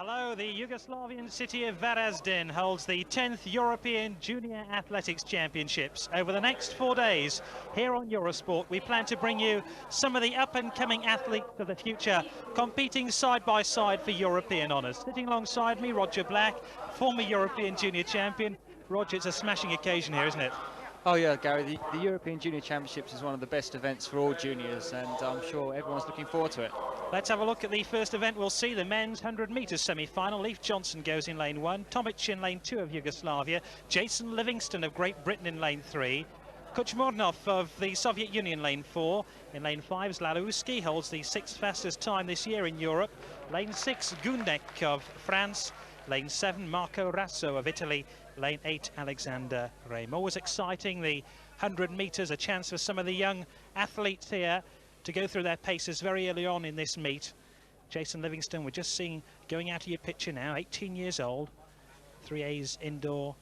Hello, the Yugoslavian city of Varaždin holds the 10th European Junior Athletics Championships. Over the next 4 days, here on Eurosport, we plan to bring you some of the up-and-coming athletes of the future, competing side by side for European honours. Sitting alongside me, Roger Black, former European Junior Champion. Roger, it's a smashing occasion here, isn't it? Oh yeah, Gary, the European Junior Championships is one of the best events for all juniors, and I'm sure everyone's looking forward to it. Let's have a look at the first event. We'll see the men's 100 metres semi-final. Leif Johnson goes in lane 1, Tomic in lane 2 of Yugoslavia, Jason Livingston of Great Britain in lane 3, Kuchmornov of the Soviet Union lane 4. In lane 5, Zlatušky holds the 6th fastest time this year in Europe. Lane 6, Gundek of France. Lane 7, Marco Rasso of Italy. Lane 8, Alexander Rehm. Always exciting, the 100 metres, a chance for some of the young athletes here to go through their paces very early on in this meet. Jason Livingston, we're just seeing going out of your picture now, 18 years old, 3A's indoor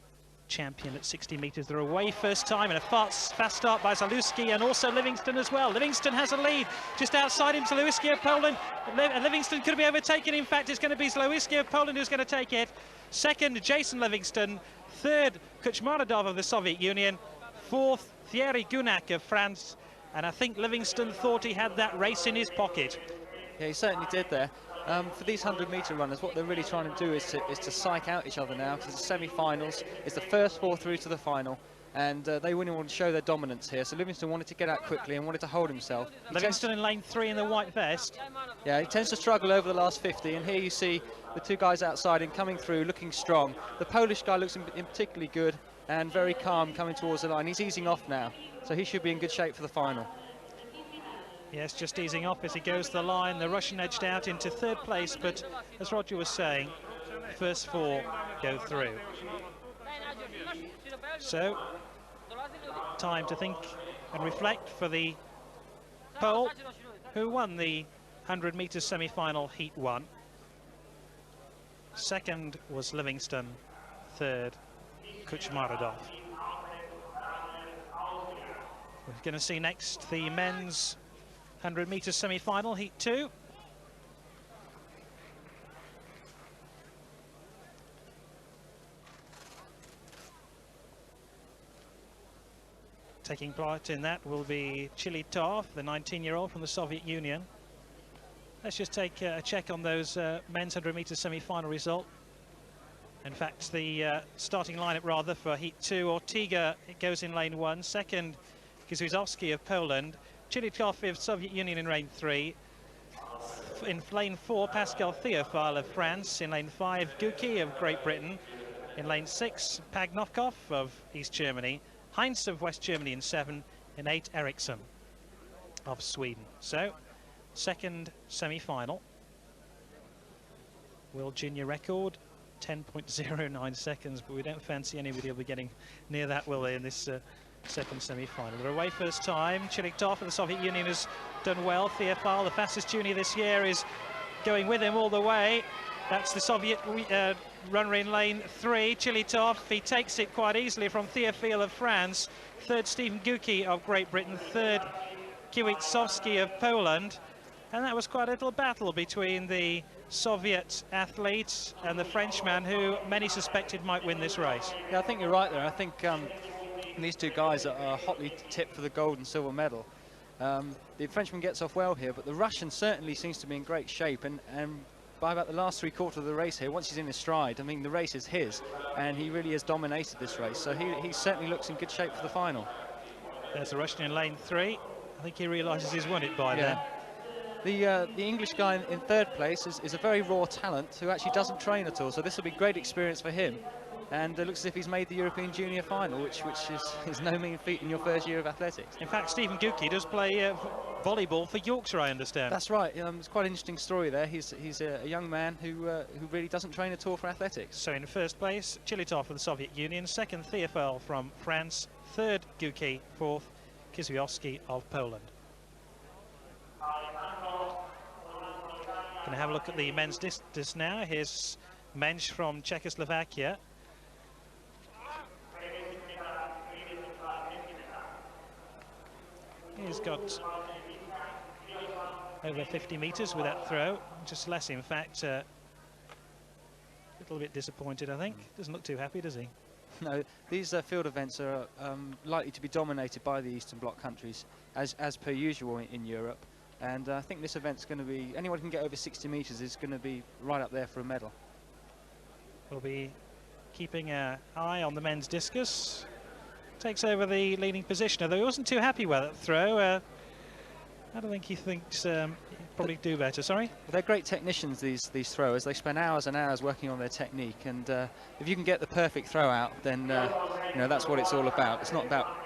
champion at 60 metres. They're away first time, and a fast start by Zlatušky and also Livingston as well. Livingston has a lead just outside him. Zlatušky of Poland. Livingston could be overtaken. In fact, it's going to be Zlatušky of Poland who's going to take it. Second, Jason Livingston. Third, Kuchmornov of the Soviet Union. Fourth, Thierry Gunac of France. And I think Livingston thought he had that race in his pocket. Yeah, he certainly did there. For these 100-metre runners, what they're really trying to do is to psych out each other now, because the semi-finals is the first 4 through to the final, and they really want to show their dominance here. So Livingston wanted to get out quickly and wanted to hold himself. Livingston in lane 3 in the white vest. Yeah, he tends to struggle over the last 50, and here you see the two guys outside him coming through, looking strong. The Polish guy looks in particularly good and very calm coming towards the line. He's easing off now, so he should be in good shape for the final. Yes, just easing off as he goes to the line. The Russian edged out into 3rd place, but as Roger was saying, first 4 go through. So, time to think and reflect for the Pole, who won the 100 metres semi-final heat 1. Second was Livingston, third Kuchmornov. We're going to see next the men's 100 metres semi-final, heat 2. Taking part in that will be Chilitov, the 19-year-old from the Soviet Union. Let's just take a check on those men's 100 metres semi-final result. In fact, the starting lineup rather for heat 2, Ortega goes in lane 1, second Gizuzowski of Poland, Chilitov of Soviet Union in lane 3. In lane 4, Pascal Theophile of France. In lane 5, Guki of Great Britain. In lane 6, Pagnovkov of East Germany. Heinz of West Germany in 7. In 8, Eriksson of Sweden. So, second semi-final. World junior record, 10.09 seconds, but we don't fancy anybody will be getting near that, will they, in this second semi-final. They're away first time. Chilitov of the Soviet Union has done well. Theophile, the fastest junior this year, is going with him all the way. That's the Soviet runner in lane 3. Chilitov, he takes it quite easily from Theophile of France. Third, Stephen Guki of Great Britain. Third, Kiwitsowski of Poland. And that was quite a little battle between the Soviet athletes and the Frenchman, who many suspected might win this race. Yeah, I think you're right there. I think these two guys are hotly tipped for the gold and silver medal. The Frenchman gets off well here, but the Russian certainly seems to be in great shape, and by about the last 3/4 of the race here, once he's in his stride, I mean, the race is his, and he really has dominated this race, so he certainly looks in good shape for the final. There's the Russian in lane 3. I think he realises he's won it by then. The English guy in 3rd place is a very raw talent who actually doesn't train at all, so this will be great experience for him. And it looks as if he's made the European Junior final, which is no mean feat in your first year of athletics. In fact, Stephen Guki does play volleyball for Yorkshire, I understand. That's right. It's quite an interesting story there. He's a young man who really doesn't train at all for athletics. So in first place, Chilitov of the Soviet Union. Second, Theophile from France. Third, Guki. Fourth, Gizuzowski of Poland. Going to have a look at the men's distance now. Here's Mensch from Czechoslovakia. He's got over 50 metres with that throw, just less in fact little bit disappointed, I think. Doesn't look too happy, does he? No, these field events are likely to be dominated by the Eastern Bloc countries, as per usual in Europe. And I think this event's going to be, anyone who can get over 60 metres is going to be right up there for a medal. We'll be keeping an eye on the men's discus. Takes over the leading position, although he wasn't too happy with that throw. I don't think he thinks he'd probably do better. Sorry? Well, they're great technicians, these throwers. They spend hours and hours working on their technique, and if you can get the perfect throw out, then you know, that's what it's all about. It's not about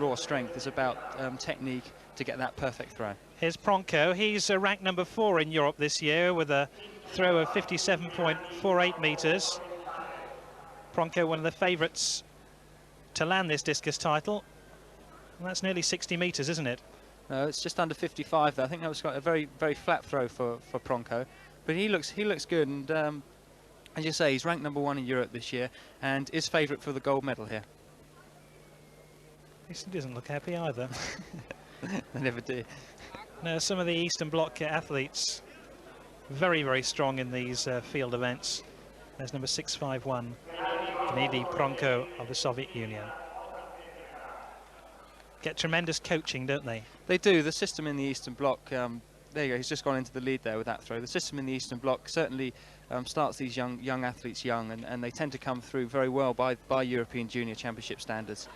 raw strength, it's about technique to get that perfect throw. Here's Pronko. He's ranked number 4 in Europe this year with a throw of 57.48 metres. Pronko, one of the favourites to land this discus title. And that's nearly 60 metres, isn't it? No, it's just under 55 there. I think that was quite a very flat throw for Pronko, but he looks good, and as you say, he's ranked number 1 in Europe this year and is favourite for the gold medal here. He doesn't look happy either. They never do. No, some of the Eastern Bloc athletes very strong in these field events. There's number 651, Dmitry Pronko of the Soviet Union. Get tremendous coaching, don't they? They do. The system in the Eastern Bloc, there you go, he's just gone into the lead there with that throw. The system in the Eastern Bloc certainly starts these young athletes young, and they tend to come through very well by European Junior Championship standards.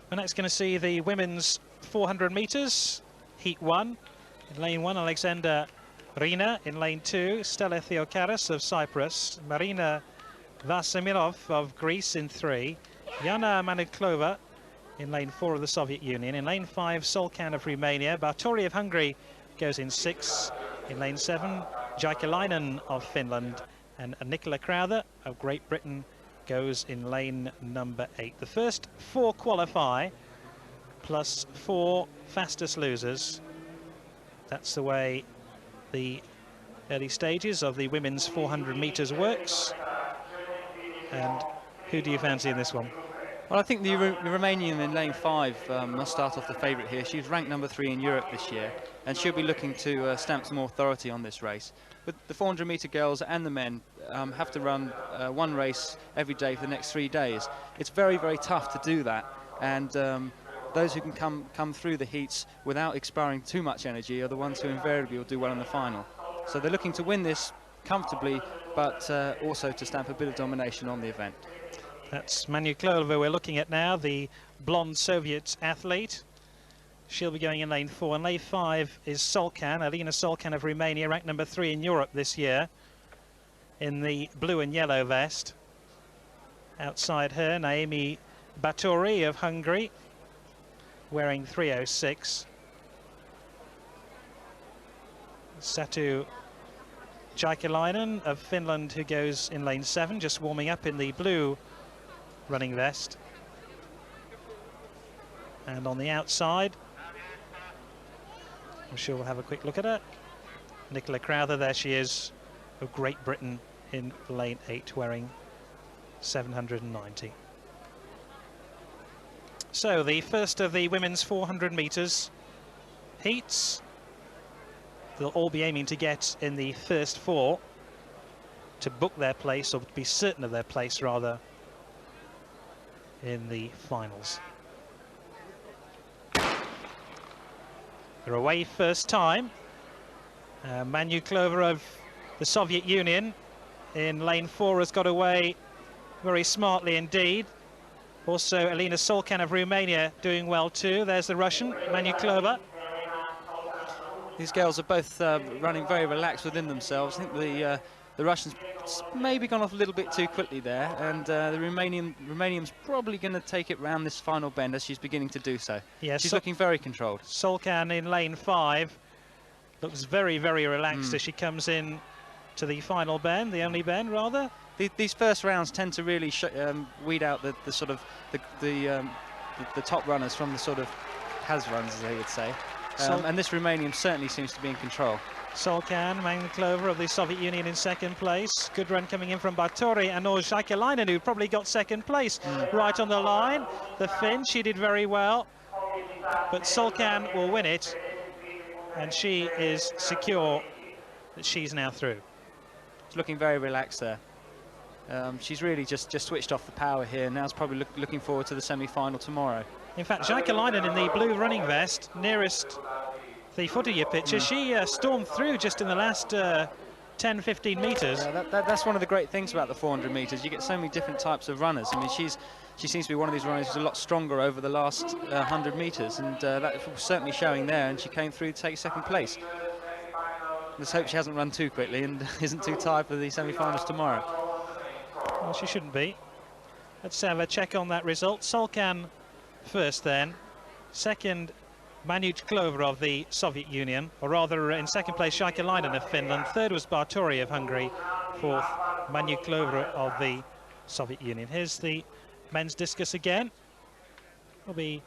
We're next going to see the women's 400 metres, Heat 1. In lane 1, Alexander Rina. In lane 2, Stella Theokaris of Cyprus. Marina Vasimilov of Greece in 3. Yana Manuklova in lane 4 of the Soviet Union. In lane 5, Solkan of Romania. Bartori of Hungary goes in 6. In lane 7, Jaikilainen of Finland. And Nicola Crowther of Great Britain goes in lane number 8. The first 4 qualify, plus 4 fastest losers. That's the way the early stages of the women's 400 metres works. And who do you fancy in this one? Well, I think the Romanian in lane 5 must start off the favourite here. She's ranked number 3 in Europe this year, and she'll be looking to stamp some authority on this race. But the 400-metre girls and the men have to run one race every day for the next 3 days. It's very tough to do that, and those who can come through the heats without expiring too much energy are the ones who invariably will do well in the final. So they're looking to win this comfortably, but also to stamp a bit of domination on the event. That's Manuklova we're looking at now, the blonde Soviet athlete. She'll be going in lane 4. And lane 5 is Solkan, Alina Solkan of Romania, ranked number 3 in Europe this year, in the blue and yellow vest. Outside her, Naomi Batori of Hungary, wearing 306. Satu Jaikilainen of Finland, who goes in lane 7, just warming up in the blue running vest. And on the outside, I'm sure we'll have a quick look at her, Nicola Crowther, there she is, of Great Britain in lane 8, wearing 790. So the first of the women's 400 metres heats. They'll all be aiming to get in the first 4 to book their place, or to be certain of their place rather, in the finals. They're away first time. Manuklova of the Soviet Union in lane 4 has got away very smartly indeed. Also Alina Solkan of Romania doing well too. There's the Russian, Manuklova. These girls are both running very relaxed within themselves. I think the Russians maybe gone off a little bit too quickly there, and the Romanian's probably going to take it round this final bend, as she's beginning to do so. Yes, she's looking very controlled. Solkan in lane 5 looks very relaxed as she comes in to the final bend, the only bend rather. These first rounds tend to really weed out the top runners from the sort of has runs, as they would say. And this Romanian certainly seems to be in control. Solkan, Manuklova of the Soviet Union in second place. Good run coming in from Bartori, and Jaikilainen, who probably got second place right on the line. The Finn, she did very well, but Solkan will win it, and she is secure that she's now through. She's looking very relaxed there. She's really just switched off the power here. Now it's probably looking forward to the semi-final tomorrow. In fact, Jääskeläinen in the blue running vest, nearest the foot of your picture, she stormed through just in the last 10-15 metres. Yeah, that's one of the great things about the 400 metres. You get so many different types of runners. I mean, she seems to be one of these runners who's a lot stronger over the last 100 metres, and that was certainly showing there, and she came through to take second place. Let's hope she hasn't run too quickly and isn't too tired for the semi-finals tomorrow. Well, she shouldn't be. Let's have a check on that result. Solkan first then. Second, Manoj Klover of the Soviet Union. Or rather, in second place, Jääskeläinen of Finland. Third was Bartori of Hungary. Fourth, Manoj Klover of the Soviet Union. Here's the men's discus again. We'll be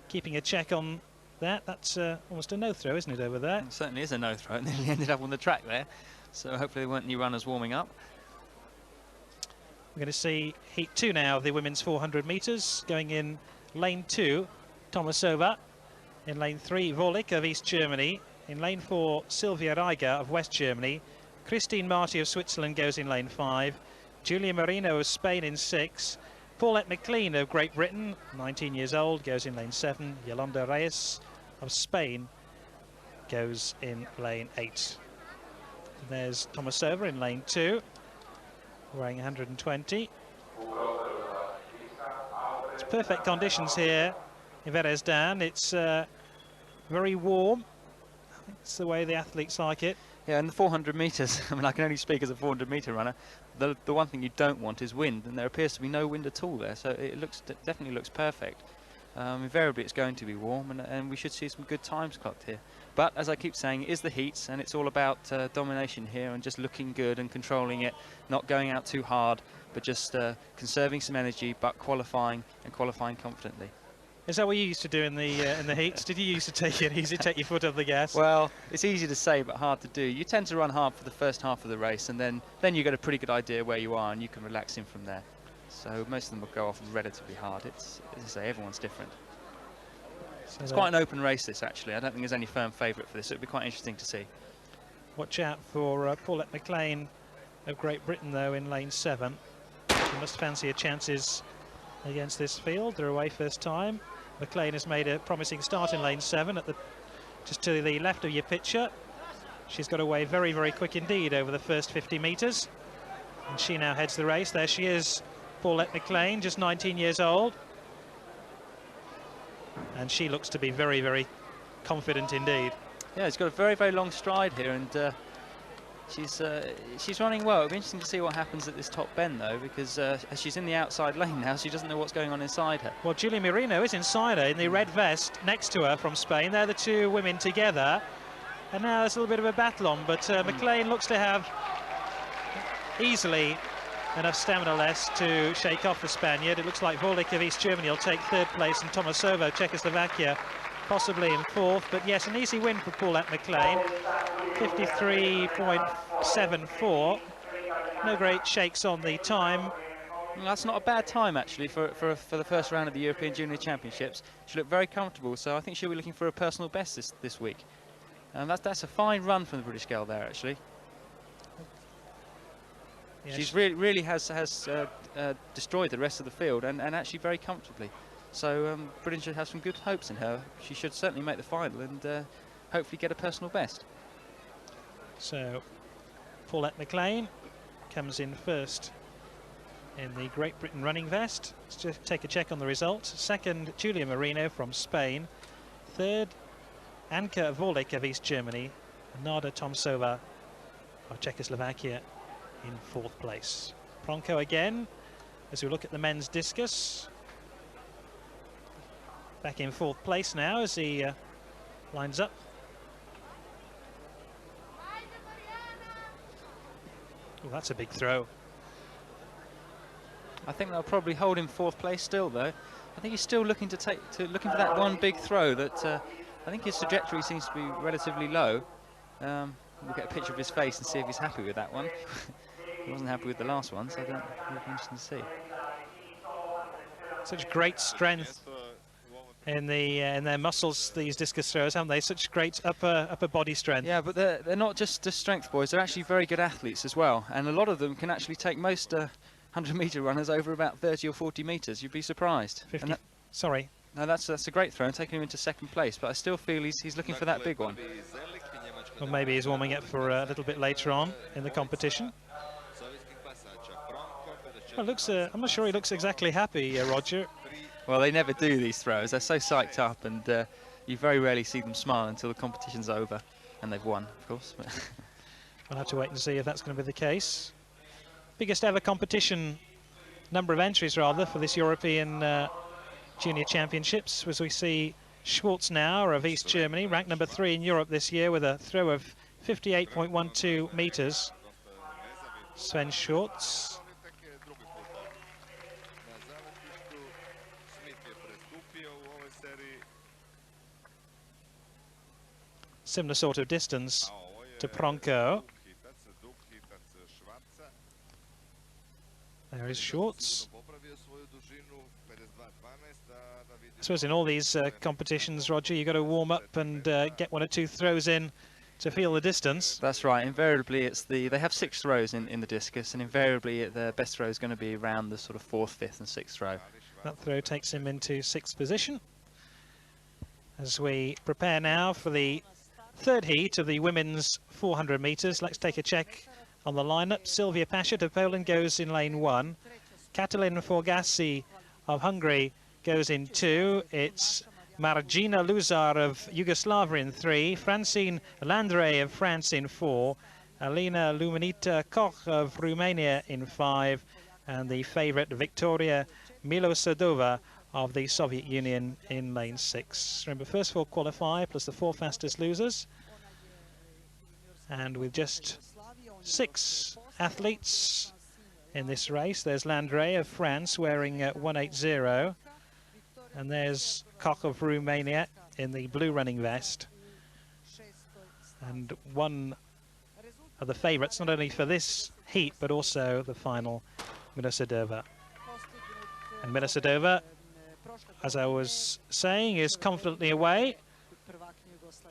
keeping a check on that. That's almost a no-throw, isn't it, over there? It certainly is a no-throw. It nearly ended up on the track there. So hopefully there weren't any runners warming up. We're going to see heat 2 now of the women's 400 metres. Going in lane 2, Tomasova. In lane 3, Volik of East Germany. In lane 4, Silvia Reiger of West Germany. Christine Marty of Switzerland goes in lane 5. Julia Marino of Spain in 6. Paulette McLean of Great Britain, 19 years old, goes in lane 7. Yolanda Reyes of Spain goes in lane 8. There's Tomasova in lane 2, weighing 120. It's perfect conditions here in Varaždin. It's very warm. I think it's the way the athletes like it. Yeah, and the 400 metres, I mean, I can only speak as a 400 metre runner. The one thing you don't want is wind, and there appears to be no wind at all there, so it definitely looks perfect. Invariably it's going to be warm, and we should see some good times clocked here. But as I keep saying, it is the heats, and it's all about domination here and just looking good and controlling it, not going out too hard, but just conserving some energy, but qualifying confidently. Is that what you used to do in the heats? Did you used to take your foot off the gas? Well, it's easy to say but hard to do. You tend to run hard for the first half of the race, and then you get a pretty good idea where you are, and you can relax in from there. So most of them will go off relatively hard. It's, as I say, everyone's different. So it's quite an open race, this, actually. I don't think there's any firm favourite for this. It would be quite interesting to see. Watch out for Paulette McLean of Great Britain, though, in lane 7. She must fancy her chances against this field. They're away first time. McLean has made a promising start in lane 7 at just to the left of your picture. She's got away very, very quick indeed over the first 50 metres. And she now heads the race. There she is, Paulette McLean, just 19 years old. And she looks to be very, very confident indeed. Yeah, she's got a very, very long stride here, and she's running well. It'll be interesting to see what happens at this top bend, though, because as she's in the outside lane now, she doesn't know what's going on inside her. Well, Julia Marino is inside her in the red vest next to her from Spain. They're the two women together. And now there's a little bit of a battle on, but McLean looks to have easily enough stamina left to shake off the Spaniard. It looks like Volik of East Germany will take third place, and Tomasova, Czechoslovakia, possibly in fourth. But yes, an easy win for Paulette McLean. 53.74. No great shakes on the time. Well, that's not a bad time, actually, for the first round of the European Junior Championships. She looked very comfortable, so I think she'll be looking for a personal best this week. And that's a fine run from the British girl there, actually. Yeah, she's really has destroyed the rest of the field, and actually very comfortably. So Britain should have some good hopes in her. She should certainly make the final and hopefully get a personal best. So Paulette McLean comes in first in the Great Britain running vest. Let's just take a check on the results. Second, Julia Marino from Spain. Third, Anka Volik of East Germany. Nada Tomsova of Czechoslovakia in fourth place. Pronko again as we look at the men's discus. Back in fourth place now as he lines up. Oh, that's a big throw. I think they'll probably hold him fourth place still, though. I think he's still looking looking for that one big throw. That I think his trajectory seems to be relatively low. We'll get a picture of his face and see if he's happy with that one. He wasn't happy with the last one, so it'll be interesting to see. Such great strength in their muscles, these discus throwers, haven't they? Such great upper body strength. Yeah, but they're not just strength boys, they're actually very good athletes as well, and a lot of them can actually take most 100-metre runners over about 30 or 40 metres. You'd be surprised. 50. Sorry. No, that's a great throw, and taking him into second place, but I still feel he's looking for that big one. Well, maybe he's warming up for a little bit later on in the competition. Well, I'm not sure he looks exactly happy, Roger. Well, they never do, these throws. They're so psyched up, and you very rarely see them smile until the competition's over, and they've won, of course. We'll have to wait and see if that's going to be the case. Biggest ever competition, number of entries rather, for this European Junior Championships, as we see Schwartz now of East Germany, ranked number 3 in Europe this year with a throw of 58.12 metres. Sven Schwartz. Similar sort of distance to Pronko. There is Schwartz. I suppose in all these competitions, Roger, you've got to warm up and get 1 or 2 throws in to feel the distance. That's right. Invariably, they have 6 throws in the discus, and invariably the best throw is going to be around the sort of 4th, 5th and 6th throw. That throw takes him into 6th position. As we prepare now for the 3rd heat of the women's 400 metres, let's take a check on the lineup. Sylvia Pashat of Poland goes in lane 1. Katalin Forgassi of Hungary goes in 2. It's Margina Luzar of Yugoslavia in 3. Francine Landre of France in 4. Alina Luminita Koch of Romania in 5. And the favourite Victoria Milosrdova of the Soviet Union in lane 6. Remember, first 4 qualify, plus the 4 fastest losers. And with just 6 athletes in this race, there's Landre of France wearing 180. And there's Koch of Romania in the blue running vest. And one of the favourites, not only for this heat, but also the final, Milosrdova. And Milosrdova, as I was saying, is confidently away.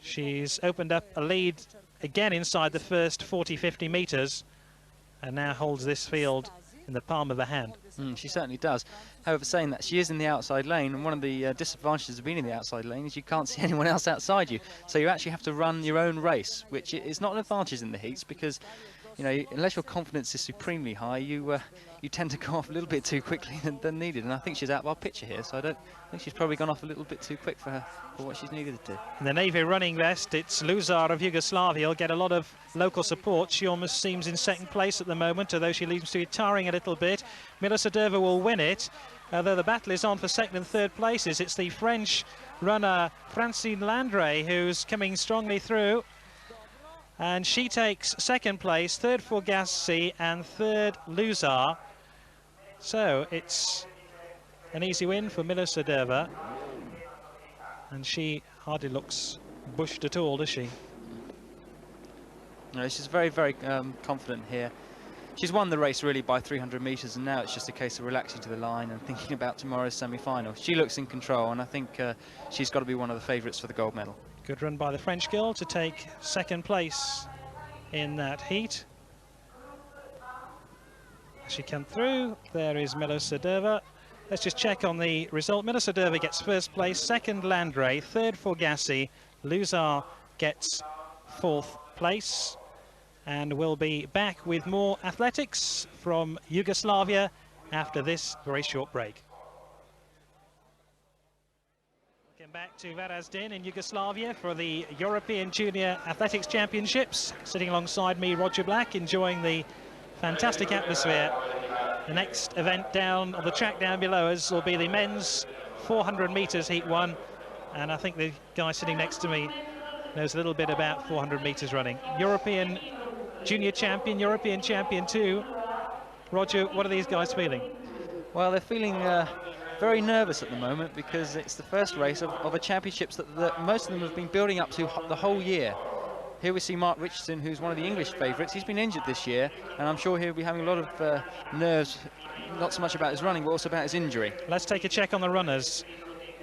She's opened up a lead again inside the first 40-50 metres, and now holds this field in the palm of her hand. She certainly does. However, saying that, she is in the outside lane, and one of the disadvantages of being in the outside lane is you can't see anyone else outside you. So you actually have to run your own race, which is not an advantage in the heats, because, you know, unless your confidence is supremely high, you tend to go off a little bit too quickly than needed. And I think she's out of our picture here, so I think she's probably gone off a little bit too quick for what she's needed to do. In the navy running vest, it's Luzar of Yugoslavia. Will get a lot of local support. She almost seems in second place at the moment, although she seems to be tiring a little bit. Milosrdova will win it, although the battle is on for 2nd and 3rd places. It's the French runner Francine Landre who's coming strongly through. And she takes 2nd place, 3rd Forgassi and 3rd Luzar. So it's an easy win for Milosrdova. And she hardly looks bushed at all, does she? No, she's very, very confident here. She's won the race really by 300 metres, and now it's just a case of relaxing to the line and thinking about tomorrow's semi-final. She looks in control, and I think she's got to be one of the favourites for the gold medal. Good run by the French girl to take 2nd place in that heat. As she comes through, there is Milosrdova. Let's just check on the result. Milosrdova gets 1st place, 2nd Landre, 3rd Forgassi, Luzar gets 4th place. And we'll be back with more athletics from Yugoslavia after this very short break. Welcome back to Varaždin in Yugoslavia for the European Junior Athletics Championships. Sitting alongside me, Roger Black, enjoying the fantastic atmosphere. The next event down on the track down below us will be the men's 400 metres heat 1. And I think the guy sitting next to me knows a little bit about 400 metres running. European Junior Champion, European Champion 2. Roger, what are these guys feeling? Well, they're feeling very nervous at the moment, because it's the first race of a championships that most of them have been building up to the whole year. Here we see Mark Richardson, who's one of the English favourites. He's been injured this year, and I'm sure he'll be having a lot of nerves, not so much about his running, but also about his injury. Let's take a check on the runners.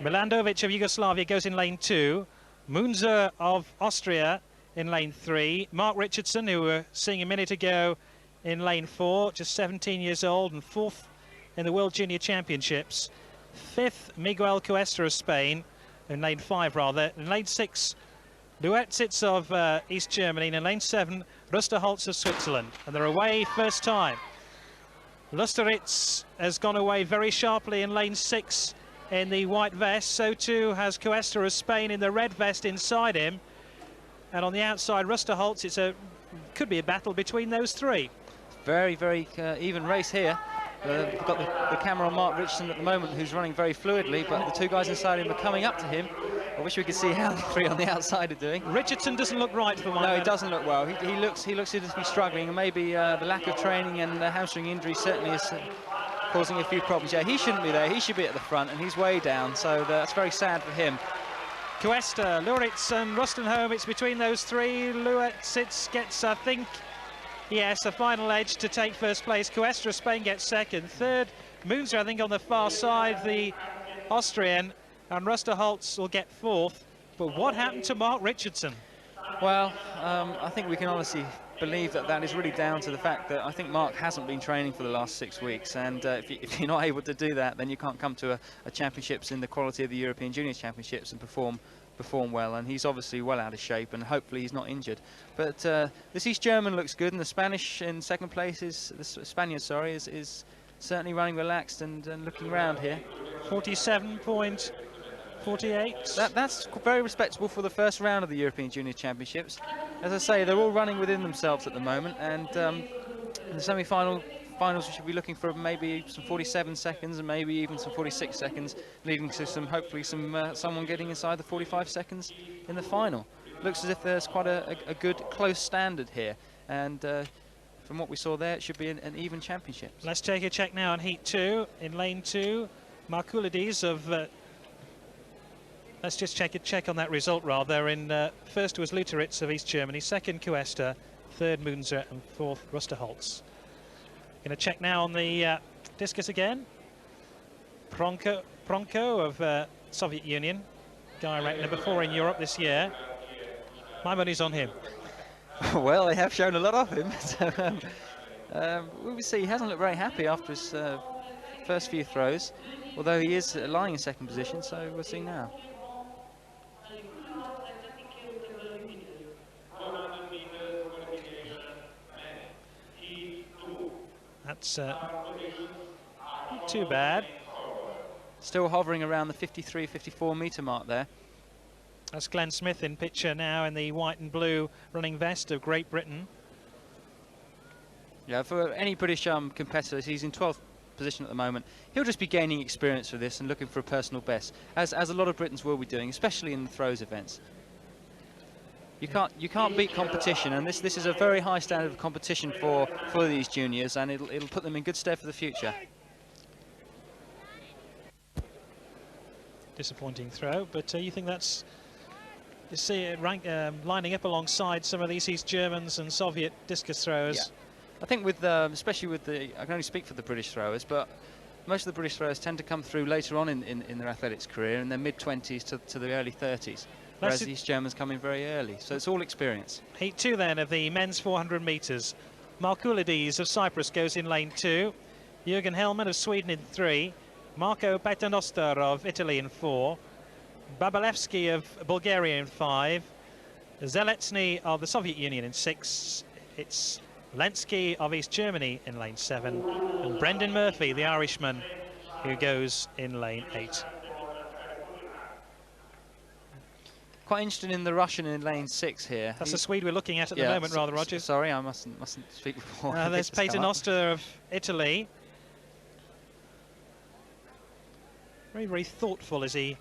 Milandovic of Yugoslavia goes in lane 2. Munzer of Austria in lane 3. Mark Richardson, who we were seeing a minute ago, in lane 4, just 17 years old and 4th in the World Junior Championships. 5th, Miguel Cuesta of Spain, in lane 5 rather. In lane 6, Luetzitz of East Germany, and in lane 7, Rusterholz of Switzerland. And they're away first time. Lusteritz has gone away very sharply in lane 6 in the white vest. So too has Cuesta of Spain in the red vest inside him. And on the outside, Rusterholz, could be a battle between those three. Very, very even race here. We've got the camera on Mark Richardson at the moment, who's running very fluidly, but the two guys inside him are coming up to him. I wish we could see how the three on the outside are doing. Richardson doesn't look right for one. No, he doesn't look well. He looks to be struggling, and maybe the lack of training and the hamstring injury certainly is causing a few problems. Yeah, he shouldn't be there. He should be at the front, and he's way down, so that's very sad for him. Cuesta, Luetzitz and Rustenholm, it's between those three. Luetzitz gets, I think, yes, a final edge to take first place. Cuesta of Spain gets second. Third, Munzer, I think, on the far side, the Austrian, and Rusterholz will get fourth. But what happened to Mark Richardson? Well, I think we can honestly believe that is really down to the fact that I think Mark hasn't been training for the last 6 weeks, and if you're not able to do that, then you can't come to a championships in the quality of the European Junior Championships and perform well, and he's obviously well out of shape, and hopefully he's not injured. But this East German looks good, and the Spanish in second place is certainly running relaxed and looking around here. 47.48. That's very respectable for the first round of the European Junior Championships. As I say, they're all running within themselves at the moment, and in the finals we should be looking for maybe some 47 seconds and maybe even some 46 seconds, leading to hopefully someone getting inside the 45 seconds in the final. Looks as if there's quite a good close standard here, and from what we saw there, it should be an even championship. Let's take a check now on Heat 2. In lane 2, Markulides of... let's just check on that result rather. First was Luteritz of East Germany, second Cuesta, third Munzer, and fourth Rusterholz. Going to check now on the discus again. Pronko of Soviet Union, guy ranked number 4 in Europe this year. My money's on him. Well, they have shown a lot of him. So, we will see. He hasn't looked very happy after his first few throws, although he is lying in second position, so we'll see now. That's not too bad. Still hovering around the 53-54 metre mark there. That's Glenn Smith in picture now in the white and blue running vest of Great Britain. Yeah, for any British competitors, he's in 12th position at the moment. He'll just be gaining experience for this and looking for a personal best, as a lot of Britons will be doing, especially in the throws events. You can't beat competition, and this is a very high standard of competition for these juniors, and it'll put them in good stead for the future. Disappointing throw, but you think that's, you see it lining up alongside some of these East Germans and Soviet discus throwers. Yeah. I think with especially with I can only speak for the British throwers, but most of the British throwers tend to come through later on in their athletics career, in their mid-20s to the early 30s. Whereas these Germans come in very early, so it's all experience. Heat 2 then of the men's 400 metres. Markulides of Cyprus goes in lane 2. Jürgen Hellman of Sweden in 3. Marco Paternoster of Italy in 4. Babalevsky of Bulgaria in 5. Zeletsny of the Soviet Union in 6. It's Lenski of East Germany in lane 7. And Brendan Murphy, the Irishman, who goes in lane 8. Quite interested in the Russian in lane 6 here. That's the Swede we're looking at the moment, rather, Rogers. Sorry, I mustn't speak before. There's Paternoster of Italy. Very, very thoughtful as he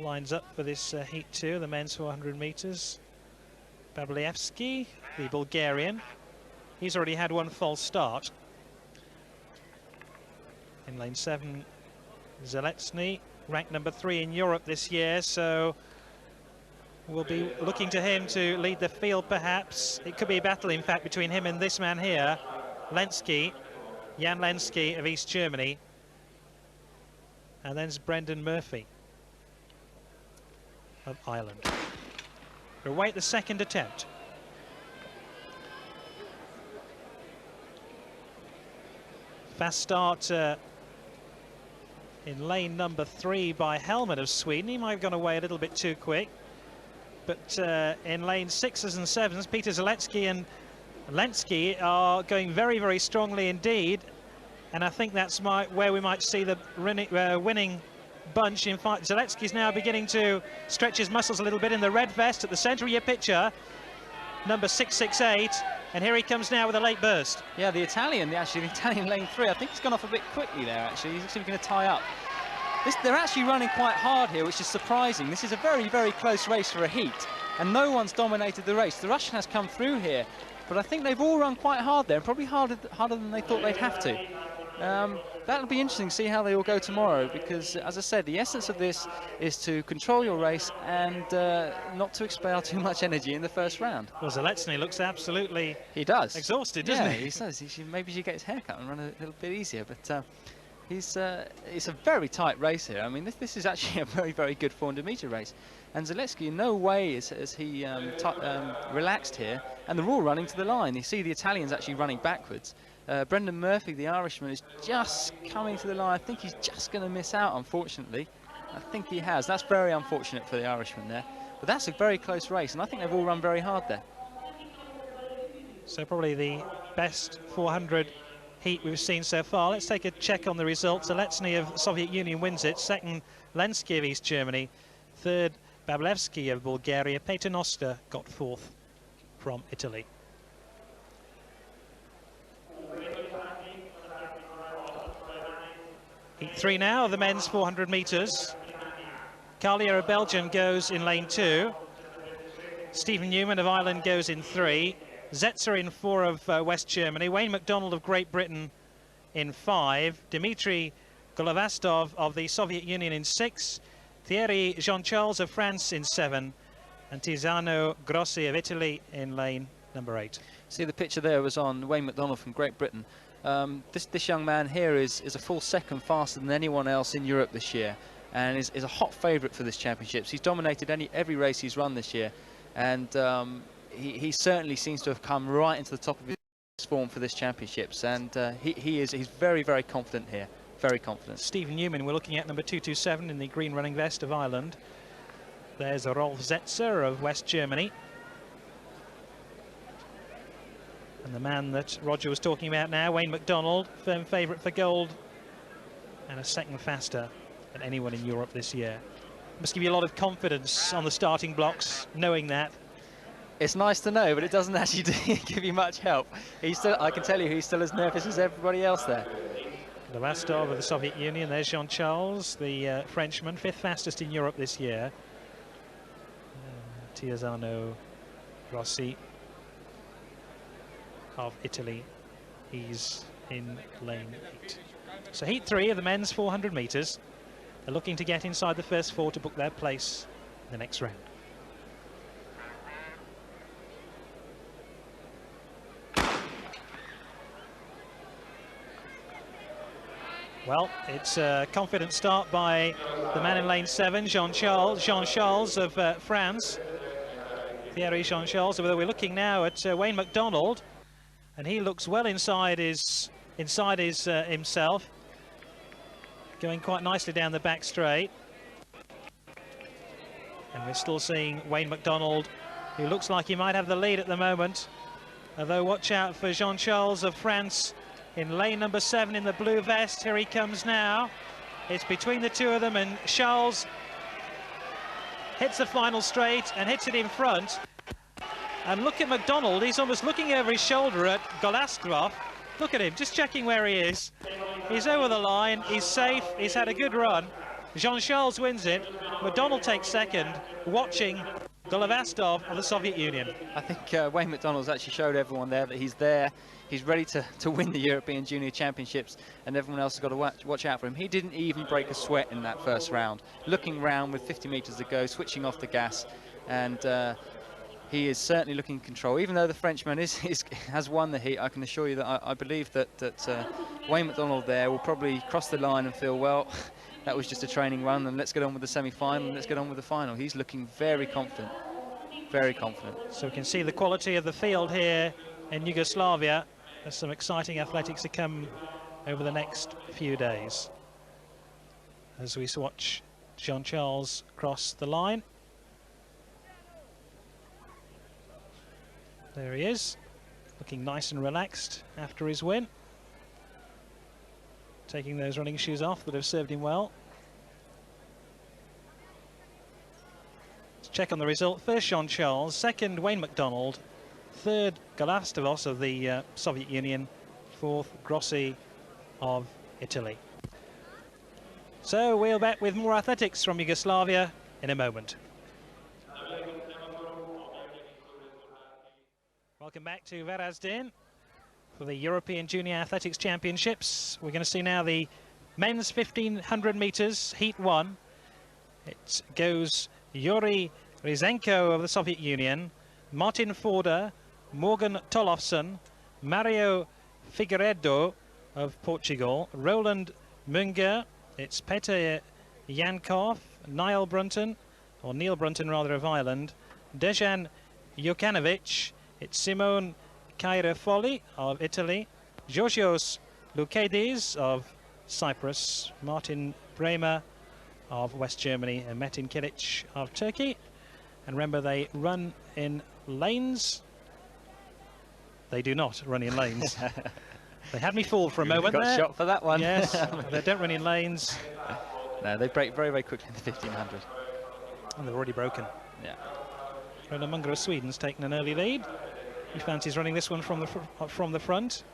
lines up for this Heat 2, the men's 400 metres. Babalevsky, the Bulgarian. He's already had one false start. In lane 7, Zeletsny, ranked number 3 in Europe this year, so we'll be looking to him to lead the field, perhaps. It could be a battle, in fact, between him and this man here, Lenski, Jan Lenski of East Germany. And then there's Brendan Murphy. of Ireland. We'll await the second attempt. Fast start in lane number 3 by Helmet of Sweden. He might have gone away a little bit too quick. But in lane 6s and 7s, Peter Zalewski and Lenski are going very, very strongly indeed. And I think that's where we might see the winning bunch. In fact, Zalewski's now beginning to stretch his muscles a little bit in the red vest at the centre of your picture, number 668. And here he comes now with a late burst. Yeah, the Italian lane 3, I think he's gone off a bit quickly there, actually. He's actually going to tie up. They're actually running quite hard here, which is surprising. This is a very, very close race for a heat, and no one's dominated the race. The Russian has come through here, but I think they've all run quite hard there, and probably harder than they thought they'd have to. That'll be interesting to see how they all go tomorrow, because, as I said, the essence of this is to control your race and not to expel too much energy in the first round. Well, Zalewski looks absolutely exhausted, doesn't he? He does. Maybe he should get his hair cut and run a little bit easier, but it's a very tight race here. I mean, this is actually a very, very good 400-metre race. And Zalewski in no way has he relaxed here, and they're all running to the line. You see the Italians actually running backwards. Brendan Murphy, the Irishman, is just coming to the line. I think he's just going to miss out, unfortunately. I think he has. That's very unfortunate for the Irishman there. But that's a very close race, and I think they've all run very hard there. So probably the best 400 heat we've seen so far. Let's take a check on the results. Zalewski of Soviet Union wins it. Second, Lenski of East Germany. Third, Bablevsky of Bulgaria. Paternoster got fourth from Italy. Heat 3 now of the men's 400 metres. Carlier of Belgium goes in lane 2. Stephen Newman of Ireland goes in 3. Zetzer in 4 of West Germany. Wayne MacDonald of Great Britain in 5. Dmitry Golovastov of the Soviet Union in 6. Thierry Jean-Charles of France in 7. And Tiziano Grossi of Italy in lane number 8. See, the picture there was on Wayne MacDonald from Great Britain. This young man here is a full second faster than anyone else in Europe this year, and is a hot favourite for this championships. He's dominated every race he's run this year, and he certainly seems to have come right into the top of his form for this championships, and he's very, very confident here, very confident. Stephen Newman, we're looking at number 227 in the green running vest of Ireland. There's Rolf Zetzer of West Germany. And the man that Roger was talking about now, Wayne MacDonald, firm favourite for gold and a second faster than anyone in Europe this year. Must give you a lot of confidence on the starting blocks, knowing that. It's nice to know, but it doesn't actually give you much help. I can tell you he's still as nervous as everybody else there. Golovastov of the Soviet Union, there's Jean-Charles, the Frenchman, 5th fastest in Europe this year. Tiziano Grossi of Italy, he's in lane 8. So heat 3 of the men's 400 metres. They're looking to get inside the first 4 to book their place in the next round. Well, it's a confident start by the man in lane 7, Jean-Charles of France. Thierry Jean-Charles, although we're looking now at Wayne MacDonald, and he looks well inside his himself, going quite nicely down the back straight. And we're still seeing Wayne MacDonald, who looks like he might have the lead at the moment. Although watch out for Jean-Charles of France in lane number 7 in the blue vest. Here he comes now. It's between the two of them, and Charles hits the final straight and hits it in front. And look at MacDonald, he's almost looking over his shoulder at Golovastov. Look at him, just checking where he is. He's over the line, he's safe, he's had a good run. Jean-Charles wins it, MacDonald takes second, watching Golovastov of the Soviet Union. I think Wayne MacDonald's actually showed everyone there that he's there. He's ready to win the European Junior Championships, and everyone else has got to watch out for him. He didn't even break a sweat in that first round. Looking round with 50 metres to go, switching off the gas, and he is certainly looking in control. Even though the Frenchman has won the heat, I can assure you that I believe that Wayne MacDonald there will probably cross the line and feel, well, that was just a training run, and let's get on with the semi-final, and let's get on with the final. He's looking very confident, very confident. So we can see the quality of the field here in Yugoslavia. There's some exciting athletics to come over the next few days as we watch Jean-Charles cross the line. There he is, looking nice and relaxed after his win, taking those running shoes off that have served him well. Let's check on the result. First Jean-Charles, second Wayne MacDonald, third Galastovos of the Soviet Union, fourth Grossi of Italy. So we'll bet with more athletics from Yugoslavia in a moment. Welcome back to Varaždin for the European Junior Athletics Championships. We're going to see now the men's 1500 meters, heat 1. It goes Yuri Ryzenko of the Soviet Union, Martin Forder, Morgan Tollefson, Mario Figueiredo of Portugal, Roland Munger, it's Peter Yankov, Neil Brunton of Ireland, Dejan Jokanovic, it's Simone Kairafoli of Italy, Georgios Loukaides of Cyprus, Martin Bremer of West Germany, and Metin Kilic of Turkey. And remember, they run in lanes. They do not run in lanes. They had me fooled for a moment got there. Shot for that one. Yes, they don't run in lanes. No, they break very, very quickly in the 1500. And they've already broken. Yeah. Roland Munger of Sweden's taken an early lead. He fancies running this one from the front.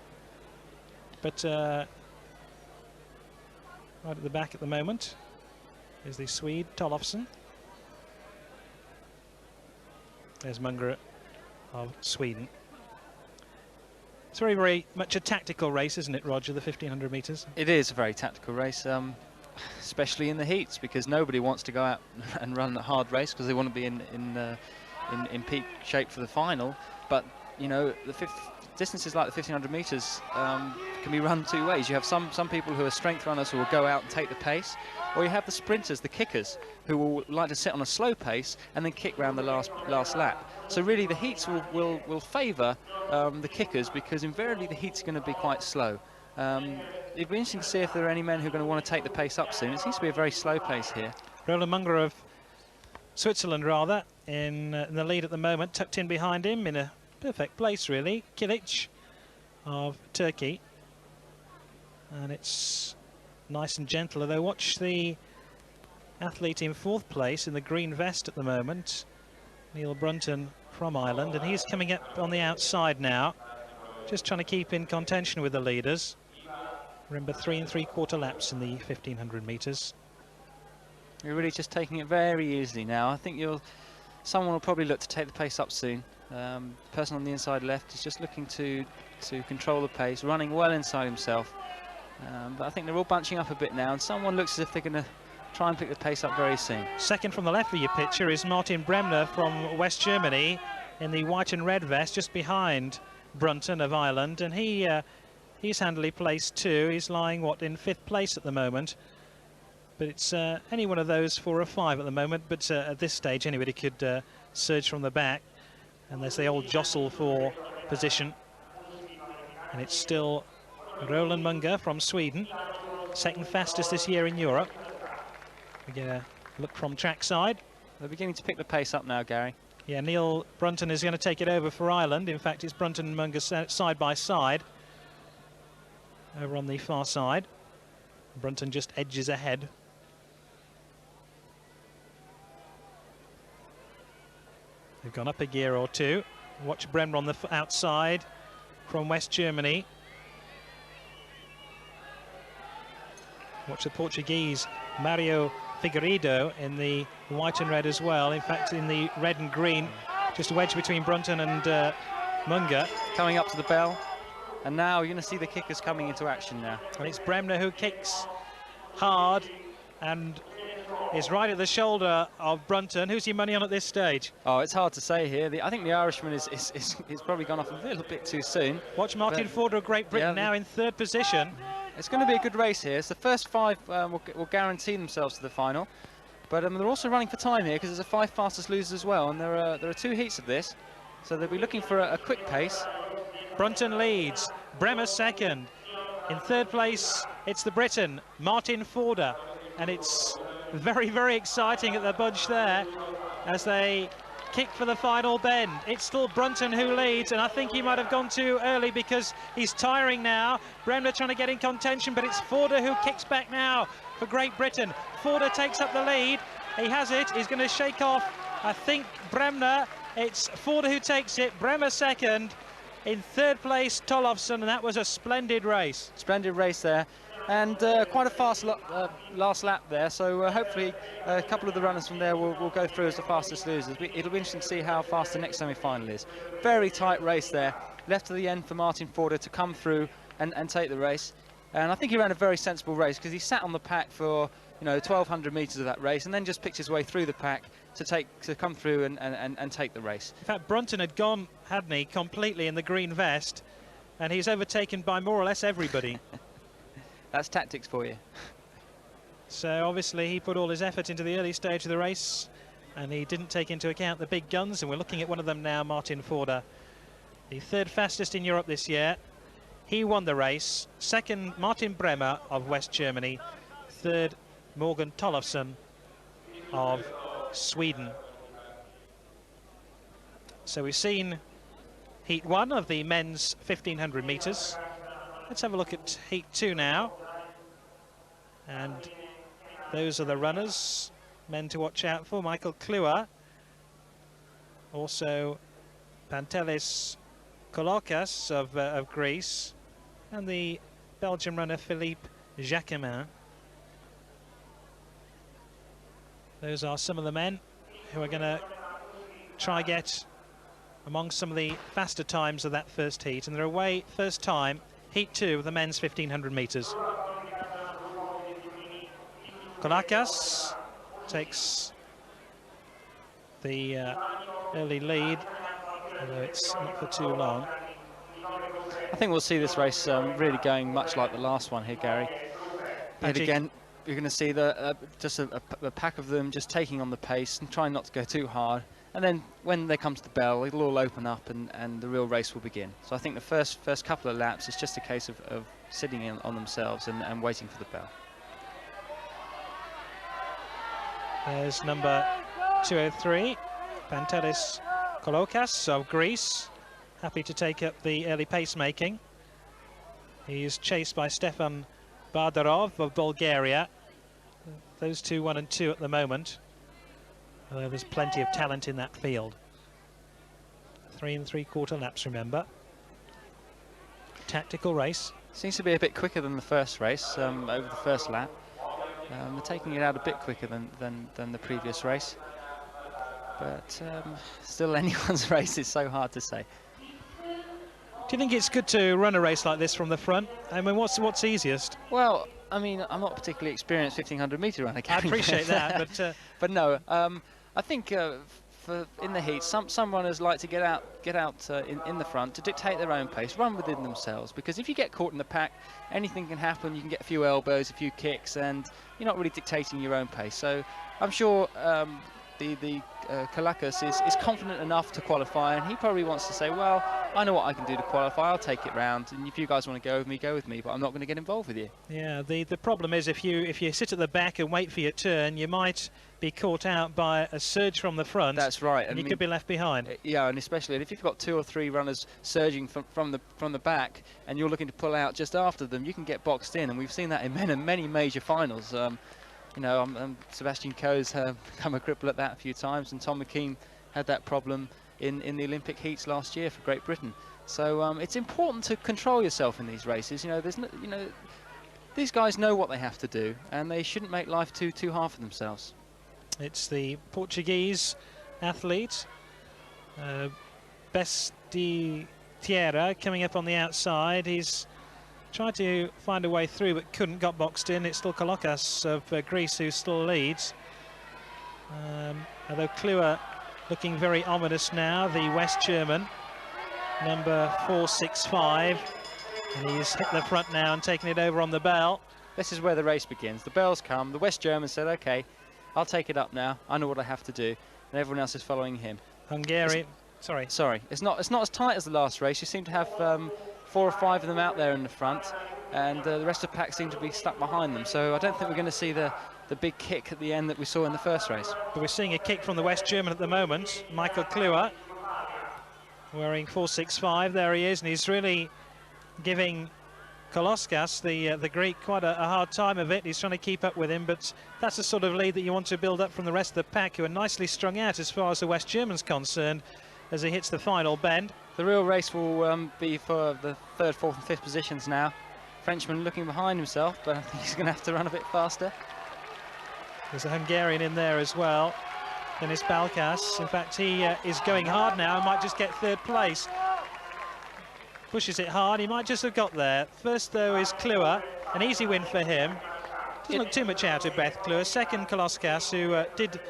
But right at the back at the moment is the Swede Tollefson. There's Munger of Sweden. It's very, very much a tactical race, isn't it, Roger, the 1500 metres? It is a very tactical race, especially in the heats, because nobody wants to go out and run a hard race because they want to be in peak shape for the final. But, you know, distances like the 1500 metres can be run two ways. You have some people who are strength runners who will go out and take the pace, or you have the sprinters, the kickers, who will like to sit on a slow pace and then kick round the last lap. So really the heats will favour the kickers, because invariably the heats are going to be quite slow. It'd be interesting to see if there are any men who are going to want to take the pace up soon. It seems to be a very slow pace here. Roland Munger of Switzerland, rather, in the lead at the moment, tucked in behind him in a perfect place, really. Kilic of Turkey. And it's nice and gentle, although watch the athlete in fourth place in the green vest at the moment, Neil Brunton from Ireland, and he's coming up on the outside now, just trying to keep in contention with the leaders. Remember, 3 3/4 laps in the 1500 metres. You're really just taking it very easily now. I think someone will probably look to take the pace up soon. The person on the inside left is just looking to control the pace, running well inside himself. But I think they're all bunching up a bit now, and someone looks as if they're going to try and pick the pace up very soon. Second from the left of your picture is Martin Bremner from West Germany in the white and red vest, just behind Brunton of Ireland, and he's handily placed too. He's lying, in 5th place at the moment. But it's any one of those 4 or 5 at the moment, but at this stage anybody could surge from the back, and there's the old jostle for position. And it's still Roland Munger from Sweden, second fastest this year in Europe. We get a look from trackside. They're beginning to pick the pace up now, Gary. Yeah, Neil Brunton is going to take it over for Ireland. In fact, it's Brunton and Munger side by side over on the far side. Brunton just edges ahead. They've gone up a gear or two. Watch Bremner on the outside from West Germany. Watch the Portuguese Mario Figueiredo in the white and red as well. In fact, in the red and green, just a wedge between Brunton and Munger. Coming up to the bell, and now you're going to see the kickers coming into action now. And it's Bremner who kicks hard and is right at the shoulder of Brunton. Who's your money on at this stage? Oh, it's hard to say here. I think the Irishman is probably gone off a little bit too soon. Watch Martin Forder of Great Britain now in 3rd position. It's going to be a good race here. So the first 5 will guarantee themselves to the final. But they're also running for time here because there's a 5 fastest losers as well. And there are 2 heats of this. So they'll be looking for a quick pace. Brunton leads, Bremer second. In third place, it's the Briton, Martin Forder. And it's very, very exciting at the budge there as they kick for the final bend. It's still Brunton who leads, and I think he might have gone too early because he's tiring now. Bremner trying to get in contention, but it's Forder who kicks back now for Great Britain. Forder takes up the lead. He has it. He's going to shake off, I think, Bremner. It's Forder who takes it. Bremer second. In third place, Tollefsen, and that was a splendid race. Splendid race there. And quite a fast last lap there, so hopefully a couple of the runners from there will go through as the fastest losers. It'll be interesting to see how fast the next semi-final is. Very tight race there, left to the end for Martin Forder to come through and take the race. And I think he ran a very sensible race because he sat on the pack for 1,200 metres of that race and then just picked his way through the pack to come through and take the race. In fact, Brunton had gone, hadn't he, completely in the green vest, and he's overtaken by more or less everybody. That's tactics for you. So obviously he put all his effort into the early stage of the race and he didn't take into account the big guns, and we're looking at one of them now, Martin Forder, the 3rd fastest in Europe this year. He won the race. Second, Martin Bremer of West Germany. Third, Morgan Tollefsen of Sweden. So we've seen Heat 1 of the men's 1,500 metres. Let's have a look at Heat 2 now. And those are the runners, men to watch out for. Michael Kluwer, also Pantelis Kolokas of Greece, and the Belgian runner Philippe Jacquemin. Those are some of the men who are going to try get among some of the faster times of that first heat, and they're away first time, Heat 2 of the men's 1,500 metres. Kolakas takes the early lead, although it's not for too long. I think we'll see this race really going much like the last one here, Gary. And again, you're going to see just a pack of them just taking on the pace and trying not to go too hard. And then when they come to the bell, it'll all open up and the real race will begin. So I think the first couple of laps, it's just a case of sitting in on themselves and waiting for the bell. There's number 203, Pantelis Kolokas of Greece, happy to take up the early pacemaking. He's chased by Stefan Bardarov of Bulgaria. Those two 1 and 2 at the moment. Although there's plenty of talent in that field. 3 3/4 laps, remember. Tactical race. Seems to be a bit quicker than the first race, over the first lap. They're taking it out a bit quicker than the previous race. But still anyone's race, is so hard to say. Do you think it's good to run a race like this from the front? I mean, what's easiest? Well, I mean, I'm not particularly experienced 1,500 metre runner. I appreciate that, but no, I think in the heat, some runners like to get out in the front to dictate their own pace, run within themselves. Because if you get caught in the pack, anything can happen. You can get a few elbows, a few kicks, and you're not really dictating your own pace. So I'm sure the Kalakas is confident enough to qualify, and he probably wants to say, well, I know what I can do to qualify. I'll take it round, and if you guys want to go with me, but I'm not going to get involved with you. Yeah, the problem is if you sit at the back and wait for your turn, you might be caught out by a surge from the front. That's right, and you could be left behind. Yeah, and especially if you've got 2 or 3 runners surging from the back, and you're looking to pull out just after them, you can get boxed in, and we've seen that in many major finals. You know, Sebastian Coe's become a cripple at that a few times, and Tom McKean had that problem in the Olympic heats last year for Great Britain. So it's important to control yourself in these races. You know, these guys know what they have to do, and they shouldn't make life too hard for themselves. It's the Portuguese athlete, Bestieira, coming up on the outside. He's tried to find a way through but couldn't, got boxed in. It's still Kolokas of Greece who still leads. Although Kluwer looking very ominous now, the West German, number 465. And he's hit the front now and taken it over on the bell. This is where the race begins. The bells come. The West Germans said, OK, I'll take it up now. I know what I have to do. And everyone else is following him. Hungary. Sorry. It's not as tight as the last race. You seem to have 4 or 5 of them out there in the front. And the rest of the pack seem to be stuck behind them. So I don't think we're going to see the big kick at the end that we saw in the first race. But we're seeing a kick from the West German at the moment. Michael Kluwer, wearing 465. There he is, and he's really giving Koloskis, the Greek, quite a hard time of it. He's trying to keep up with him, but that's the sort of lead that you want to build up from the rest of the pack, who are nicely strung out as far as the West German's concerned, as he hits the final bend. The real race will be for the 3rd, 4th and 5th positions now. Frenchman looking behind himself, but I think he's going to have to run a bit faster. There's a Hungarian in there as well, Denis Balkas. In fact, he is going hard now and might just get 3rd place. Pushes it hard, he might just have got there. First, though, is Kluwer, an easy win for him. Doesn't look too much out of Beth Kluwer. Second, Koloskis, who did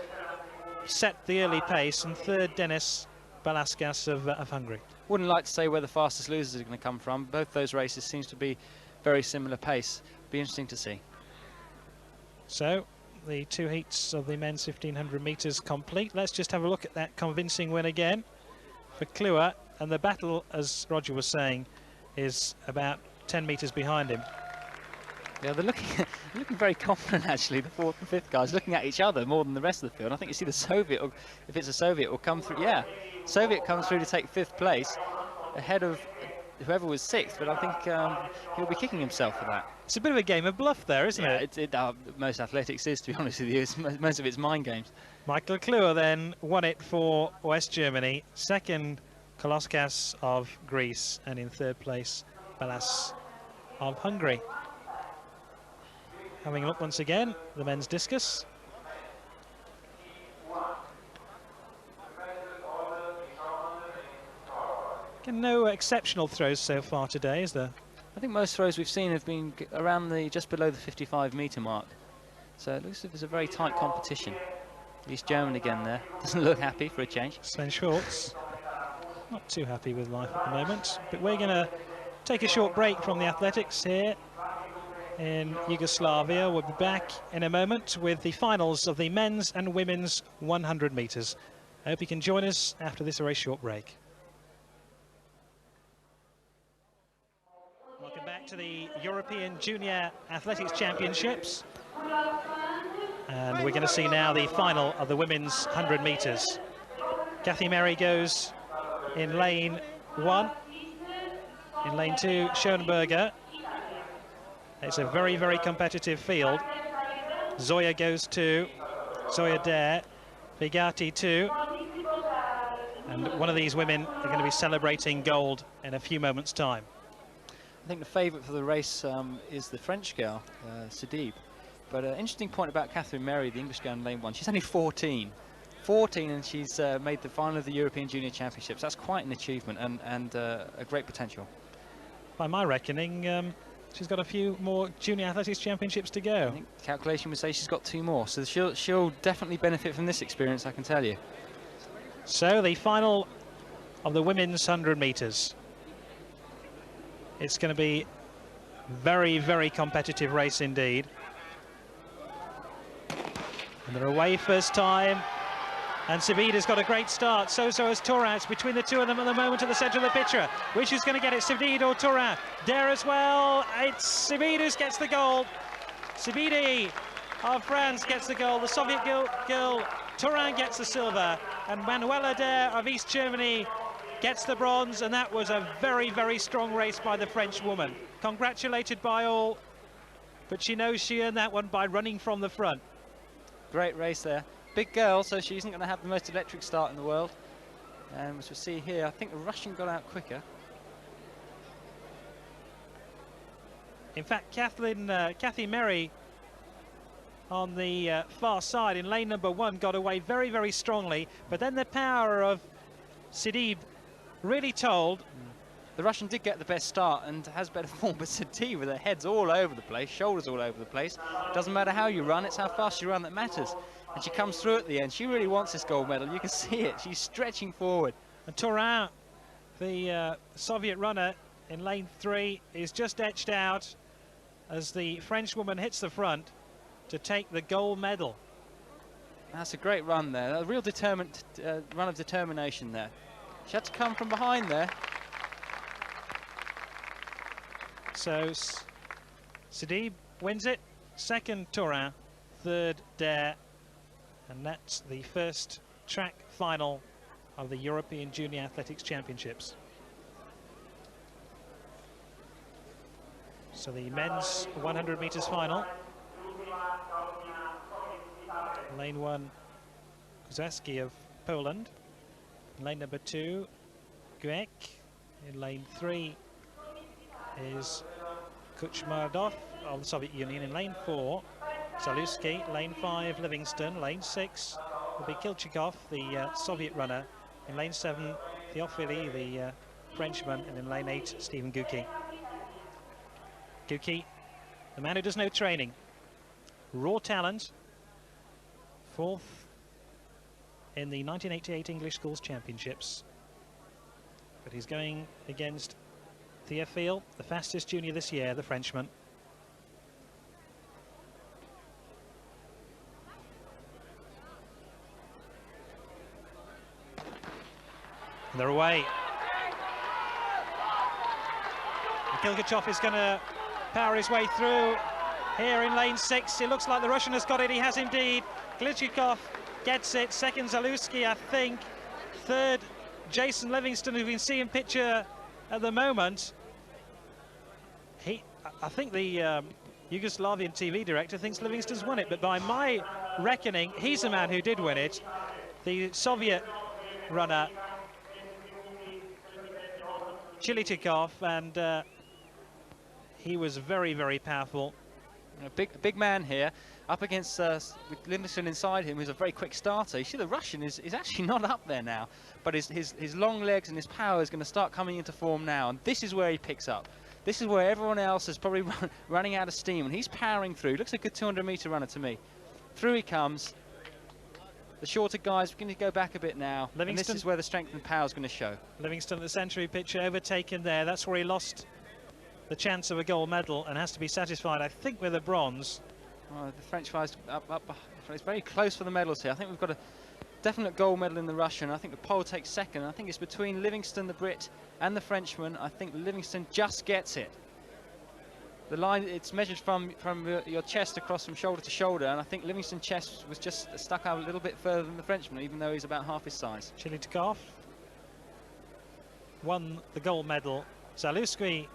set the early pace, and 3rd, Denis Balaskas of Hungary. Wouldn't like to say where the fastest losers are going to come from. Both those races seems to be very similar pace. Be interesting to see. So, the 2 heats of the men's 1500 metres complete. Let's just have a look at that convincing win again for Kluwer. And the battle, as Roger was saying, is about 10 metres behind him. Yeah, they're looking very confident, actually, the 4th and 5th guys, looking at each other more than the rest of the field. I think you see the Soviet, or if it's a Soviet, will come through. Yeah, Soviet comes through to take 5th place, ahead of whoever was 6th, but I think he'll be kicking himself for that. It's a bit of a game of bluff there, isn't it? Most athletics is, to be honest with you. Most of it's mind games. Michael Kluwer then won it for West Germany. Second, Koloskis of Greece, and in 3rd place, Balas of Hungary. Having a look once again, the men's discus. No exceptional throws so far today, is there? I think most throws we've seen have been around just below the 55-metre mark. So it looks as if it's a very tight competition. East German again there. Doesn't look happy for a change. Sven Schwartz. Not too happy with life at the moment, but we're going to take a short break from the athletics here in Yugoslavia. We'll be back in a moment with the finals of the men's and women's 100 metres. I hope you can join us after this very short break. Welcome back to the European Junior Athletics Championships. And we're going to see now the final of the women's 100 metres. Kathy Merry goes in lane 1. In lane 2, Schoenberger. It's a very, very competitive field. Zoya goes 2. Zoya Dare. Vigati 2. And one of these women are going to be celebrating gold in a few moments' time. I think the favourite for the race is the French girl, Sidib. But an interesting point about Catherine Merry, the English girl in lane 1. She's only 14. 14, and she's made the final of the European Junior Championships. That's quite an achievement and a great potential. By my reckoning, she's got a few more Junior Athletics Championships to go. I think the calculation would say she's got 2 more, so she'll definitely benefit from this experience, I can tell you. So the final of the women's 100 metres. It's going to be very, very competitive race indeed. And they're away first time. And Savida's got a great start. So has Turin. It's between the two of them at the moment at the centre of the picture. Which is going to get it, Savida or Turin? Dare as well. It's Savida who gets the gold. Savida of France gets the gold. The Soviet girl Turin gets the silver. And Manuela Dare of East Germany gets the bronze. And that was a very, very strong race by the French woman. Congratulated by all. But she knows she earned that one by running from the front. Great race there. Big girl, so she isn't going to have the most electric start in the world. And as we see here, I think the Russian got out quicker. In fact, Kathy Merry on the far side in lane number 1 got away very, very strongly. But then the power of Sidib really told. The Russian did get the best start and has better form, but Sidib with her heads all over the place, shoulders all over the place. Doesn't matter how you run, it's how fast you run that matters. And she comes through at the end. She really wants this gold medal. You can see it. She's stretching forward. And Turin, the Soviet runner, in lane 3 is just etched out as the Frenchwoman hits the front to take the gold medal. That's a great run there. A real determined run of determination there. She had to come from behind there. So Sidib wins it, second Turin, third Dare, and that's the first track final of the European Junior Athletics Championships. So the men's 100 meters final. Lane 1, Kuzaski of Poland. In lane number 2, Guek. In lane 3 is Kuchmardov of the Soviet Union. In lane 4, Zaluski. Lane 5, Livingston. Lane 6 will be Kilchikov, the Soviet runner. In lane 7, Theophili, the Frenchman. And in lane 8, Stephen Guki. Guki, the man who does no training. Raw talent. 4th in the 1988 English Schools Championships. But he's going against Theophile, the fastest junior this year, the Frenchman. And they're away. Kilgachev is going to power his way through here in lane 6. It looks like the Russian has got it. He has indeed. Glitchikov gets it. Second, Zaluski, I think. Third, Jason Livingston, who we can see in picture at the moment. I think the Yugoslavian TV director thinks Livingston's won it, but by my reckoning, he's the man who did win it. The Soviet runner, Chilitikov, and he was very, very powerful. A big man here, up against with Livingston inside him, who's a very quick starter. You see the Russian is actually not up there now, but his long legs and his power is going to start coming into form now, and this is where he picks up. This is where everyone else is probably running out of steam, and he's powering through. Looks like a good 200-meter runner to me. Through he comes. The shorter guys are going to go back a bit now, and this is where the strength and power is going to show. Livingston at the century picture, overtaken there. That's where he lost the chance of a gold medal and has to be satisfied, I think, with a bronze. Oh, the French guys up. It's very close for the medals here. I think we've got a definite gold medal in the Russian. I think the Pole takes second. I think it's between Livingston, the Brit, and the Frenchman. I think Livingston just gets it. The line, it's measured from your chest across from shoulder to shoulder, and I think Livingston's chest was just stuck out a little bit further than the Frenchman, even though he's about half his size. Chilitikov won the gold medal. Zaluski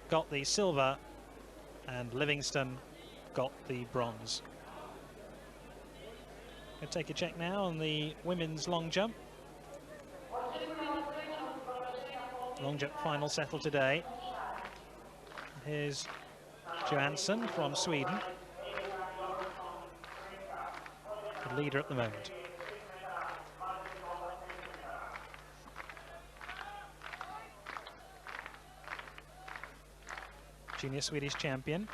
got the silver, and Livingston got the bronze. We'll take a check now on the women's long jump. Long jump final settled today. Here's Johansson from Sweden, the leader at the moment. Junior Swedish champion.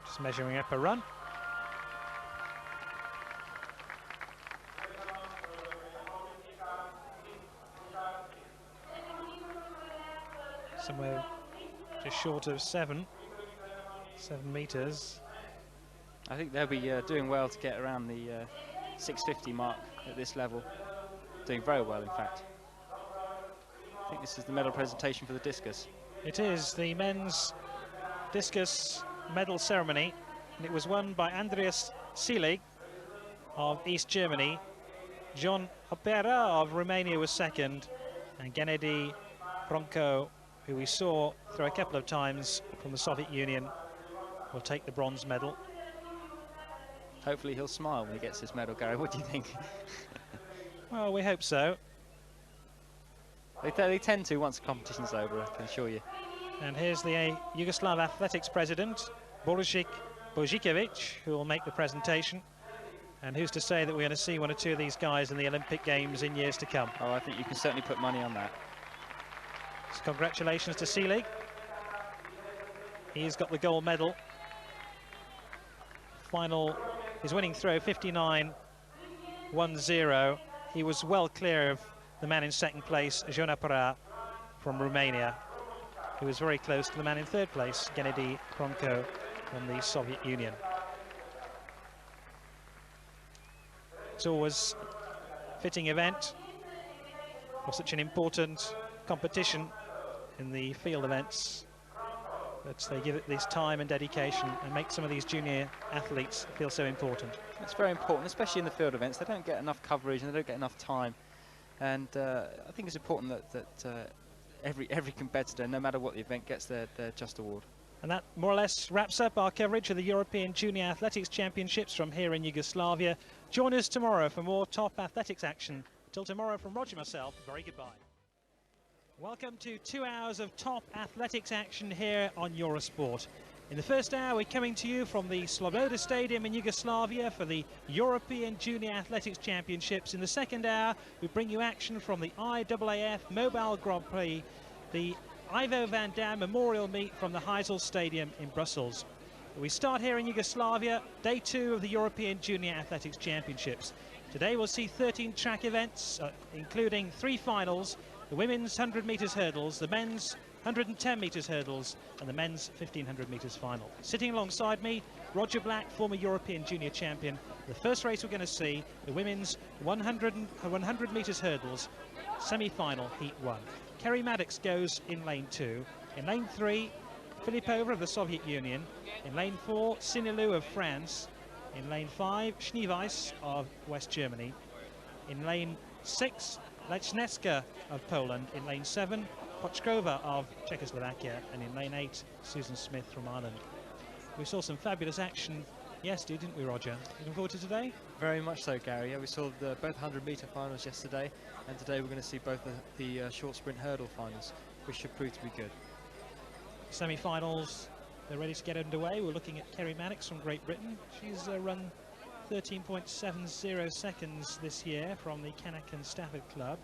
Just measuring up a run. Somewhere just short of 7 meters. I think they'll be doing well to get around the 650 mark at this level. Doing very well, in fact. I think this is the medal presentation for the discus. It is the men's discus medal ceremony, and it was won by Andreas Selig of East Germany. John Opera of Romania was second, and Gennady Bronco, who we saw through a couple of times from the Soviet Union, will take the bronze medal. Hopefully he'll smile when he gets his medal, Gary. What do you think? Well, we hope so. They tend to once the competition's over, I can assure you. And here's the Yugoslav Athletics president, Borusic Božičević, who will make the presentation. And who's to say that we're going to see one or two of these guys in the Olympic Games in years to come? Oh, I think you can certainly put money on that. So congratulations to Selig. He's got the gold medal. Final His winning throw, 59.10. He was well clear of the man in second place, Jona Pera from Romania. He was very close to the man in third place, Gennady Kronko from the Soviet Union. It's always a fitting event for such an important competition in the field events, that they give it this time and dedication and make some of these junior athletes feel so important. It's very important, especially in the field events. They don't get enough coverage and they don't get enough time. And I think it's important that every competitor, no matter what the event, gets their just award. And that more or less wraps up our coverage of the European Junior Athletics Championships from here in Yugoslavia. Join us tomorrow for more top athletics action. Till tomorrow, from Roger myself, very goodbye. Welcome to 2 hours of top athletics action here on Eurosport. In the first hour, we're coming to you from the Sloboda Stadium in Yugoslavia for the European Junior Athletics Championships. In the second hour, we bring you action from the IAAF Mobile Grand Prix, the Ivo van Dam Memorial Meet from the Heysel Stadium in Brussels. We start here in Yugoslavia, day 2 of the European Junior Athletics Championships. Today we'll see 13 track events, including 3 finals, the women's 100 metres hurdles, the men's 110 metres hurdles, and the men's 1500 metres final. Sitting alongside me, Roger Black, former European Junior Champion. The first race we're going to see, the women's 100 metres hurdles, semi-final, heat 1. Kerry Maddox goes in lane 2. In lane 3, Filipova of the Soviet Union. In lane 4, Sinilou of France. In lane 5, Schneeweiss of West Germany. In lane 6, Lechneska of Poland. In lane 7, Pochkova of Czechoslovakia. And in lane 8, Susan Smith from Ireland. We saw some fabulous action yesterday, didn't we, Roger? Looking forward to today? Very much so, Gary. Yeah, we saw both 100-metre finals yesterday, and today we're going to see both the short sprint hurdle finals, which should prove to be good. Semi-finals, they're ready to get underway. We're looking at Kerry Maddox from Great Britain. She's run 13.70 seconds this year from the Kanak and Stafford Club.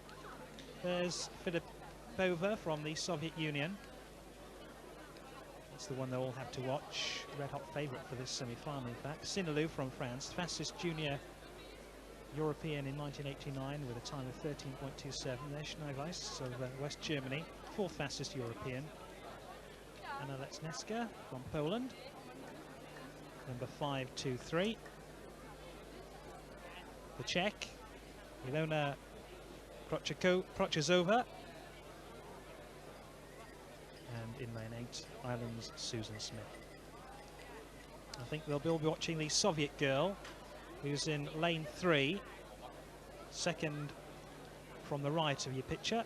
There's Filipova from the Soviet Union. That's the one they'll all have to watch. Red-hot favourite for this semi-final, in fact. Sinilou from France, fastest junior European in 1989 with a time of 13.27. There's Schneeweiss of West Germany, 4th fastest European. Anna Lechneska from Poland, number 523. The Czech, Ilona Prochazova. And in lane 8, Ireland's Susan Smith. I think they'll be watching the Soviet girl, who's in lane 3, second from the right of your picture.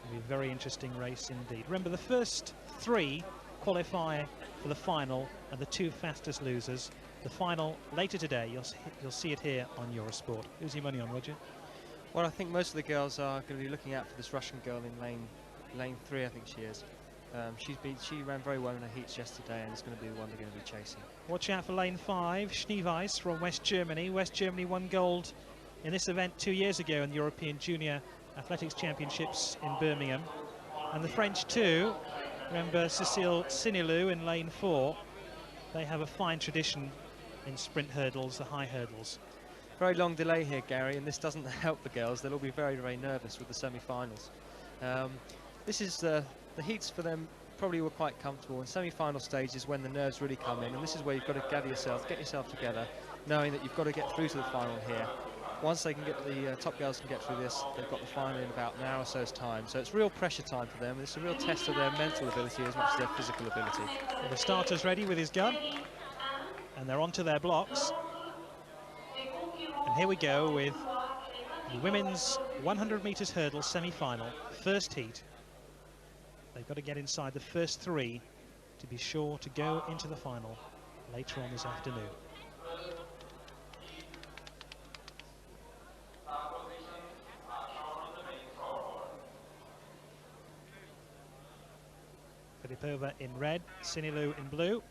It'll be a very interesting race indeed. Remember, the first 3 qualify for the final, and the 2 fastest losers. The final later today. You'll see it here on Eurosport. Who's your money on, Roger? Well, I think most of the girls are going to be looking out for this Russian girl in lane 3, I think she is. She ran very well in her heats yesterday, and it's going to be the one they're going to be chasing. Watch out for lane 5, Schneeweiss from West Germany. West Germany won gold in this event 2 years ago in the European Junior Athletics Championships in Birmingham. And the French too, remember Cécile Sinilou in lane 4. They have a fine tradition in sprint hurdles, the high hurdles. Very long delay here, Gary, and this doesn't help the girls. They'll all be very, very nervous with the semi-finals. This is the heats for them probably were quite comfortable. In semi-final stages when the nerves really come in, and this is where you've got to gather yourself, get yourself together, knowing that you've got to get through to the final here. Once they can get the top girls can get through this, they've got the final in about an hour or so's time. So it's real pressure time for them. It's a real test of their mental ability as much as their physical ability. Well, the starter's ready with his gun, and they're onto their blocks. And here we go with the women's 100 metres hurdle semi-final, first heat. They've got to get inside the first 3 to be sure to go into the final later on this afternoon. Filipova in red, Sinilou in blue.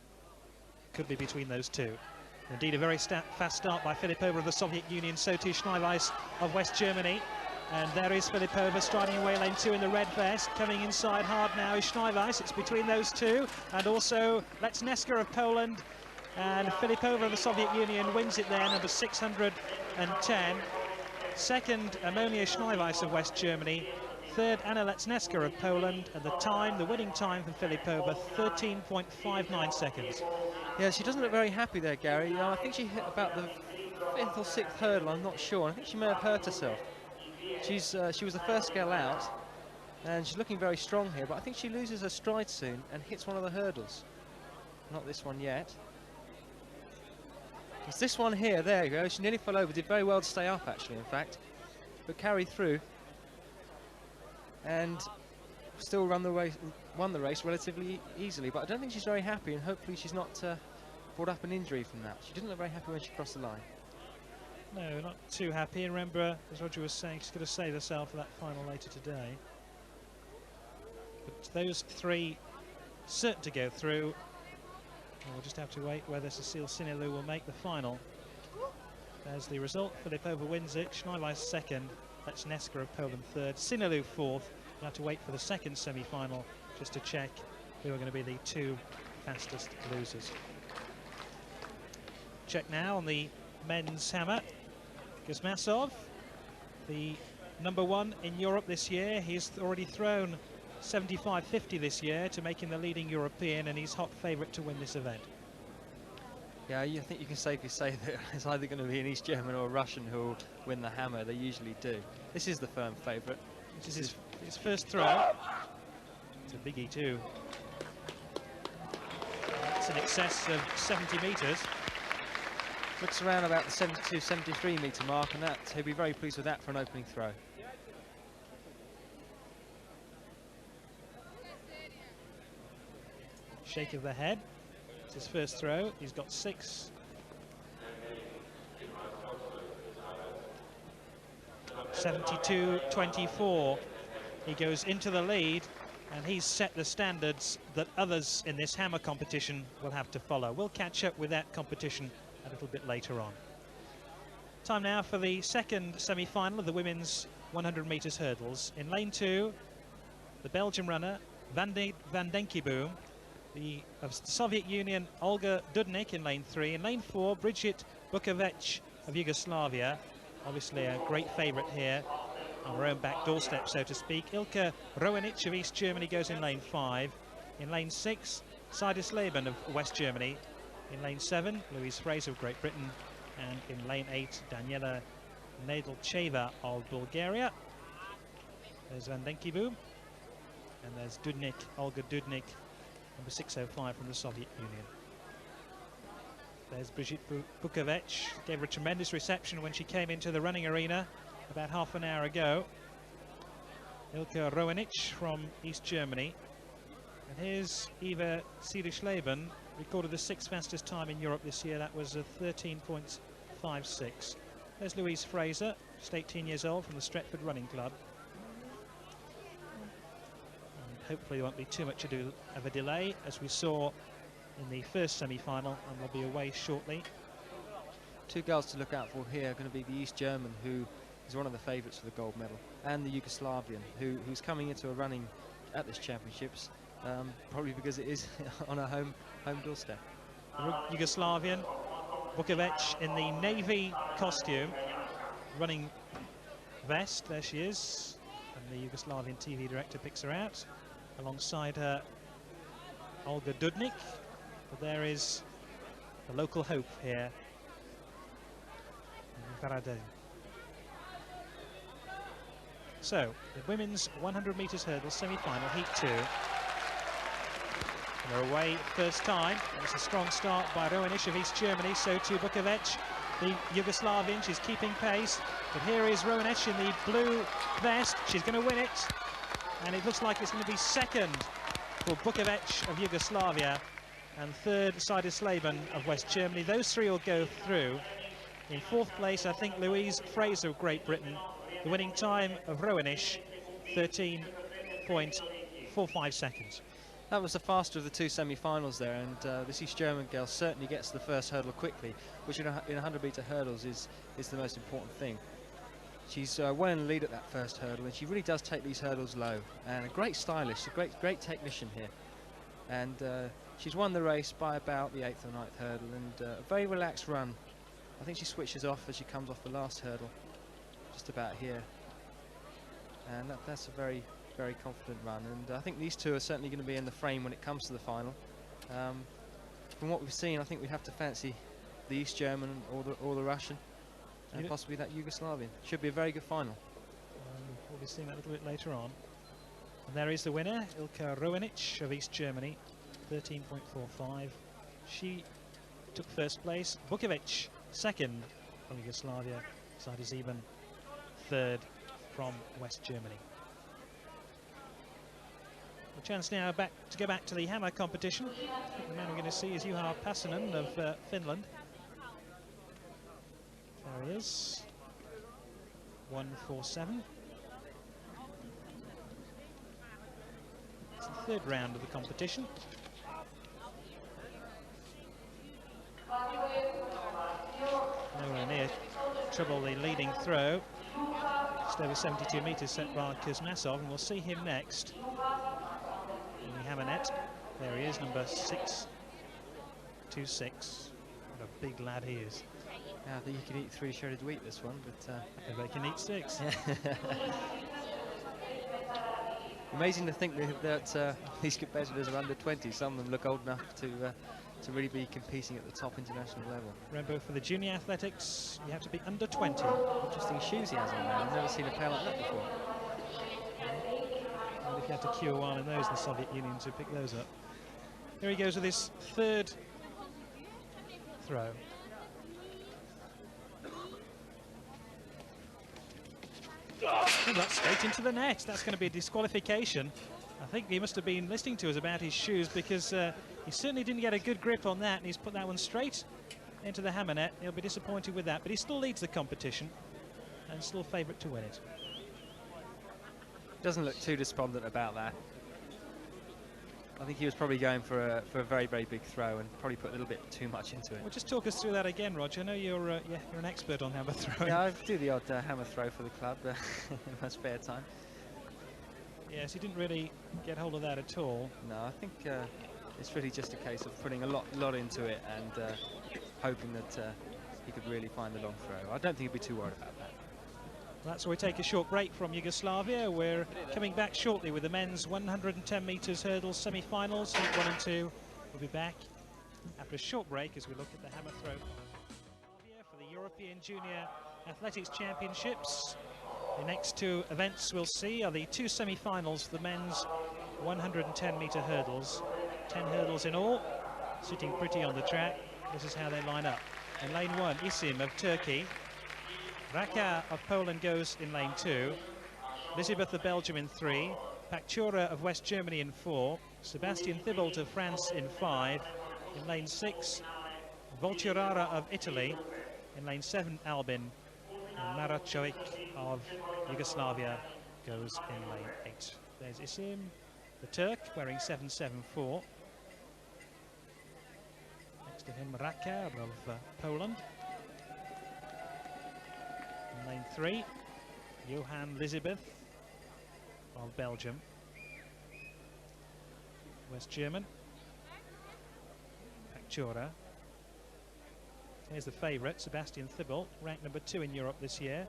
Could be between those two. Indeed, a very fast start by Filipova of the Soviet Union, so too Schneeweiss of West Germany. And there is Filipova striding away lane 2 in the red vest. Coming inside hard now is Schneeweiss. It's between those two. And also Lechneska of Poland And Filipova of the Soviet Union wins it there, number 610. Second, Amonia Schneiweiss of West Germany. Third, Anna Lecneska of Poland. And the winning time for Filipova, 13.59 seconds. Yeah, she doesn't look very happy there, Gary. I think she hit about the 5th or 6th hurdle, I'm not sure. I think she may have hurt herself. She was the first girl out, and she's looking very strong here, but I think she loses her stride soon and hits one of the hurdles. Not this one yet. It's this one here, there you go. She nearly fell over, did very well to stay up actually, in fact, but carried through and still won the race relatively easily. But I don't think she's very happy, and hopefully she's not brought up an injury from that. She didn't look very happy when she crossed the line. No, not too happy. And remember, as Roger was saying, she's going to save herself for that final later today. But those three certain to go through. And we'll just have to wait whether Cecile Sinelou will make the final. There's the result. Filipova wins it. Schneiweiss second. Lecneska of Poland third. Sinelou fourth. We'll have to wait for the second semi-final just to check who are going to be the two fastest losers. Check now on the men's hammer. Gusmasov, the number one in Europe this year. He's already thrown 75.50 this year to make him the leading European, and he's hot favourite to win this event. Yeah, I think you can safely say that it's either going to be an East German or a Russian who will win the hammer. They usually do. This is the firm favourite. This is his first throw. It's a biggie too. It's in excess of 70 metres. Looks around about the 72, 73 metre mark, and that he'll be very pleased with that for an opening throw. Shake of the head. It's his first throw. He's got 6. 72.24. He goes into the lead, and he's set the standards that others in this hammer competition will have to follow. We'll catch up with that competition a little bit later on. Time now for the second semi-final of the women's 100 metres hurdles. In lane 2, the Belgian runner Van Denkiboom, of the Soviet Union Olga Dudnik in lane 3. In lane 4, Bridget Bukovic of Yugoslavia, obviously a great favourite here on her own back doorstep, so to speak. Ilka Rowenic of East Germany goes in lane 5. In lane 6, Sidis Leben of West Germany. In lane 7, Louise Fraser of Great Britain. And in lane 8, Daniela Nedelcheva of Bulgaria. There's Van Denkiboom. And there's Dudnik, Olga Dudnik, number 605 from the Soviet Union. There's Brigitte Bukovic. Gave her a tremendous reception when she came into the running arena about half an hour ago. Ilka Rowenic from East Germany. And here's Eva Siedisch-Leben, recorded the 6th fastest time in Europe this year. That was a 13.56. There's Louise Fraser, just 18 years old, from the Stretford Running Club. And hopefully there won't be too much ado of a delay, as we saw in the first semi-final, and they'll be away shortly. Two girls to look out for here are going to be the East German, who is one of the favourites for the gold medal, and the Yugoslavian, who's coming into a running at this championships, probably because it is on a home doorstep. Yugoslavian, Bukovic in the navy costume, running vest, there she is, and the Yugoslavian TV director picks her out. Alongside her, Olga Dudnik, but there is the local hope here in Varaždin. So, the women's 100 metres hurdle semi-final, heat 2. They're away first time. It's a strong start by Rowenic of East Germany, so too Bukovic, the Yugoslavian. She's keeping pace, but here is Rowenic in the blue vest. She's going to win it, and it looks like it's going to be second for Bukovic of Yugoslavia, and third Sidis Leben of West Germany. Those three will go through. In fourth place, I think, Louise Fraser of Great Britain. The winning time of Rowenic, 13.45 seconds. That was the faster of the two semi-finals there, and this East German girl certainly gets the first hurdle quickly, which in 100-metre hurdles is the most important thing. She's well in the lead at that first hurdle, and she really does take these hurdles low. And a great stylist, a great technician here. and she's won the race by about the 8th or 9th hurdle, and a very relaxed run. I think she switches off as she comes off the last hurdle, just about here, and that's a very, very confident run, and I think these two are certainly going to be in the frame when it comes to the final. From what we've seen, I think we have to fancy the East German or the Russian, and possibly that Yugoslavian. Should be a very good final. We'll be seeing that a little bit later on. And there is the winner, Ilka Rowenic of East Germany, 13.45. She took first place. Vukovic, second from Yugoslavia. Saidi Zeben, third from West Germany. A chance now to go back to the hammer competition. The man we're going to see is Juha Passanen of Finland. There he is, 147. It's the third round of the competition. Nowhere near trouble the leading throw. Just over 72 metres set by Kuznetsov, and we'll see him next in the hammer net. There he is, number 626. What a big lad he is. Yeah, I think you can eat 3 shredded wheat this one, but they can eat 6. Amazing to think that these competitors are under 20. Some of them look old enough to really be competing at the top international level. Remember, for the junior athletics, you have to be under 20. Interesting shoes he has on there. I've never seen a pair like that before. And if you had to queue a while in those in the Soviet Union to pick those up. Here he goes with his third throw. Oh, that's straight into the net. That's going to be a disqualification. I think he must have been listening to us about his shoes, because he certainly didn't get a good grip on that, and he's put that one straight into the hammer net. He'll be disappointed with that, but he still leads the competition and still favourite to win it. Doesn't look too despondent about that. I think he was probably going for a very, very big throw and probably put a little bit too much into it. Well, just talk us through that again, Roger. I know you're an expert on hammer throwing. Yeah, I do the odd hammer throw for the club in my spare time. Yes, he didn't really get hold of that at all. No, I think it's really just a case of putting a lot into it and hoping that he could really find the long throw. I don't think he'd be too worried about that. That's where we take a short break from Yugoslavia. We're coming back shortly with the men's 110 metres hurdles semi-finals, heat 1 and 2. We'll be back after a short break as we look at the hammer throw for the European Junior Athletics Championships. The next 2 events we'll see are the 2 semi-finals for the men's 110 metre hurdles. 10 hurdles in all, sitting pretty on the track. This is how they line up. In lane 1, Isim of Turkey. Raka of Poland goes in lane 2, Elizabeth of Belgium in 3, Pakchura of West Germany in 4, Sebastian Thibault of France in 5, in lane 6, Volturara of Italy, in lane 7 Albin, and Maracovic of Yugoslavia goes in lane 8. There's Isim, the Turk, wearing 774. Next to him, Raka of Poland. Lane 3, Johan Elizabeth of Belgium. West German, Pakchura. Here's the favourite, Sebastian Thibault, ranked number 2 in Europe this year.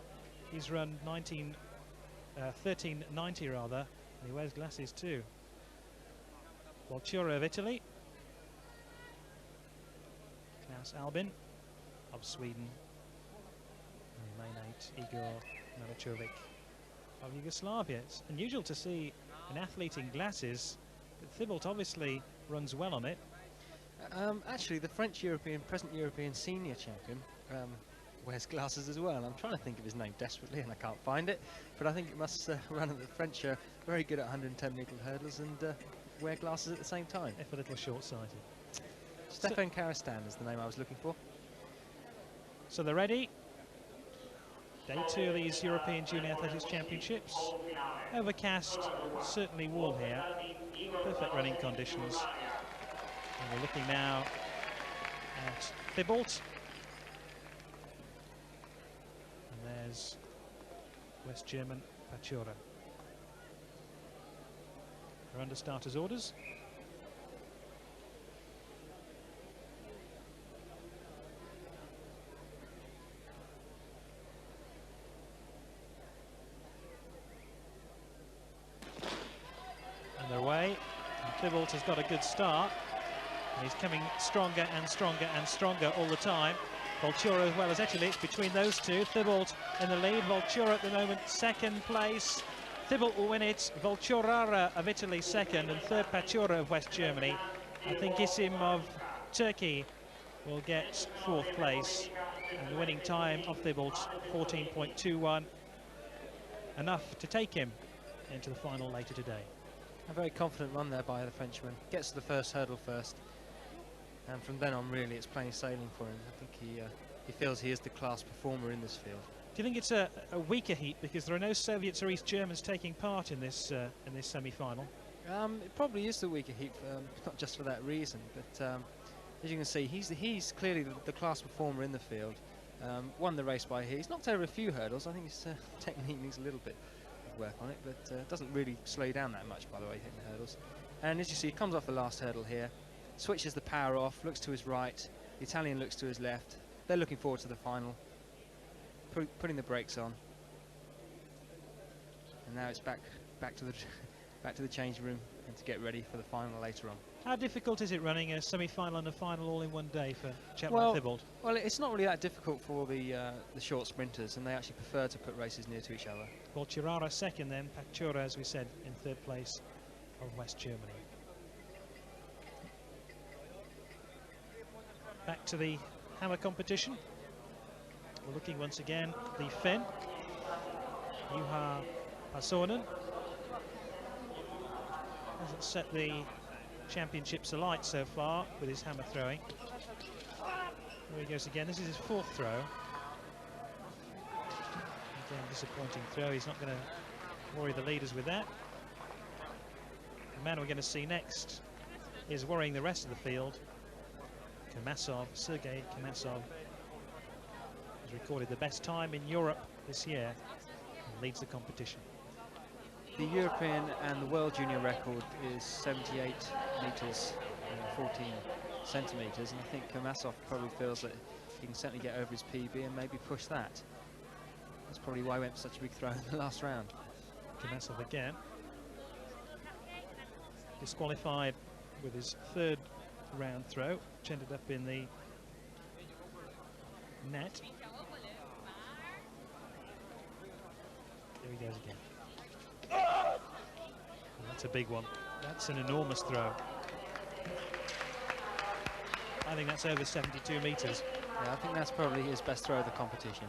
He's run 1390 rather, and he wears glasses too. Voltura of Italy. Klaus Albin of Sweden. Lane 8, Igor Maracovic of Yugoslavia. It's unusual to see an athlete in glasses, but Thibault obviously runs well on it. Actually, the present European senior champion wears glasses as well. I'm trying to think of his name desperately and I can't find it, but I think it must run at the French are very good at 110 metre hurdles and wear glasses at the same time. If a little short-sighted. Stefan Karastan is the name I was looking for. So they're ready. Day 2 of these European Junior Athletics Championships. Overcast, certainly warm here. Perfect running conditions. And we're looking now at Thibault. And there's West German Pakchura. They're under starters' orders. Thibault has got a good start. And he's coming stronger and stronger and stronger all the time. Vultura as well as Etilic between those two. Thibault in the lead. Vultura at the moment second place. Thibault will win it. Vultura of Italy second, and third Patura of West Germany. I think Isim of Turkey will get fourth place. And the winning time of Thibault, 14.21. Enough to take him into the final later today. A very confident run there by the Frenchman. Gets to the first hurdle first. And from then on, really, it's plain sailing for him. I think he feels he is the class performer in this field. Do you think it's a weaker heat because there are no Soviets or East Germans taking part in this semi-final? It probably is the weaker heat, not just for that reason, but as you can see, he's clearly the class performer in the field. Won the race by here. He's knocked over a few hurdles. I think his technique needs a little bit of work on it, but doesn't really slow you down that much, by the way, hitting the hurdles. And as you see, he comes off the last hurdle here, switches the power off, looks to his right, the Italian looks to his left. They're looking forward to the final, putting the brakes on. And now it's back to the changing room and to get ready for the final later on. How difficult is it running a semi-final and a final all in one day for chap like Thibault? Well, it's not really that difficult for the short sprinters, and they actually prefer to put races near to each other. Vultura second then, Patura, as we said, in third place of West Germany. Back to the hammer competition. We're looking once again at the Finn, Juha Pasonen. Hasn't set the championships alight so far with his hammer throwing. There he goes again. This is his fourth throw. Again, disappointing throw. He's not going to worry the leaders with that. The man we're going to see next is worrying the rest of the field. Sergei Kamasov has recorded the best time in Europe this year and leads the competition. The European and the World Junior record is 78 metres and 14 centimetres, and I think Kamasov probably feels that he can certainly get over his PB and maybe push that. That's probably why he went for such a big throw in the last round. Kamasov again. Disqualified with his third round throw, which ended up in the net. There he goes again. That's a big one. That's an enormous throw. I think that's over 72 metres. Yeah, I think that's probably his best throw of the competition.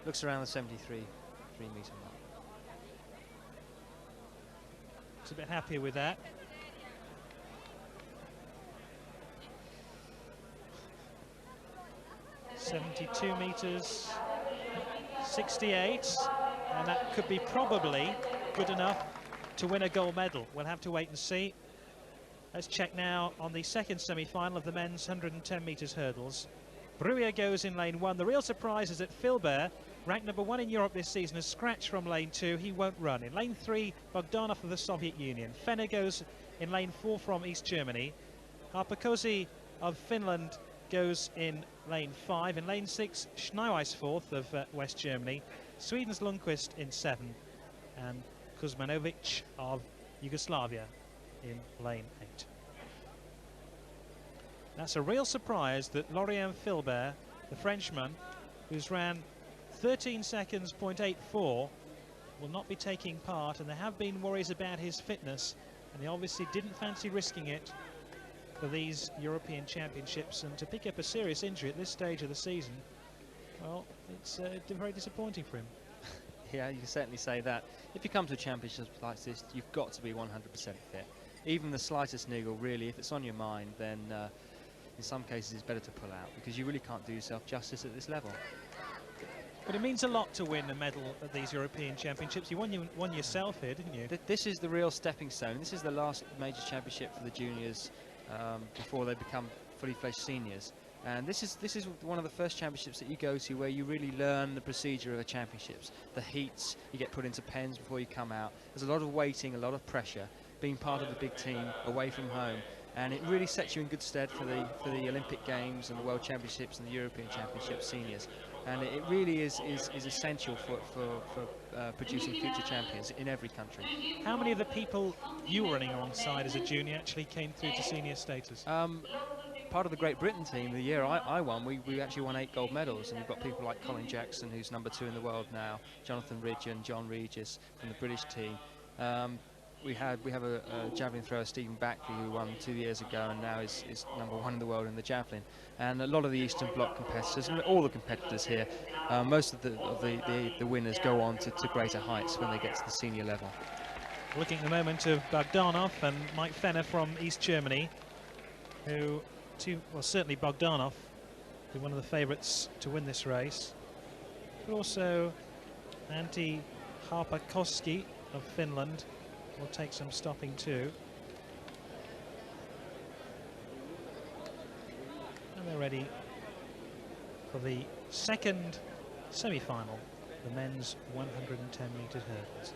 Looks around the 73 metre mark. He's a bit happier with that. .72 metres, 68, and that could be probably good enough to win a gold medal. We'll have to wait and see. Let's check now on the second semi-final of the men's 110 metres hurdles. Breuer goes in lane 1. The real surprise is that Filbert, ranked number 1 in Europe this season, has scratched from lane 2. He won't run. In lane 3, Bogdanov of the Soviet Union. Fenner goes in lane 4 from East Germany. Harpakosi of Finland goes in lane 5. In lane 6, Schneeweisforth of West Germany. Sweden's Lundqvist in 7. And Kuzmanovic of Yugoslavia in lane 8. That's a real surprise that Laurent Filbert, the Frenchman, who's ran 13 seconds .84, will not be taking part, and there have been worries about his fitness, and he obviously didn't fancy risking it for these European Championships, and to pick up a serious injury at this stage of the season, well, it's very disappointing for him. Yeah, you can certainly say that. If you come to a championship like this, you've got to be 100% fit. Even the slightest niggle, really, if it's on your mind, then in some cases it's better to pull out, because you really can't do yourself justice at this level. But it means a lot to win a medal at these European Championships. You won yourself here, didn't you? This is the real stepping stone. This is the last major championship for the juniors before they become fully fledged seniors. And this is one of the first championships that you go to where you really learn the procedure of the championships. The heats, you get put into pens before you come out. There's a lot of waiting, a lot of pressure. Being part of a big team away from home, and it really sets you in good stead for the Olympic Games and the World Championships and the European Championships seniors. And it really is essential for producing future champions in every country. How many of the people you were running alongside as a junior actually came through to senior status? Part of the Great Britain team, the year I won, we actually won 8 gold medals, and you've got people like Colin Jackson, who's #2 in the world now, Jonathan Ridge and John Regis from the British team. We have a javelin thrower, Stephen Backley, who won 2 years ago and now is #1 in the world in the javelin. And a lot of the Eastern Bloc competitors, and all the competitors here, most of the winners go on to greater heights when they get to the senior level. Looking at the moment of Bogdanov and Mike Fenner from East Germany, who, well, certainly Bogdanov, who one of the favourites to win this race, but also Antti Harpakoski of Finland will take some stopping too. And they're ready for the second semi-final, the men's 110-metre hurdles.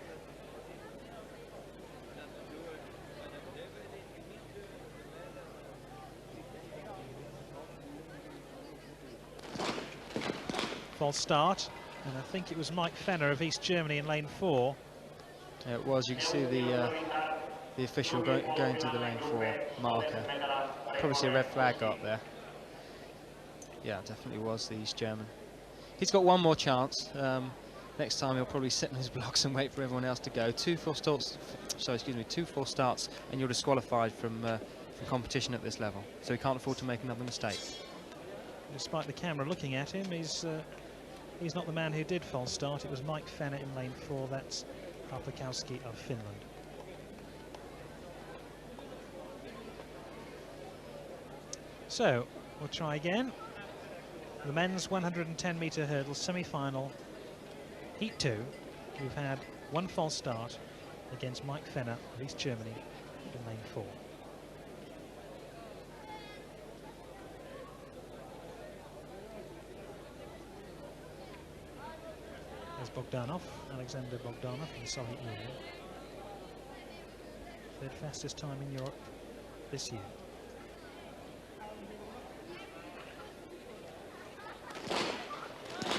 False start, and I think it was Mike Fenner of East Germany in lane 4. Yeah, it was. You can see the official going to the lane 4 marker. Probably see a red flag go up there. Yeah, it definitely was the East German. He's got one more chance. Next time he'll probably sit in his blocks and wait for everyone else to go. Two false starts, and you're disqualified from competition at this level. So he can't afford to make another mistake. Despite the camera looking at him, he's not the man who did false start. It was Mike Fenner in lane 4. That's Harpakoski of Finland. So we'll try again. The men's 110-metre hurdle semi-final, heat 2. We've had one false start against Mike Fenner of East Germany in lane 4. There's Bogdanov, Alexander Bogdanov from the Soviet Union. Third fastest time in Europe this year.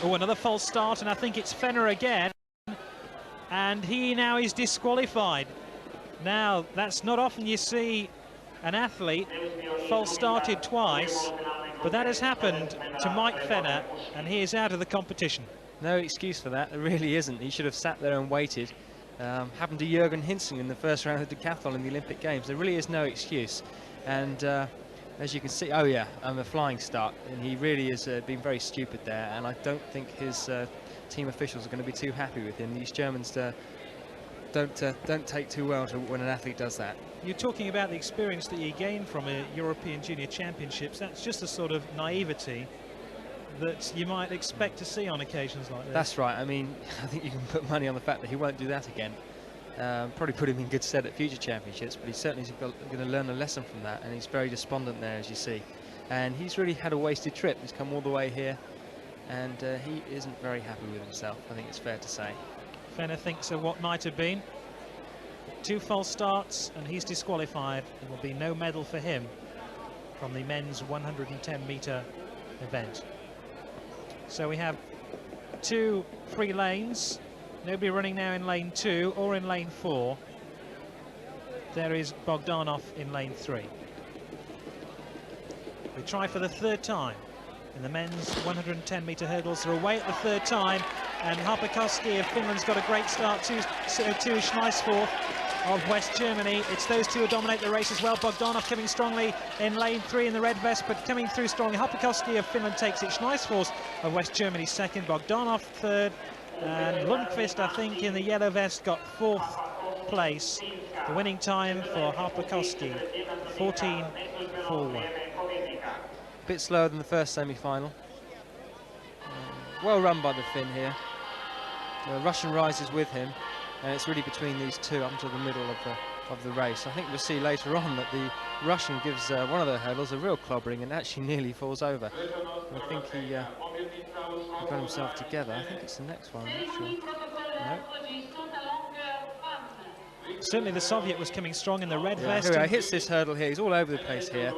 Oh, another false start, and I think it's Fenner again. And he now is disqualified. Now, that's not often you see an athlete false started twice, but that has happened to Mike Fenner, and he is out of the competition. No excuse for that, there really isn't. He should have sat there and waited. Happened to Jürgen Hinsen in the first round of the decathlon in the Olympic Games. There really is no excuse. And as you can see, oh yeah, a flying start, and he really has been very stupid there, and I don't think his team officials are going to be too happy with him. These Germans don't take too well to when an athlete does that. You're talking about the experience that you gain from a European Junior Championships. That's just a sort of naivety that you might expect to see on occasions like this. That's right. I mean, I think you can put money on the fact that he won't do that again. Probably put him in good stead at future championships, but he certainly is going to learn a lesson from that, and he's very despondent there, as you see. And he's really had a wasted trip. He's come all the way here, and he isn't very happy with himself, I think it's fair to say. Fenner thinks of what might have been. 2 false starts, and he's disqualified. There will be no medal for him from the men's 110-metre event. So we have 2 free lanes. Nobody running now in lane 2 or in lane 4. There is Bogdanov in lane 3. We try for the 3rd time in the men's 110-metre hurdles. They're away at the 3rd time, and Harpakoski of Finland's got a great start to Schneisforth of West Germany. It's those two who dominate the race as well. Bogdanov coming strongly in lane 3 in the red vest, but coming through strongly. Harpakoski of Finland takes it. Schneisforth of West Germany 2nd. Bogdanov 3rd. And Lundqvist, I think, in the yellow vest got 4th place. The winning time for Harpakoski, 14.41. A bit slower than the first semi-final. Well run by the Finn here. The Russian rises with him, and it's really between these two up until the middle of the race. I think we'll see later on that the Russian gives one of the hurdles a real clobbering and actually nearly falls over. And I think he got himself together. I think it's the next one, I'm not sure. No. Certainly the Soviet was coming strong in the red vest. Here he hits this hurdle here. He's all over the place here.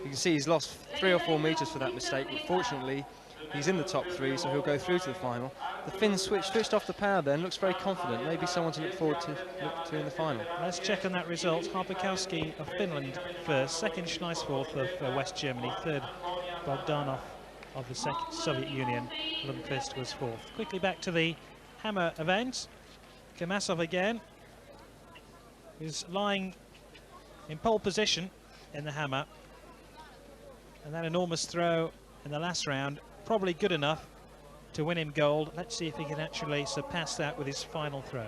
You can see he's lost 3 or 4 metres for that mistake, but fortunately he's in the top 3, so he'll go through to the final. The Finn switched off the power then, looks very confident. Maybe someone to look forward to in the final. Let's check on that result. Harpakowski of Finland first, second Schneisforth of West Germany, third Bogdanov of the Soviet Union. Lundqvist was fourth. Quickly back to the hammer event. Kamasov again is lying in pole position in the hammer, and that enormous throw in the last round probably good enough to win him gold. Let's see if he can actually surpass that with his final throw.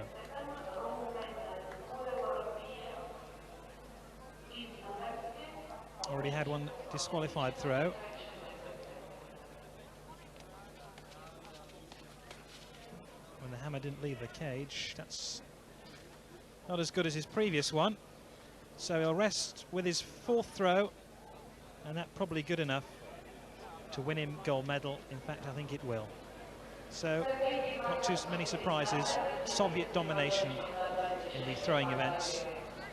Already had one disqualified throw. When the hammer didn't leave the cage. That's not as good as his previous one. So he'll rest with his fourth throw, and that's probably good enough to win him gold medal. In fact, I think it will. So, not too many surprises. Soviet domination in the throwing events.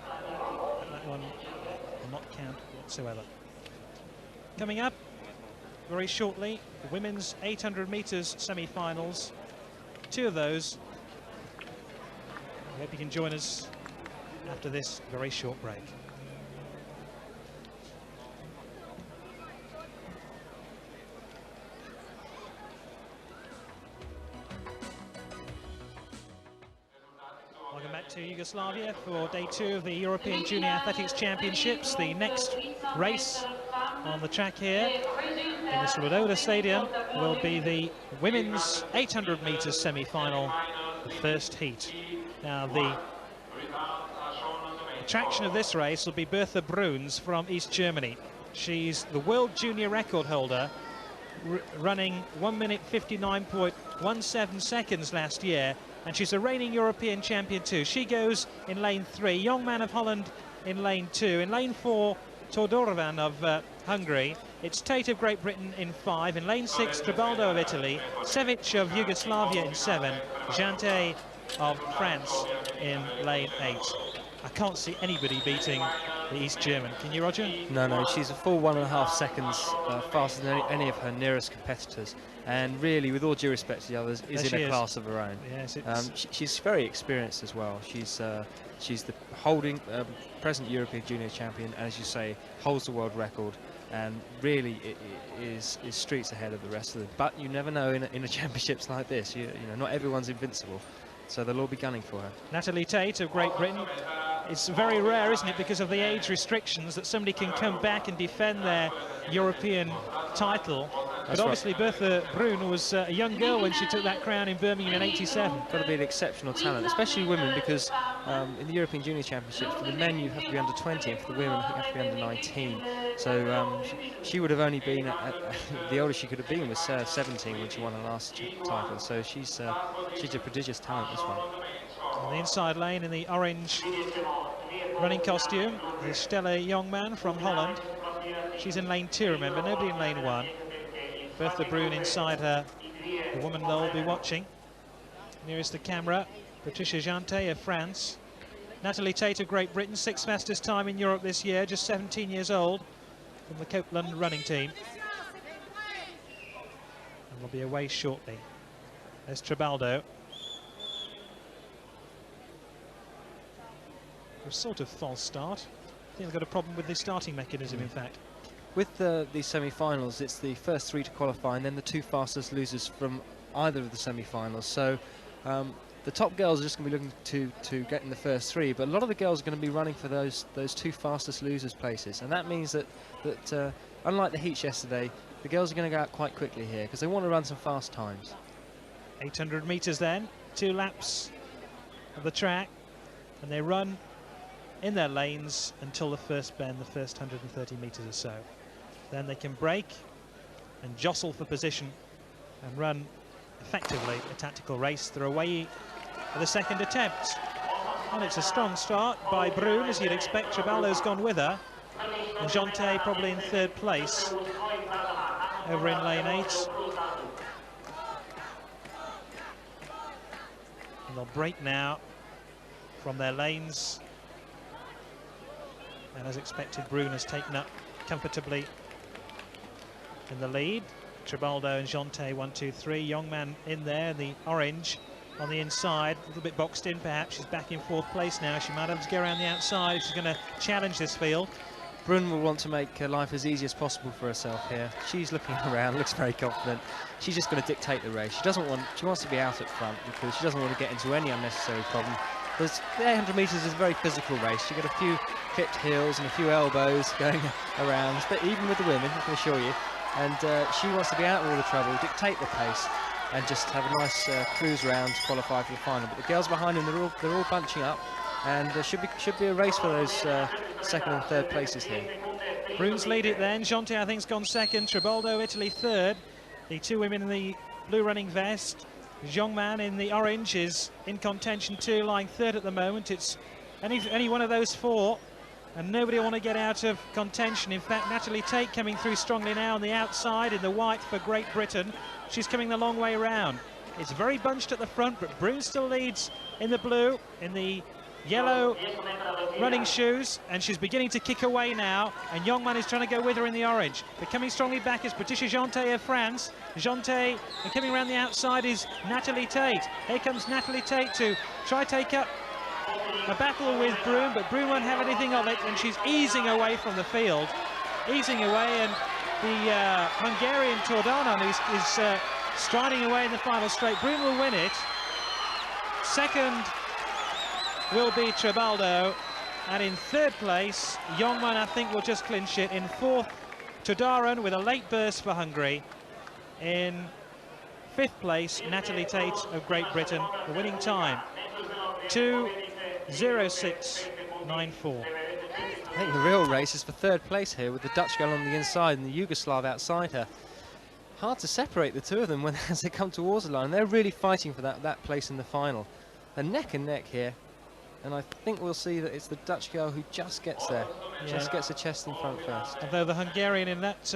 But that one will not count whatsoever. Coming up very shortly, the women's 800 metres semi-finals. 2 of those. I hope you can join us after this very short break. Welcome back to Yugoslavia for day 2 of the European Junior Athletics Championships. The next race on the track here in the Sloboda Stadium will be the women's 800 metres semi-final, the first heat. Now the attraction of this race will be Bertha Bruns from East Germany. She's the world junior record holder, running 1 minute 59.17 seconds last year, and she's a reigning European champion too. She goes in lane 3, Young Man of Holland in lane 2. In lane 4, Todorovan of Hungary. It's Tate of Great Britain in 5. In lane 6, Tribaldo of Italy. Sevic of Yugoslavia in 7. Jante of France in lane 8. I can't see anybody beating the East German. Can you, Roger? No, she's a full 1.5 seconds faster than any of her nearest competitors. And really, with all due respect to the others, is in a class of her own. Yes, she's very experienced as well. She's the present European Junior Champion, and as you say, holds the world record, and really is streets ahead of the rest of them. But you never know in a championships like this. You know, not everyone's invincible, so they'll all be gunning for her. Natalie Tate of Great Britain. It's very rare, isn't it, because of the age restrictions, that somebody can come back and defend their European title. But obviously Bertha Brun was a young girl when she took that crown in Birmingham in '87. Got to be an exceptional talent, especially women, because in the European Junior Championships, for the men you have to be under 20, and for the women you have to be under 19. So she would have only been, the oldest she could have been was 17 when she won her last title. So she's a prodigious talent, this one. On the inside lane in the orange running costume is Stella Youngman from Holland. She's in lane 2, remember, nobody in lane 1. Bertha Brun inside her, the woman they'll be watching. Nearest the camera, Patricia Jante of France. Natalie Tate of Great Britain, 6th fastest time in Europe this year, just 17 years old, from the Copeland running team. And will be away shortly. There's Tribaldo. A sort of false start. I think they've got a problem with the starting mechanism, in fact. With the semi-finals, it's the first 3 to qualify, and then the 2 fastest losers from either of the semi-finals. So the top girls are just going to be looking to get in the first 3, but a lot of the girls are going to be running for those 2 fastest losers places, and that means that unlike the heats yesterday, the girls are going to go out quite quickly here because they want to run some fast times. 800 metres then, 2 laps of the track, and they run in their lanes until the first bend, the first 130 metres or so. Then they can break and jostle for position and run effectively a tactical race. They're away for the second attempt. And it's a strong start by Brun, as you'd expect. Tribaldo's gone with her. And Jante probably in 3rd place over in lane 8. And they'll break now from their lanes. And as expected, Brune has taken up comfortably in the lead. Tribaldo and Jonte 1, 2, 3. Youngman in there, the orange on the inside, a little bit boxed in perhaps. She's back in 4th place now. She might have to go around the outside. She's going to challenge this field. Brune will want to make life as easy as possible for herself here. She's looking around, looks very confident. She's just going to dictate the race. She wants to be out at front because she doesn't want to get into any unnecessary problem. Because the 800 metres is a very physical race. You get a few clipped heels and a few elbows going around, but even with the women, I can assure you. And she wants to be out of all the trouble, dictate the pace, and just have a nice cruise round to qualify for the final. But the girls behind them, they're all bunching up, and there should be a race for those 2nd and 3rd places here. Brune's lead it then. Jonte, I think, has gone 2nd. Tribaldo, Italy, 3rd. The 2 women in the blue running vest. Youngman in the orange is in contention too, lying 3rd at the moment. It's any one of those 4, and nobody want to get out of contention. In fact, Natalie Tate coming through strongly now on the outside in the white for Great Britain. She's coming the long way round. It's very bunched at the front, but Brune still leads in the blue, in the yellow running shoes, and she's beginning to kick away now, and Youngman is trying to go with her in the orange. But coming strongly back is Patricia Jonte of France. Jonte, and coming around the outside is Natalie Tate. Here comes Natalie Tate to try take up a battle with Brune, but Brune won't have anything of it, and she's easing away from the field. Easing away, and the Hungarian Tordanon is striding away in the final straight. Brune will win it. 2nd will be Tribaldo, and in 3rd place, Youngman, I think, will just clinch it. In 4th, Tordanon with a late burst for Hungary. In 5th place, Natalie Tate of Great Britain, the winning time, 2:06.94. I think the real race is for 3rd place here, with the Dutch girl on the inside and the Yugoslav outside her. Hard to separate the 2 of them as they come towards the line. They're really fighting for that place in the final. They're neck and neck here, and I think we'll see that it's the Dutch girl who just gets there, just gets her chest in front first. Although the Hungarian in that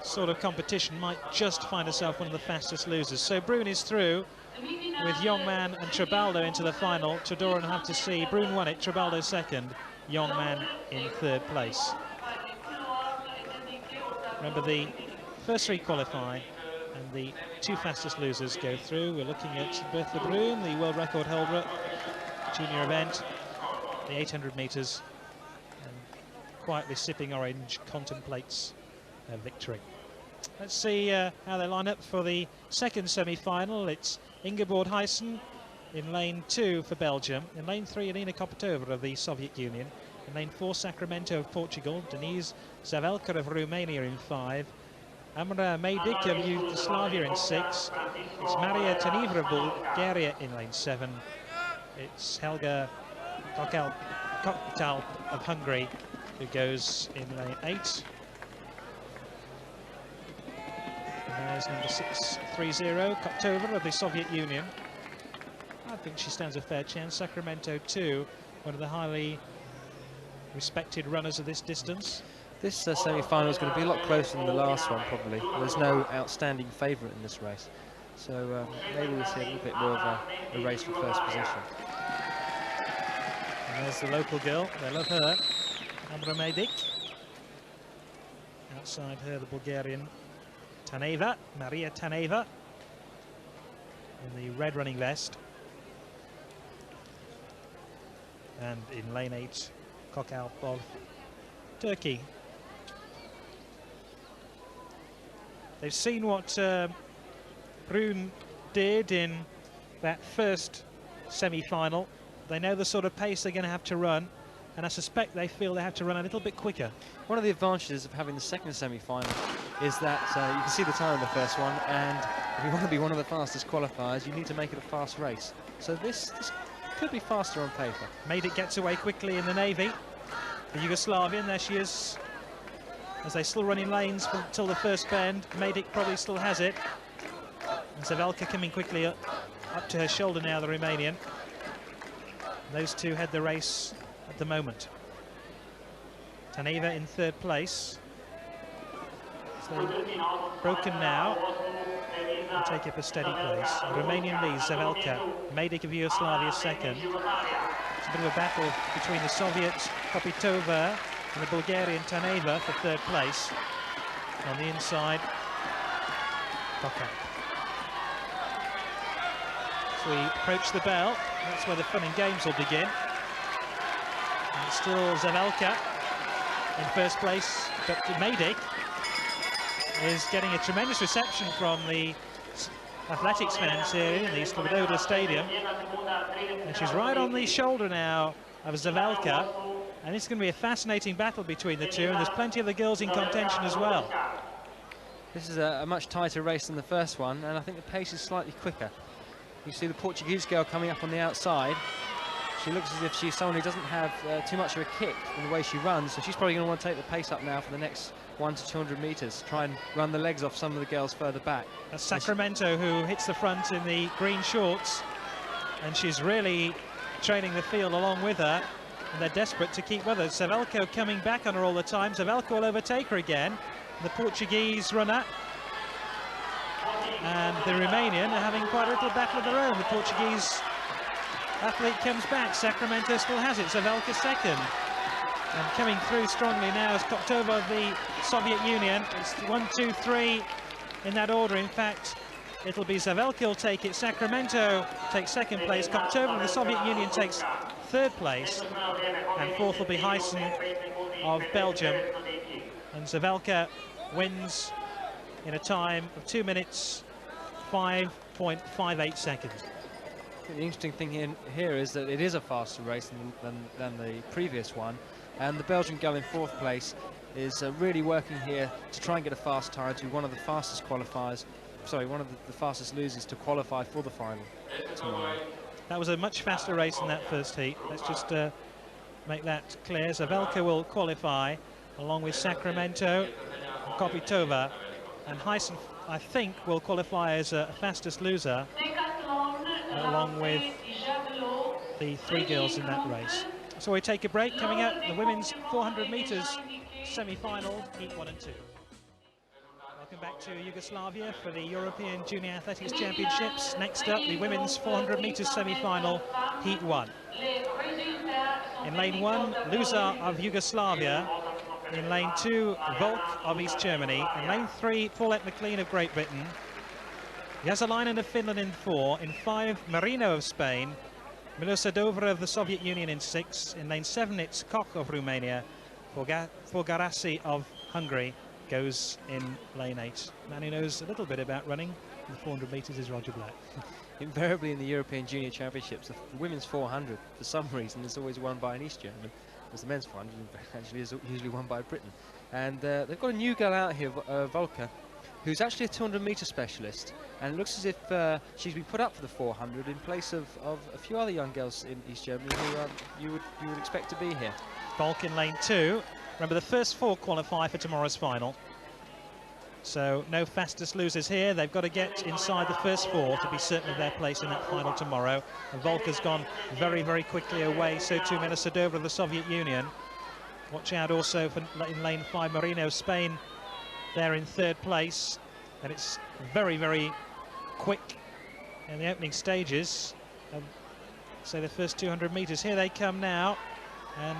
sort of competition might just find herself one of the fastest losers. So Brune is through with Youngman and Tribaldo into the final. Tordanon have to see. Brune won it, Tribaldo 2nd, Youngman in 3rd place. Remember, the first 3 qualify, and the 2 fastest losers go through. We're looking at Bertha Brune, the world record holder, junior event, the 800 metres, and quietly sipping orange contemplates a victory. Let's see how they line up for the 2nd semi-final. It's Ingeborg Huyssen in lane 2 for Belgium. In lane 3, Elena Kopitova of the Soviet Union. In lane 4, Sacramento of Portugal. Denise Zavelka of Romania in 5. Amra Medic of Yugoslavia in 6. It's Maria Taneva of Bulgaria in lane 7. It's Helga Kokkal of Hungary who goes in lane 8. And there's number 630, Kopitova of the Soviet Union. I think she stands a fair chance. Sacramento too, one of the highly respected runners of this distance. This semi-final is going to be a lot closer than the last one, probably. There's no outstanding favourite in this race, so maybe we'll see a little bit more of a race for first position. And there's the local girl, they love her, Amra Medic. Outside her, the Bulgarian Taneva, Maria Taneva, in the red running vest. And in lane 8, Kokkal of Turkey. They've seen what Brune did in that first semi-final. They know the sort of pace they're going to have to run, and I suspect they feel they have to run a little bit quicker. One of the advantages of having the second semi-final is that you can see the time in the first one, and if you want to be one of the fastest qualifiers, you need to make it a fast race. So this could be faster on paper. Medic gets away quickly in the navy. The Yugoslavian, there she is, as they still run in lanes until the first bend. Medic probably still has it. And Zavelka coming quickly up to her shoulder now, the Romanian. Those two head the race at the moment. Taneva in 3rd place. So broken now. and take up a steady place. The Romanian leads, Zavelka, Medic of Yugoslavia second. It's a bit of a battle between the Soviet Kopitova and the Bulgarian Taneva for third place. On the inside, Kokak. So we approach the bell, that's where the fun and games will begin. And it's still Zavelka in first place, but Medic is getting a tremendous reception from the athletics fans here in the Sloboda Stadium. And she's right on the shoulder now of Zavelka, and it's going to be a fascinating battle between the two, and there's plenty of the girls in contention as well. This is a much tighter race than the first one, and I think the pace is slightly quicker. You see the Portuguese girl coming up on the outside. She looks as if she's someone who doesn't have too much of a kick in the way she runs, so she's probably going to want to take the pace up now for the next 1 to 200 metres, try and run the legs off some of the girls further back. That's Sacramento who hits the front in the green shorts, and she's really training the field along with her, and they're desperate to keep with her. Zavelka coming back on her all the time. Zavelka will overtake her again. The Portuguese runner and the Romanian are having quite a little battle of their own. The Portuguese athlete comes back. Sacramento still has it. Zavelka second. And coming through strongly now is Koptova of the Soviet Union. It's 1, 2, 3 in that order. In fact, it'll be Zavelka will take it. Sacramento takes second place. Koptova of the Soviet Union takes third place. And fourth will be Huyssen of Belgium. And Zavelka wins in a time of 2 minutes 5.58 seconds. The interesting thing here is that it is a faster race than the previous one, and the Belgian girl in fourth place is really working here to try and get a fast time, to be one of the fastest qualifiers, sorry, one of the fastest losers to qualify for the final tomorrow. That was a much faster race than that first heat. Let's just make that clear. Zavelka will qualify along with Sacramento and Kopitova, and Huyssen, I think, will qualify as a fastest loser along with the three girls in that race. So we take a break. Coming up, the women's 400 metres semi-final, heat 1 and 2. Welcome back to Yugoslavia for the European Junior Athletics Championships. Next up, the women's 400 metres semi-final, heat 1. In lane 1, Luzar of Yugoslavia. In lane 2, Volk of East Germany. In lane 3, Paulette McLean of Great Britain. Yazalainen of Finland in 4. In 5, Marino of Spain. Milosadova of the Soviet Union in 6. In lane 7, it's Koch of Romania. Forgarasi of Hungary goes in lane 8. Man who knows a little bit about running in the 400 metres is Roger Black. Invariably in the European Junior Championships, the women's 400, for some reason, is always won by an East German. As the men's 400 actually is usually won by Britain. And they've got a new girl out here, Volker, who's actually a 200-metre specialist, and it looks as if she's been put up for the 400 in place of a few other young girls in East Germany who you would expect to be here. Volk in lane 2. Remember, the first 4 qualify for tomorrow's final. So no fastest losers here. They've got to get inside the first 4 to be certain of their place in that final tomorrow. And Volk has gone very, very quickly away. So too Milosadova of the Soviet Union. Watch out also for in lane 5, Marino, Spain. They're in third place. And it's very, very quick in the opening stages. So the first 200 metres. Here they come now. And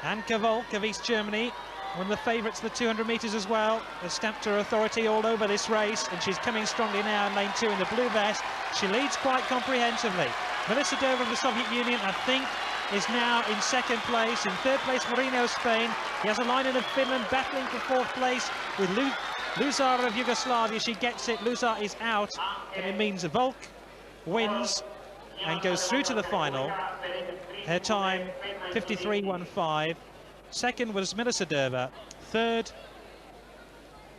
Anka Volk of East Germany, one of the favourites for the 200 metres as well, has stamped her authority all over this race, and she's coming strongly now in lane 2 in the blue vest. She leads quite comprehensively. Milosadova of the Soviet Union, I think, is now in second place. In third place, Marino, Spain. Yazalainen of Finland battling for fourth place with Luzar of Yugoslavia. She gets it. Luzar is out, and it means Volk wins and goes through to the final. Her time, 53.15. Second was Milosadova. Third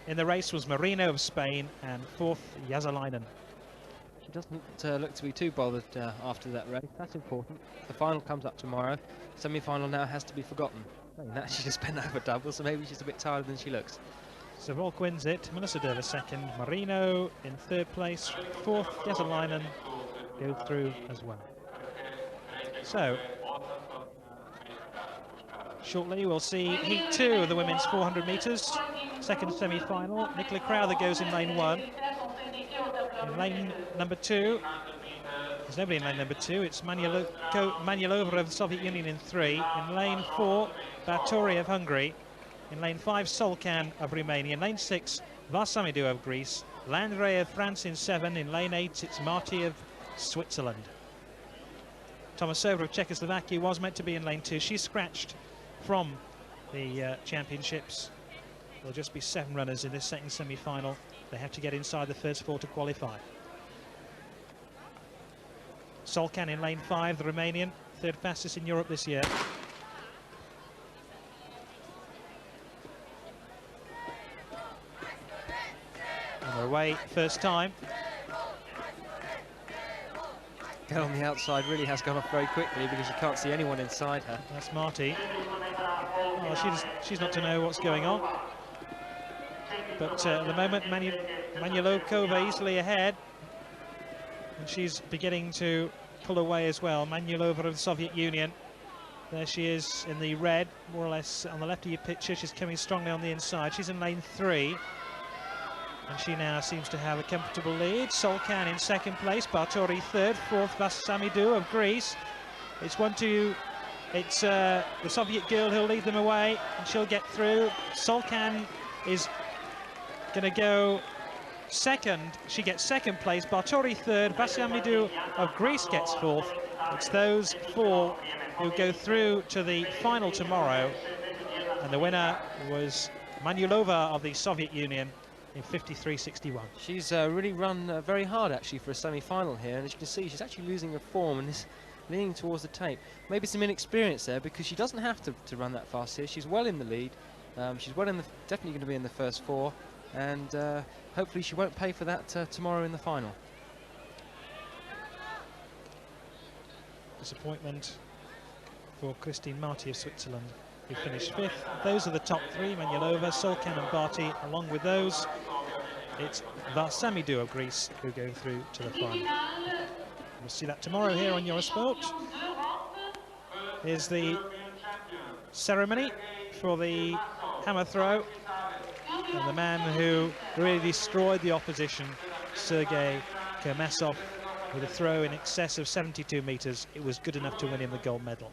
in the race was Marino of Spain, and fourth, Yazalainen. She doesn't look to be too bothered after that race. That's important. The final comes up tomorrow. Semi-final now has to be forgotten. She just bent over double, so maybe she's a bit tired than she looks. So Volk wins it. Milosadova second. Marino in third place. Fourth, Yazalainen goes through as well. So shortly we'll see heat 2 of the women's 400 metres. Second semi-final. Nicola Crowther goes in lane 1. In lane number 2, there's nobody in lane number 2. It's Manialova of the Soviet Union in 3. In lane 4, Bátori of Hungary. In lane 5, Solcan of Romania. In lane 6, Varsamidou of Greece. Landre of France in 7. In lane 8, it's Marti of Switzerland. Tomasova of Czechoslovakia was meant to be in lane 2. She's scratched from the championships. There'll just be 7 runners in this second semi-final. They have to get inside the first 4 to qualify. Solcan in lane 5, the Romanian, 3rd fastest in Europe this year. On their way, first time. Girl on the outside really has gone off very quickly because you can't see anyone inside her. That's Marti. Oh, she's not to know what's going on. But at the moment, Manialokova easily ahead. And she's beginning to pull away as well. Manialova of the Soviet Union. There she is in the red, more or less on the left of your picture. She's coming strongly on the inside. She's in lane 3. And she now seems to have a comfortable lead. Solcan in 2nd place, Bátori 3rd, 4th Varsamidou of Greece. It's the Soviet girl who'll lead them away, and she'll get through. Solcan is going to go 2nd. She gets 2nd place. Bátori 3rd. Varsamidou of Greece gets 4th. It's those 4 who go through to the final tomorrow. And the winner was Manialova of the Soviet Union in 53.61. She's really run very hard actually for a semi-final here, and as you can see, she's actually losing her form and is leaning towards the tape. Maybe some inexperience there because she doesn't have to run that fast here. She's well in the lead. She's well in definitely going to be in the first 4, and hopefully she won't pay for that tomorrow in the final. Disappointment for Christine Marti of Switzerland, who finished 5th. Those are the top 3, Manialova, Solcan and Barty. Along with those, it's Varsamidou of Greece who go through to the final. We'll see that tomorrow here on Eurosport. Here's the ceremony for the hammer throw. And the man who really destroyed the opposition, Sergei Kermesov, with a throw in excess of 72 metres. It was good enough to win him the gold medal.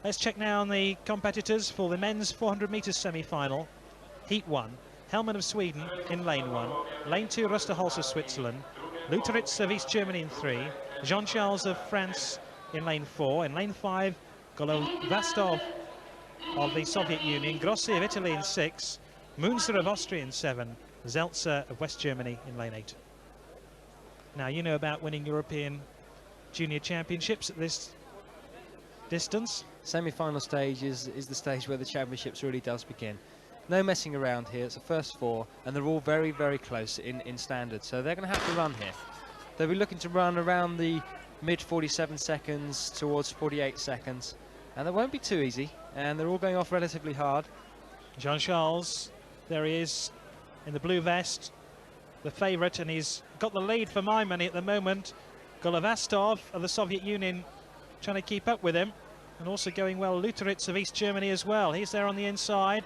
Let's check now on the competitors for the men's 400 metres semi-final. Heat 1, Hellman of Sweden in lane 1. Lane 2, Rusterholz of Switzerland. Luteritz of East Germany in 3. Jean-Charles of France in lane 4. In lane 5, Golovastov of the Soviet Union. Grossi of Italy in 6. Munzer of Austria in 7. Zeltzer of West Germany in lane 8. Now, you know about winning European Junior Championships at this distance. Semi-final stage is the stage where the championships really does begin. No messing around here. It's the first 4, and they're all very, very close in standard. So they're going to have to run here. They'll be looking to run around the mid 47 seconds towards 48 seconds. And that won't be too easy. And they're all going off relatively hard. Jean-Charles, there he is in the blue vest, the favourite, and he's got the lead for my money at the moment. Golovastov of the Soviet Union trying to keep up with him, and also going well. Luteritz of East Germany as well. He's there on the inside,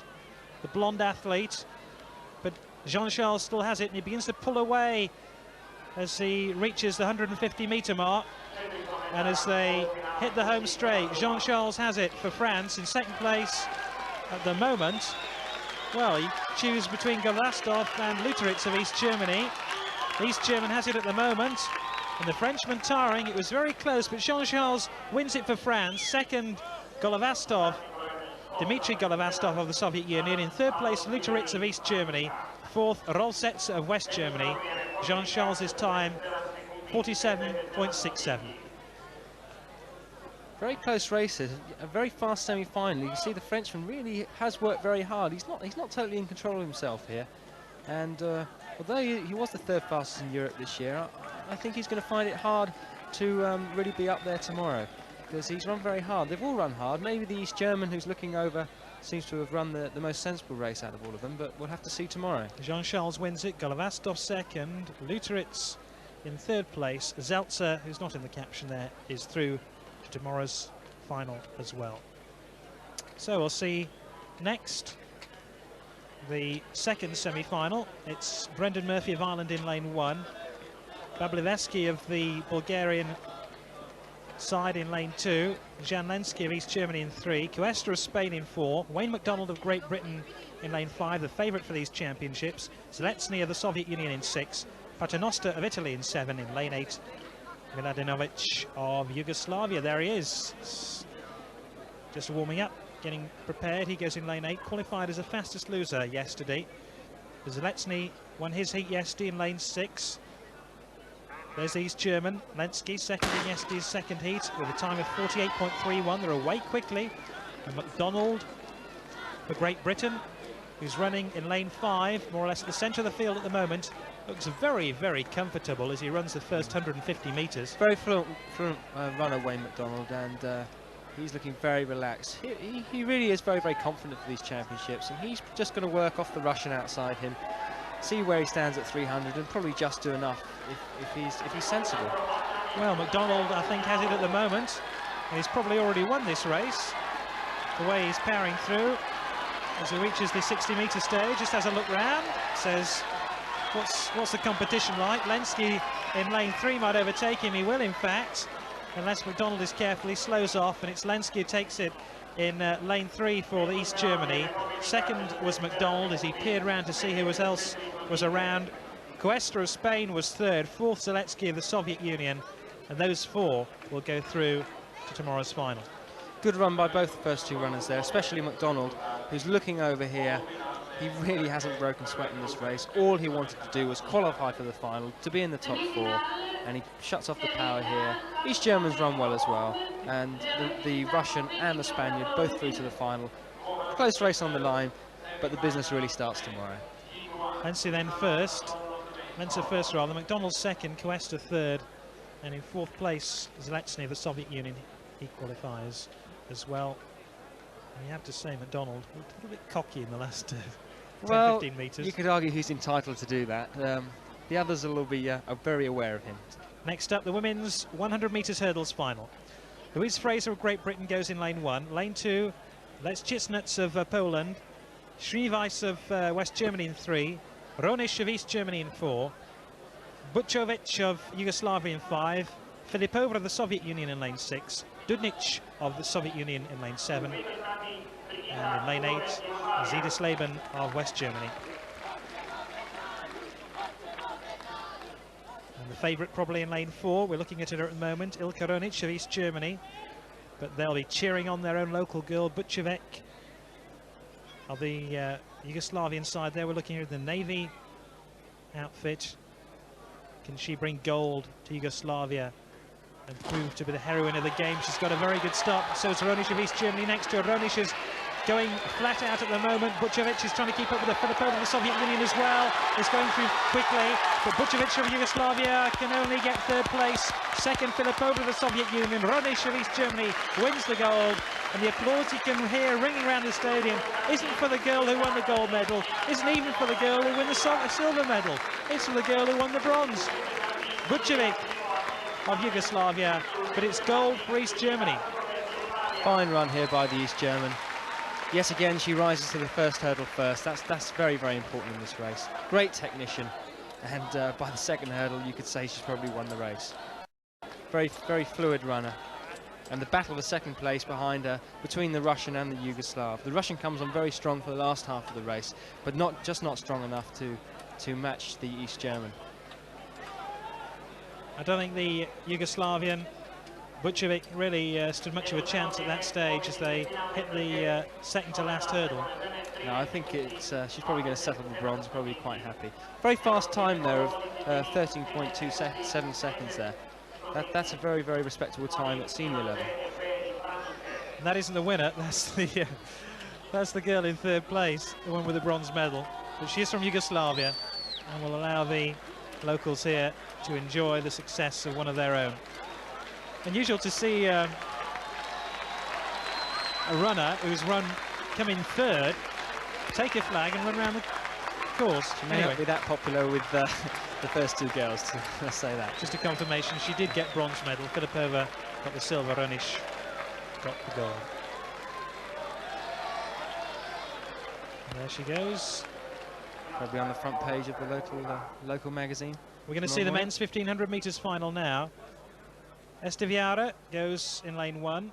the blonde athlete. But Jean-Charles still has it, and he begins to pull away as he reaches the 150-metre mark. And as they hit the home straight, Jean-Charles has it for France in 2nd place at the moment. Well, you choose between Golovastov and Luteritz of East Germany. East German has it at the moment. And the Frenchman tiring. It was very close, but Jean-Charles wins it for France. 2nd, Golovastov, Dmitry Golovastov of the Soviet Union. In 3rd place, Luteritz of East Germany. 4th, Rolsetz of West Germany. Jean-Charles' time, 47.67. Very close races, a very fast semi-final. You can see the Frenchman really has worked very hard. He's not totally in control of himself here. And although he was the 3rd fastest in Europe this year, I think he's going to find it hard to really be up there tomorrow, because he's run very hard. They've all run hard. Maybe the East German who's looking over seems to have run the most sensible race out of all of them, but we'll have to see tomorrow. Jean-Charles wins it, Golovastov 2nd, Luteritz in 3rd place. Zeltzer, who's not in the caption there, is through to tomorrow's final as well. So we'll see next the 2nd semi-final. It's Brendan Murphy of Ireland in lane 1. Babliveski of the Bulgarian side in lane 2, Jan Lenski of East Germany in 3, Cuesta of Spain in 4, Wayne MacDonald of Great Britain in lane 5, the favourite for these championships, Zelezny of the Soviet Union in 6, Paternoster of Italy in 7, in lane 8, Miladinovic of Yugoslavia. There he is, just warming up, getting prepared. He goes in lane 8, qualified as the fastest loser yesterday. Zelezny won his heat yesterday in lane 6. There's the East German, Lenski, second in yesterday's second heat with a time of 48.31. They're away quickly. And MacDonald for Great Britain, who's running in lane 5, more or less at the centre of the field at the moment, looks very, very comfortable as he runs the first 150 metres. Very fluent runner, Wayne MacDonald, and he's looking very relaxed. He really is very, very confident for these championships, and he's just going to work off the Russian outside him, see where he stands at 300, and probably just do enough if he's sensible. Well, MacDonald, I think, has it at the moment, and he's probably already won this race. The way he's powering through as he reaches the 60-metre stage, just has a look round, says, what's the competition like? Lenski in lane 3 might overtake him. He will, in fact, unless MacDonald is careful. He slows off, and it's Lenski who takes it in lane 3 for the East Germany. Second was MacDonald as he peered round to see who else was around. Cuesta of Spain was third, fourth Zelezny of the Soviet Union, and those 4 will go through to tomorrow's final. Good run by both the first 2 runners there, especially MacDonald, who's looking over here. He really hasn't broken sweat in this race. All he wanted to do was qualify for the final, to be in the top 4, and he shuts off the power here. East Germans run well as well, and the Russian and the Spaniard both through to the final. Close race on the line, but the business really starts tomorrow. Lenski then first rather, MacDonald second, Cuesta third, and in 4th place Zelezny of the Soviet Union. He qualifies as well. And you have to say MacDonald a little bit cocky in the last 10-15 metres. You could argue he's entitled to do that. The others will be very aware of him. Next up, the women's 100 metres hurdles final. Louise Fraser of Great Britain goes in lane 1. Lane 2, Leszczyznuts of Poland, Schrieweiss of West Germany in 3, Ronish of East Germany in 4, Buchovic of Yugoslavia in 5, Filipova of the Soviet Union in lane 6, Dudnic of the Soviet Union in lane 7, and in lane 8, Ziedisleben of West Germany. And the favourite probably in lane 4, we're looking at it at the moment, Ilka Ronic of East Germany, but they'll be cheering on their own local girl, Buchovic of the Yugoslavian side there. We're looking at the Navy outfit. Can she bring gold to Yugoslavia and prove to be the heroine of the game? She's got a very good start. So is Ronish of East Germany next to her. Ronish is going flat out at the moment. Buchovic is trying to keep up with the Filipova of the Soviet Union as well. It's going through quickly, but Buchovic of Yugoslavia can only get 3rd place. Second, Filipova of the Soviet Union. Ronish of East Germany wins the gold, and the applause you can hear ringing around the stadium isn't for the girl who won the gold medal, isn't even for the girl who won the silver medal. It's for the girl who won the bronze. Buchovic of Yugoslavia, but it's gold for East Germany. Fine run here by the East German. Yes, again, she rises to the first hurdle first. That's very, very important in this race. Great technician, and by the second hurdle, you could say she's probably won the race. Very, very fluid runner. And the battle for second place behind her between the Russian and the Yugoslav. The Russian comes on very strong for the last half of the race, but not strong enough to match the East German. I don't think the Yugoslavian Buchovic really stood much of a chance at that stage as they hit the second to last hurdle. No, I think it's she's probably going to settle the bronze, probably quite happy. Very fast time there of 13.27 seconds there. That's a very, very respectable time at senior level. And that isn't the winner, that's the girl in 3rd place, the one with the bronze medal. But she is from Yugoslavia and will allow the locals here to enjoy the success of one of their own. Unusual to see a runner who's come in 3rd, take a flag and run around the course. She may not be that popular with the first 2 girls, let's say that. Just a confirmation, she did get bronze medal. Filipova got the silver, Ronish got the gold. And there she goes. Probably on the front page of the local magazine. We're going to see the men's 1500 metres final now. Esteviara goes in lane 1.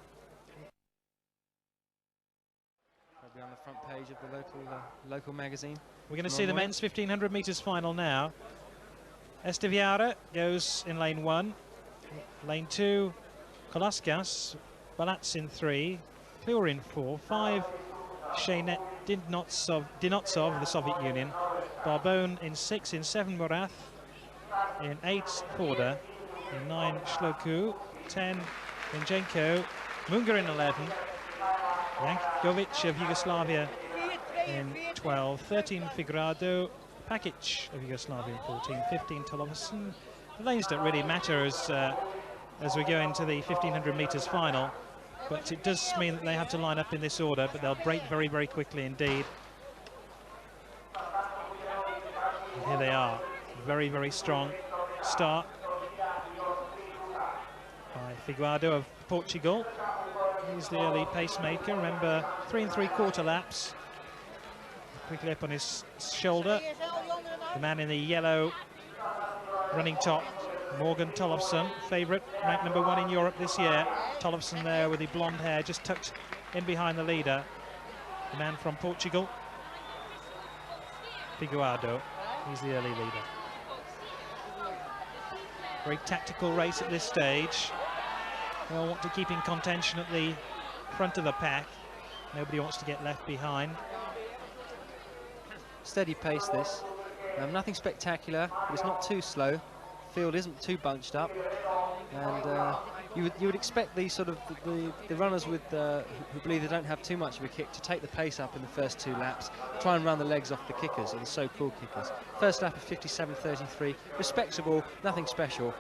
Probably on the front page of the local magazine. We're going to see the men's 1500 metres final now. Esteviara goes in lane 1. Lane 2, Kolaskas, Balats in 3, Kluwer in 4, 5, Shaynet Dinotsov of the Soviet Union, Barbone in 6, in 7, Morath, in 8, Forda, in 9, Shloku, 10, Benjenko, Munger in 11, Jankovic of Yugoslavia in 12, 13, Figueroa, Pakic of Yugoslavia in 14, 15, Toloverson. The lanes don't really matter as we go into the 1500 metres final, but it does mean that they have to line up in this order, but they'll break very, very quickly indeed. And here they are, very, very strong start by Figueroa of Portugal. He's the early pacemaker. Remember, 3 3/4 laps. Quickly up on his shoulder. The man in the yellow running top, Morgan Tollefson, favourite, ranked number 1 in Europe this year. Tollefson there with the blonde hair just tucked in behind the leader. The man from Portugal, Figueroa, he's the early leader. Very tactical race at this stage. They all want to keep in contention at the front of the pack. Nobody wants to get left behind. Steady pace this. Nothing spectacular, but it's not too slow. Field isn't too bunched up, and you would expect these sort of the runners with who believe they don't have too much of a kick to take the pace up in the first 2 laps, try and run the legs off the kickers, or the so-called kickers. First lap of 57.33, respectable, nothing special,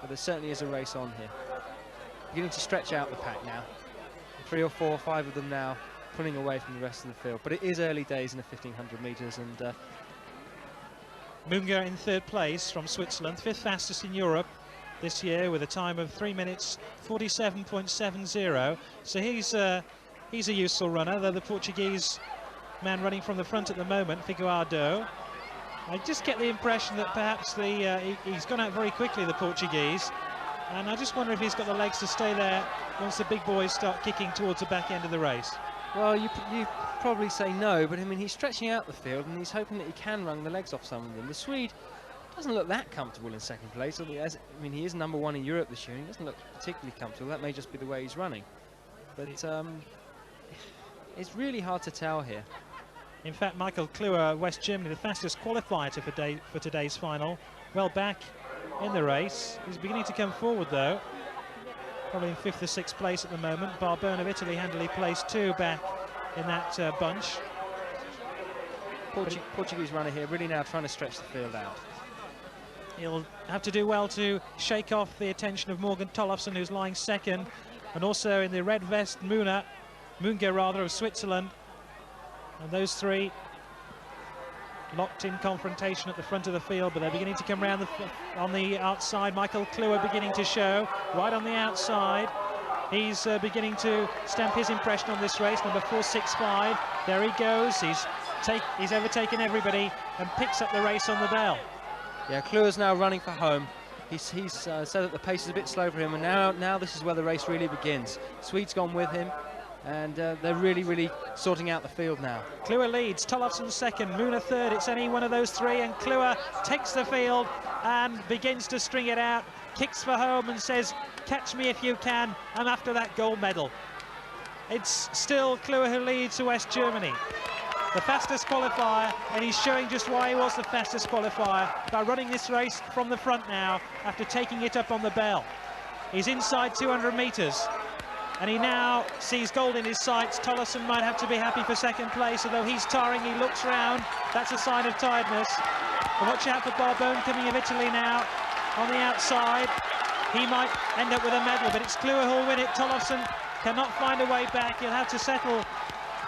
but there certainly is a race on here. Beginning to stretch out the pack now. 3 or 4 or 5 of them now pulling away from the rest of the field, but it is early days in the 1500 metres, and Munger in 3rd place from Switzerland, 5th fastest in Europe this year with a time of 3 minutes 47.70. So he's a useful runner, though the Portuguese man running from the front at the moment, Figueroa. I just get the impression that perhaps he's gone out very quickly, the Portuguese, and I just wonder if he's got the legs to stay there once the big boys start kicking towards the back end of the race. Well, you probably say no, but I mean, he's stretching out the field and he's hoping that he can run the legs off some of them. The Swede doesn't look that comfortable in 2nd place. I mean, he is number 1 in Europe this year, and he doesn't look particularly comfortable. That may just be the way he's running. But it's really hard to tell here. In fact, Michael Kluwer, West Germany, the fastest qualifier for today's final, well back in the race. He's beginning to come forward, though. Probably in 5th or 6th place at the moment. Barbone of Italy handily placed 2 back in that bunch. Portuguese runner here, really now trying to stretch the field out. He'll have to do well to shake off the attention of Morgan Tollefson, who's lying 2nd, and also in the red vest, Munger of Switzerland. And those 3 locked in confrontation at the front of the field, but they're beginning to come round on the outside. Michael Kluwer beginning to show right on the outside. He's beginning to stamp his impression on this race. Number 465. There he goes. He's overtaken everybody and picks up the race on the bell. Yeah, Kluwer's now running for home. He's said that the pace is a bit slow for him, and now this is where the race really begins. Swede's gone with him, and they're really sorting out the field now. Kluwer leads, Tollefson 2nd, Munger 3rd. It's any one of those 3, and Kluwer takes the field and begins to string it out, kicks for home and says, catch me if you can, I'm after that gold medal. It's still Kluwer who leads to West Germany, the fastest qualifier, and he's showing just why he was the fastest qualifier by running this race from the front now after taking it up on the bell. He's inside 200 metres. And he now sees gold in his sights. Tollefson might have to be happy for 2nd place, although he's tiring. He looks round. That's a sign of tiredness. And watch out for Barbone coming of Italy now on the outside. He might end up with a medal, but it's Kluwer who'll win it. Tollefson cannot find a way back. He'll have to settle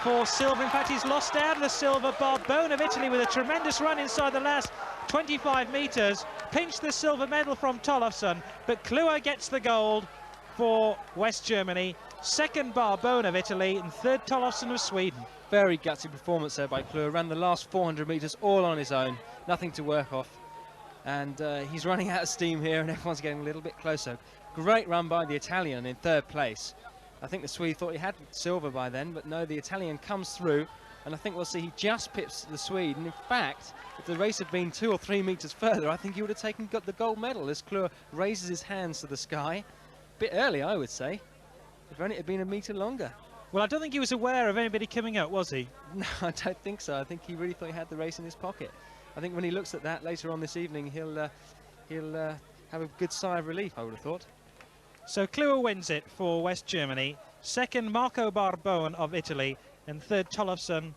for silver. In fact, he's lost out of the silver. Barbone of Italy with a tremendous run inside the last 25 metres. Pinched the silver medal from Tollefson, but Kluwer gets the gold for West Germany. 2nd Barbone of Italy, and 3rd Tollefson of Sweden. Very gutsy performance there by Kluwer. Ran the last 400 metres all on his own, nothing to work off. and he's running out of steam here, and everyone's getting a little bit closer. Great run by the Italian in third place. I think the Swede thought he had silver by then, but no, the Italian comes through, and I think we'll see he just pips the Swede. And in fact, if the race had been 2 or 3 meters further, I think he would have got the gold medal as Klur raises his hands to the sky. A bit early, I would say, if only it had been a meter longer. Well, I don't think he was aware of anybody coming up, was he? No, I don't think so. I think he really thought he had the race in his pocket. I think when he looks at that later on this evening, he'll have a good sigh of relief, I would have thought. So Klur wins it for West Germany. Second, Marco Barbone of Italy. And third, Tollefson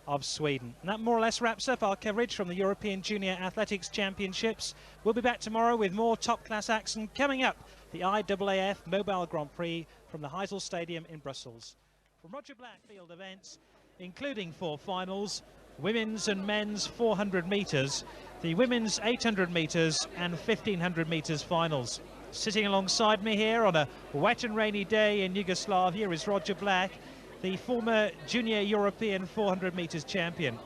of Sweden. And that more or less wraps up our coverage from the European Junior Athletics Championships. We'll be back tomorrow with more top-class action. Coming up, the IAAF Mobile Grand Prix from the Heysel Stadium in Brussels. From Roger Blackfield events, including 4 finals, women's and men's 400 metres, the women's 800 metres and 1500 metres finals. Sitting alongside me here on a wet and rainy day in Yugoslavia is Roger Black, the former junior European 400 metres champion.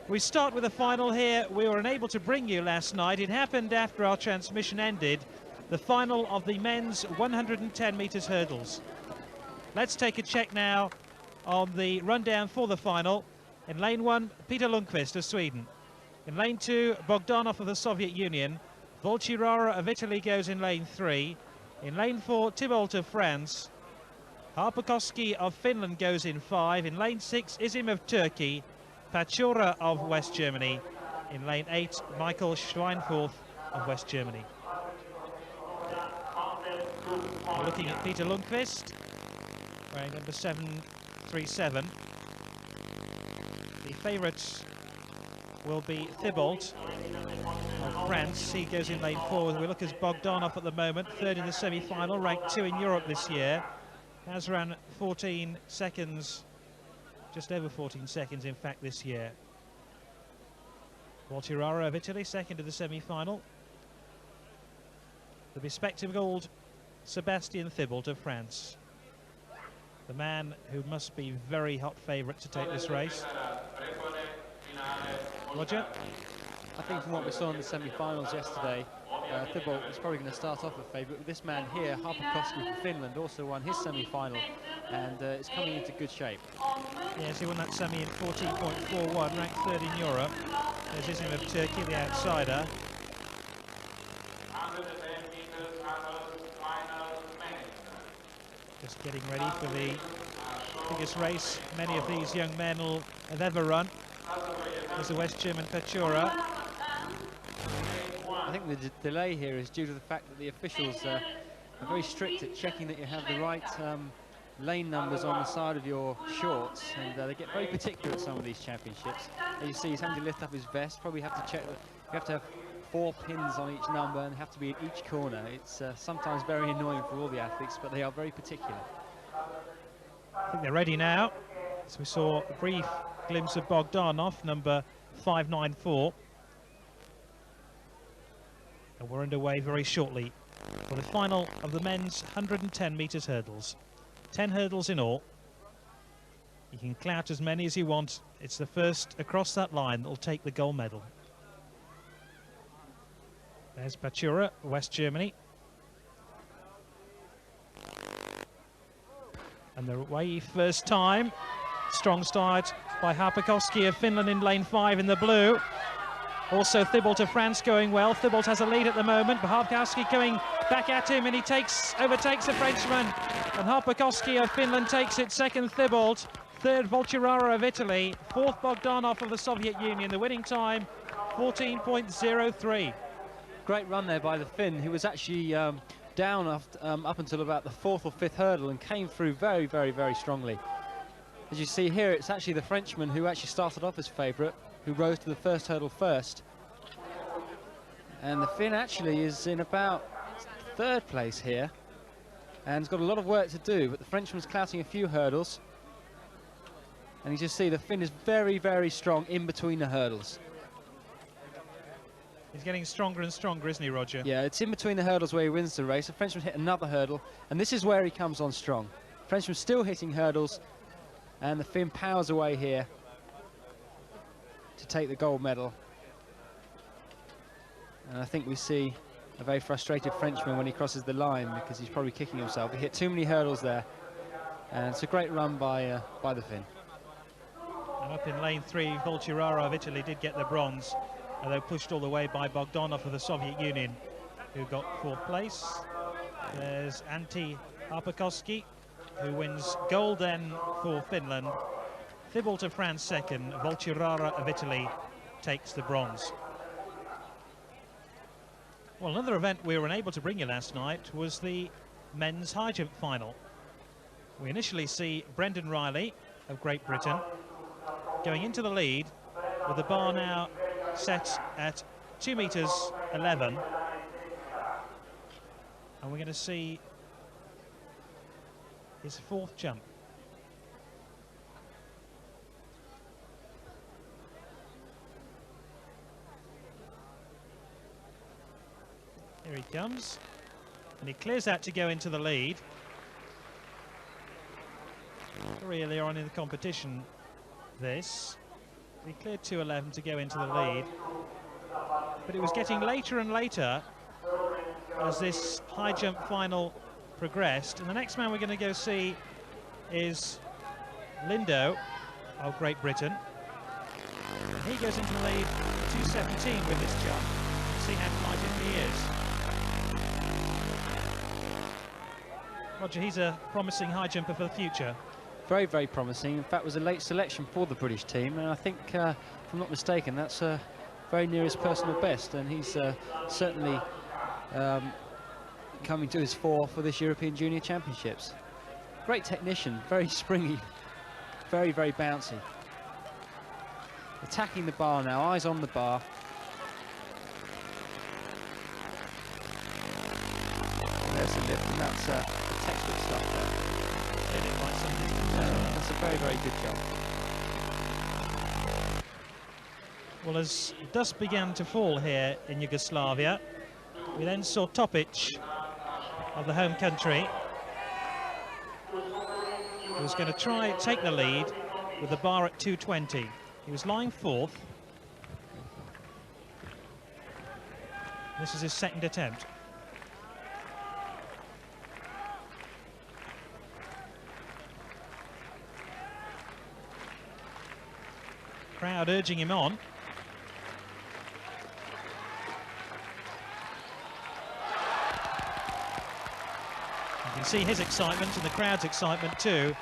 We start with the final here. We were unable to bring you last night. It happened after our transmission ended, the final of the men's 110 metres hurdles. Let's take a check now on the rundown for the final. In lane 1, Peter Lundqvist of Sweden. In lane 2, Bogdanov of the Soviet Union. Volchirara of Italy goes in lane 3. In lane 4, Thibault of France. Harpakoski of Finland goes in 5. In lane 6, Izim of Turkey. Pachora of West Germany. In lane 8, Michael Schweinfurth of West Germany. We're looking at Peter Lundqvist, wearing number 737. The favourites will be Thibault of France. He goes in lane 4. We look at Bogdanov at the moment, third in the semi-final, ranked 2 in Europe this year. Has run 14 seconds, just over 14 seconds in fact this year. Volchirara of Italy, second to the semi-final. The bespectacled Sebastian Thibault of France. The man who must be very hot favourite to take this race. Roger? I think from what we saw in the semi-finals yesterday, Thibault was probably going to start off a favourite. This man here, Harpakoski from Finland, also won his semi-final and is coming into good shape. Yes, he won that semi in 14.41, ranked 3rd in Europe. There's Izim of Turkey, the outsider. Just getting ready for the biggest race many of these young men will have ever run. There's the West German Pachora. I think the delay here is due to the fact that the officials are very strict at checking that you have the right lane numbers on the side of your shorts, and they get very particular at some of these championships. As you see, he's having to lift up his vest. Probably have to check that you have to have 4 pins on each number and have to be at each corner. It's sometimes very annoying for all the athletes, but they are very particular. I think they're ready now. So we saw a brief glimpse of Bogdanov, number 594. And we're underway very shortly for the final of the men's 110 metres hurdles. 10 hurdles in all. You can clout as many as you want. It's the first across that line that will take the gold medal. There's Pachora, West Germany. And they're away first time. Strong start by Harpakoski of Finland in lane 5 in the blue. Also Thibault of France going well. Thibault has a lead at the moment, but Harpakoski coming back at him, and he overtakes the Frenchman. And Harpakoski of Finland takes it. Second Thibault, third Volchirara of Italy, fourth Bogdanov of the Soviet Union. The winning time 14.03. Great run there by the Finn, who was actually down up until about the 4th or 5th hurdle and came through very, very, very strongly. As you see here, it's actually the Frenchman who actually started off as favourite, who rose to the first hurdle first. And the Finn actually is in about 3rd place here and has got a lot of work to do, but the Frenchman's clouting a few hurdles. And you just see the Finn is very, very strong in between the hurdles. He's getting stronger and stronger, isn't he, Roger? Yeah, it's in between the hurdles where he wins the race. The Frenchman hit another hurdle, and this is where he comes on strong. Frenchman's still hitting hurdles, and the Finn powers away here to take the gold medal. And I think we see a very frustrated Frenchman when he crosses the line, because he's probably kicking himself. He hit too many hurdles there. And it's a great run by the Finn. And up in lane 3, Volterra of Italy did get the bronze, although pushed all the way by Bogdanov of the Soviet Union, who got 4th place. There's Antti Arpakoski, who wins gold then for Finland. Thibault of France second, Volterra of Italy takes the bronze. Well, another event we were unable to bring you last night was the men's high jump final. We initially see Brendan Riley of Great Britain going into the lead with the bar now set at 2 meters 11. And we're going to see his 4th jump. Here he comes, and he clears out to go into the lead. Very early on in the competition, this. He cleared 2:11 to go into the lead. But it was getting later and later as this high jump final progressed. And the next man we're going to go see is Lindo of Great Britain. He goes into the lead 2:17 with this jump. See how flighted he is. Roger, he's a promising high jumper for the future. Very, very promising. In fact, was a late selection for the British team, and I think, if I'm not mistaken, that's very near his personal best, and he's certainly coming to his fore for this European Junior Championships. Great technician, very springy, very, very bouncy. Attacking the bar now, eyes on the bar. There's a lift, and that's textbook stuff there. Did it by some distance. That's a very, very good job. Well, as dust began to fall here in Yugoslavia, we then saw Topic of the home country, who was going to try take the lead with the bar at 2:20. He was lying 4th. This is his 2nd attempt. Crowd urging him on. You can see his excitement and the crowd's excitement too,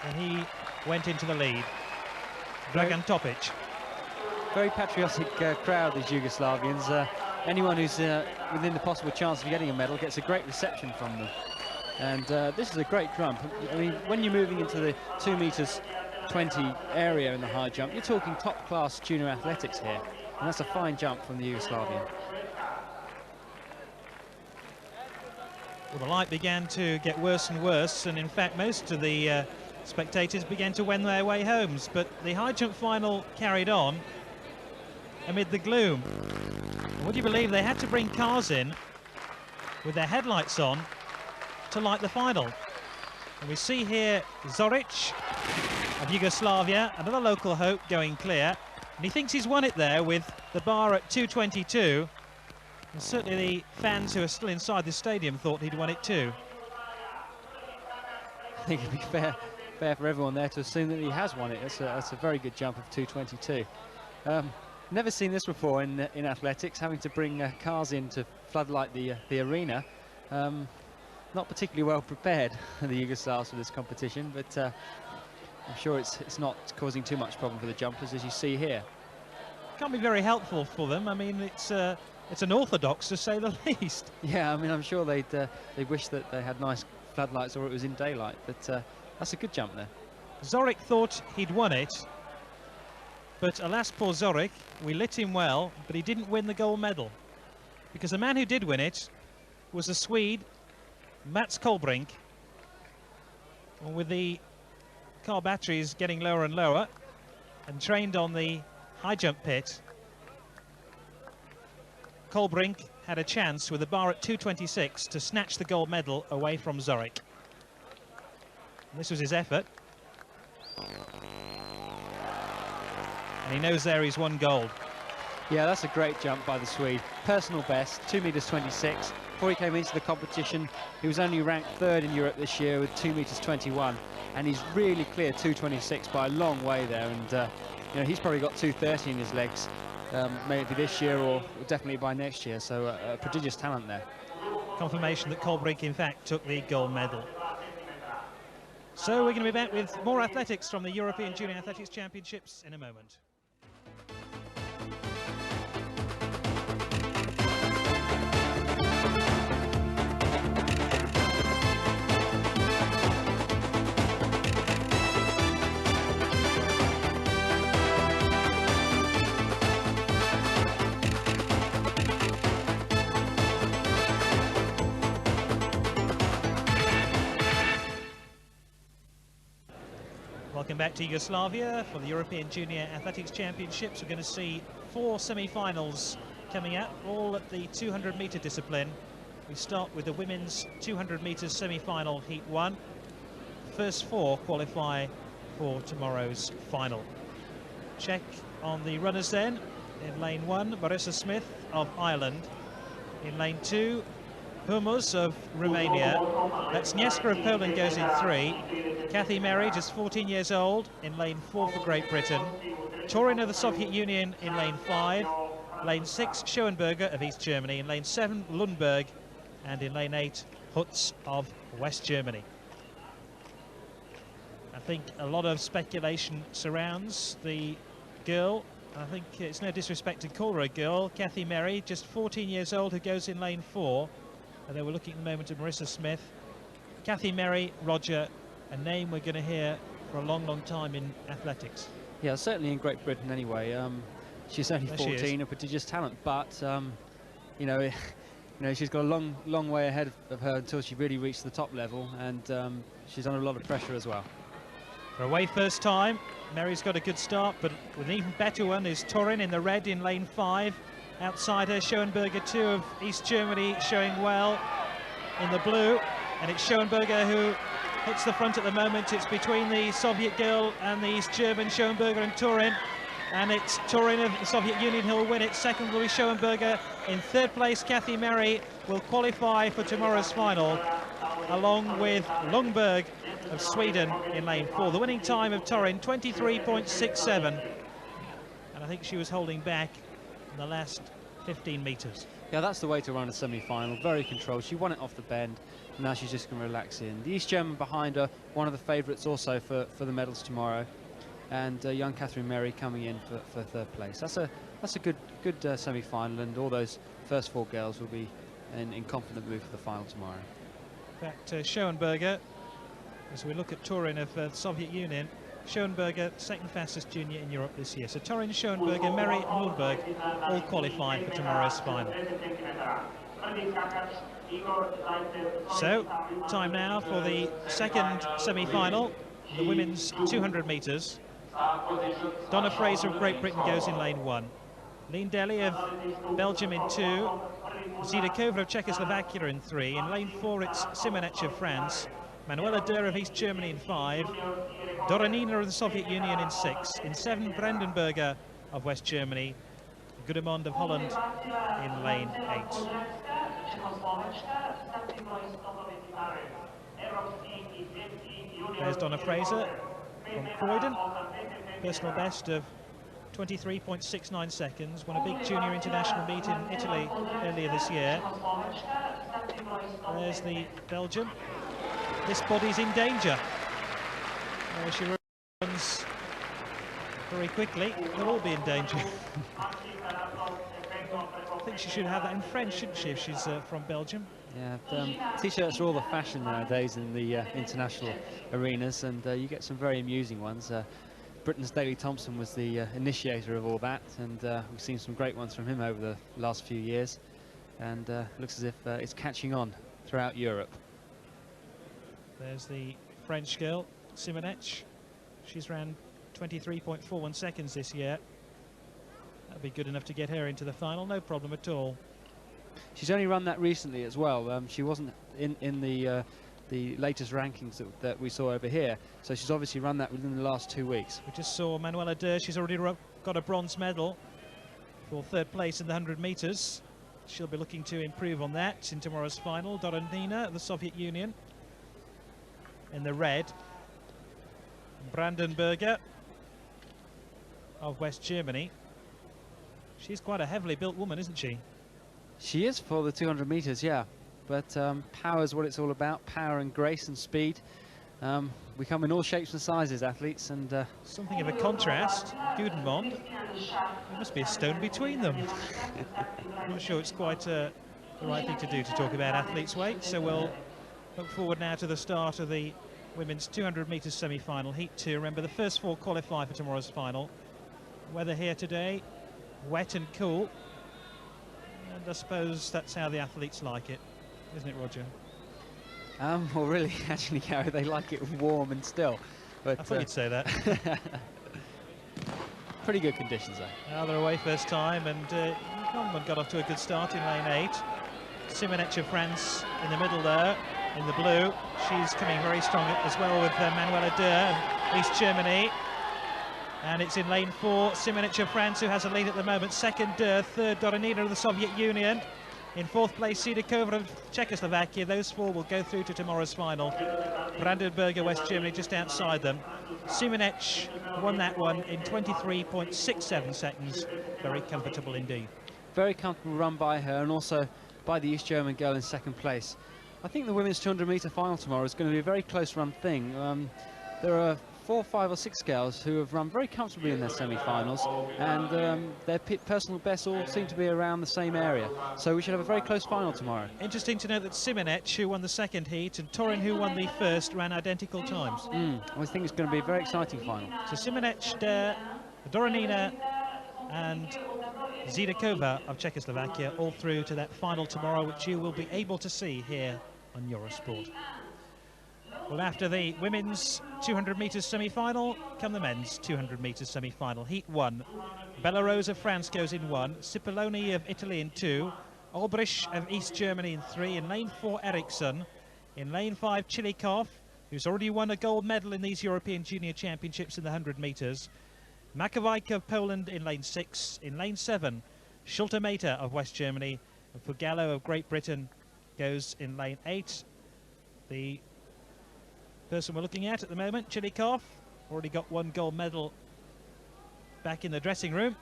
and he went into the lead. Dragan Topic. Very patriotic crowd, these Yugoslavians. Anyone who's within the possible chance of getting a medal gets a great reception from them. And this is a great jump. I mean, when you're moving into the 2 meters 20 area in the high jump, you're talking top-class junior athletics here, and that's a fine jump from the Yugoslavian. Well, the light began to get worse and worse, and in fact most of the spectators began to wend their way homes, but the high jump final carried on amid the gloom. And would you believe they had to bring cars in with their headlights on to light the final? And we see here Zoric of Yugoslavia, another local hope, going clear, and he thinks he's won it there with the bar at 2:22, and certainly the fans who are still inside the stadium thought he'd won it too. I think it'd be fair for everyone there to assume that he has won it. That's a very good jump of 2:22. Never seen this before in athletics, having to bring cars in to floodlight the arena. Not particularly well prepared, the Yugoslavs, for this competition, but I'm sure it's not causing too much problem for the jumpers, as you see here. Can't be very helpful for them. I mean, it's unorthodox to say the least. Yeah, I mean, I'm sure they wish that they had nice floodlights or it was in daylight, but that's a good jump there. Zoric thought he'd won it, but alas, poor Zoric, we lit him well, but he didn't win the gold medal, because the man who did win it was the Swede Mats Kolbrink. With the car batteries getting lower and lower, and trained on the high jump pit, Kolbrink had a chance with the bar at 2:26 to snatch the gold medal away from Zoric. And this was his effort. And he knows there he's won gold. Yeah, that's a great jump by the Swede. Personal best, 2 meters 26. Before he came into the competition, he was only ranked 3rd in Europe this year with 2 meters 21, and he's really cleared 2:26 by a long way there. And you know, he's probably got 2:30 in his legs, maybe this year or definitely by next year. So a prodigious talent there. Confirmation that Kolbrink, in fact, took the gold medal. So we're going to be back with more athletics from the European Junior Athletics Championships in a moment. Welcome back to Yugoslavia for the European Junior Athletics Championships. We're going to see 4 semi-finals coming up, all at the 200-metre discipline. We start with the women's 200 metres semi-final heat 1. First 4 qualify for tomorrow's final. Check on the runners then. In lane 1, Marissa Smith of Ireland. In lane 2, Humus of Romania. That's Nieska of Poland goes in 3. Kathy Merry, just 14 years old, in lane 4 for Great Britain. Torin of the Soviet Union in lane 5. Lane 6, Schoenberger of East Germany. In lane 7, Lundberg. And in lane 8, Hutz of West Germany. I think a lot of speculation surrounds the girl. I think it's no disrespect to call her a girl. Kathy Merry, just 14 years old, who goes in lane 4. And then we're looking at the moment at Marissa Smith. Kathy Merry, Roger, a name we're going to hear for a long, long time in athletics. Yeah, certainly in Great Britain anyway. She's only 14, a prodigious talent, but you know, she's got a long way ahead of her until she really reached the top level, and she's under a lot of pressure as well. For away first time, Mary's got a good start, but with an even better one is Torin in the red in lane 5. Outside her, Schoenberger 2 of East Germany showing well in the blue, and it's Schoenberger who hits the front at the moment. It's between the Soviet girl and the East German, Schoenberger and Torin, and it's Torin of the Soviet Union who will win it. Second will be Schoenberger. In 3rd place, Kathy Merry will qualify for tomorrow's final, along with Lundberg of Sweden in lane 4. The winning time of Torin, 23.67, and I think she was holding back in the last 15 metres. Yeah, that's the way to run a semi-final, very controlled. She won it off the bend, and now she's just going to relax in. The East German behind her, one of the favourites also for the medals tomorrow, and young Katherine Merry coming in for 3rd place. That's a good semi-final, and all those first 4 girls will be in confident mood for the final tomorrow. Back to Schoenberger, as we look at Torin of the Soviet Union. Schoenberger, 2nd fastest junior in Europe this year. So Torin, Schoenberger, Merry and Lundberg all qualified for tomorrow's final. So, time now for the 2nd semi-final, the women's 200 metres. Donna Fraser of Great Britain goes in lane 1. Lene Deli of Belgium in 2. Zidakova of Czechoslovakia in 3. In lane 4, it's Simonec of France. Manuela Dur of East Germany in 5. Doranina of the Soviet Union in 6. In 7, Brandenberger of West Germany. Gudemond of Holland in lane 8. There's Donna Fraser from Croydon. Personal best of 23.69 seconds. Won a big junior international meet in Italy earlier this year. There's the Belgian. This body's in danger. She runs very quickly. They'll all be in danger. I think she should have that in French, shouldn't she, if she's from Belgium? Yeah, T-shirts are all the fashion nowadays in the international arenas, and you get some very amusing ones. Britain's Daley Thompson was the initiator of all that, and we've seen some great ones from him over the last few years, and looks as if it's catching on throughout Europe. There's the French girl, Simonec. She's ran 23.41 seconds this year. That'd be good enough to get her into the final, no problem at all. She's only run that recently as well. She wasn't in the latest rankings that we saw over here, so she's obviously run that within the last 2 weeks. We just saw Manuela Dur. She's already got a bronze medal for third place in the 100 metres. She'll be looking to improve on that in tomorrow's final. Doronina of the Soviet Union in the red. Brandenburger of West Germany. She's quite a heavily built woman, isn't she? She is for the 200 metres, yeah. But power is what it's all about, power and grace and speed. We come in all shapes and sizes, athletes, and something of a contrast. Gudenbond. There must be a stone between them. I'm not sure it's quite the right thing to do to talk about athletes' weight, so we'll look forward now to the start of the women's 200 metres semi-final, heat 2. Remember, the first 4 qualify for tomorrow's final. Weather here today, wet and cool, and I suppose that's how the athletes like it, isn't it, Roger? Well, really, actually, Gary, they like it warm and still. But I thought you'd say that. Pretty good conditions, though. Now they're away first time, and Gudenbond got off to a good start in lane 8. Simonetch of France in the middle there, in the blue. She's coming very strong as well with Manuela Dürr of East Germany. And it's in lane 4, Simonetch of France, who has a lead at the moment. Second, Dürr. Third, Doronina of the Soviet Union. In fourth place, Sidakova of Czechoslovakia. Those 4 will go through to tomorrow's final. Brandenburger, West Germany, just outside them. Simonetch won that one in 23.67 seconds. Very comfortable indeed. Very comfortable run by her, and also by the East German girl in second place. I think the women's 200 metre final tomorrow is going to be a very close run thing. There are 4, 5 or 6 girls who have run very comfortably in their semi-finals, and their personal bests all seem to be around the same area. So we should have a very close final tomorrow. Interesting to note that Simonetch, who won the second heat, and Torin, who won the first, ran identical times. I think it's going to be a very exciting final. So Simonetch, Doronina and Zidakova of Czechoslovakia all through to that final tomorrow, which you will be able to see here on Eurosport. Well, after the women's 200 metres semi-final, come the men's 200 metres semi-final. Heat 1. Belarose of France goes in 1. Cipolloni of Italy in 2. Olbrich of East Germany in 3. In lane 4, Eriksson. In lane 5, Chilikov, who's already won a gold medal in these European Junior Championships in the 100 metres. Makovac of Poland in lane 6. In lane 7, Schultermater of West Germany. And Fugallo of Great Britain goes in lane 8. The person we're looking at the moment, Chilikov, already got 1 gold medal back in the dressing room,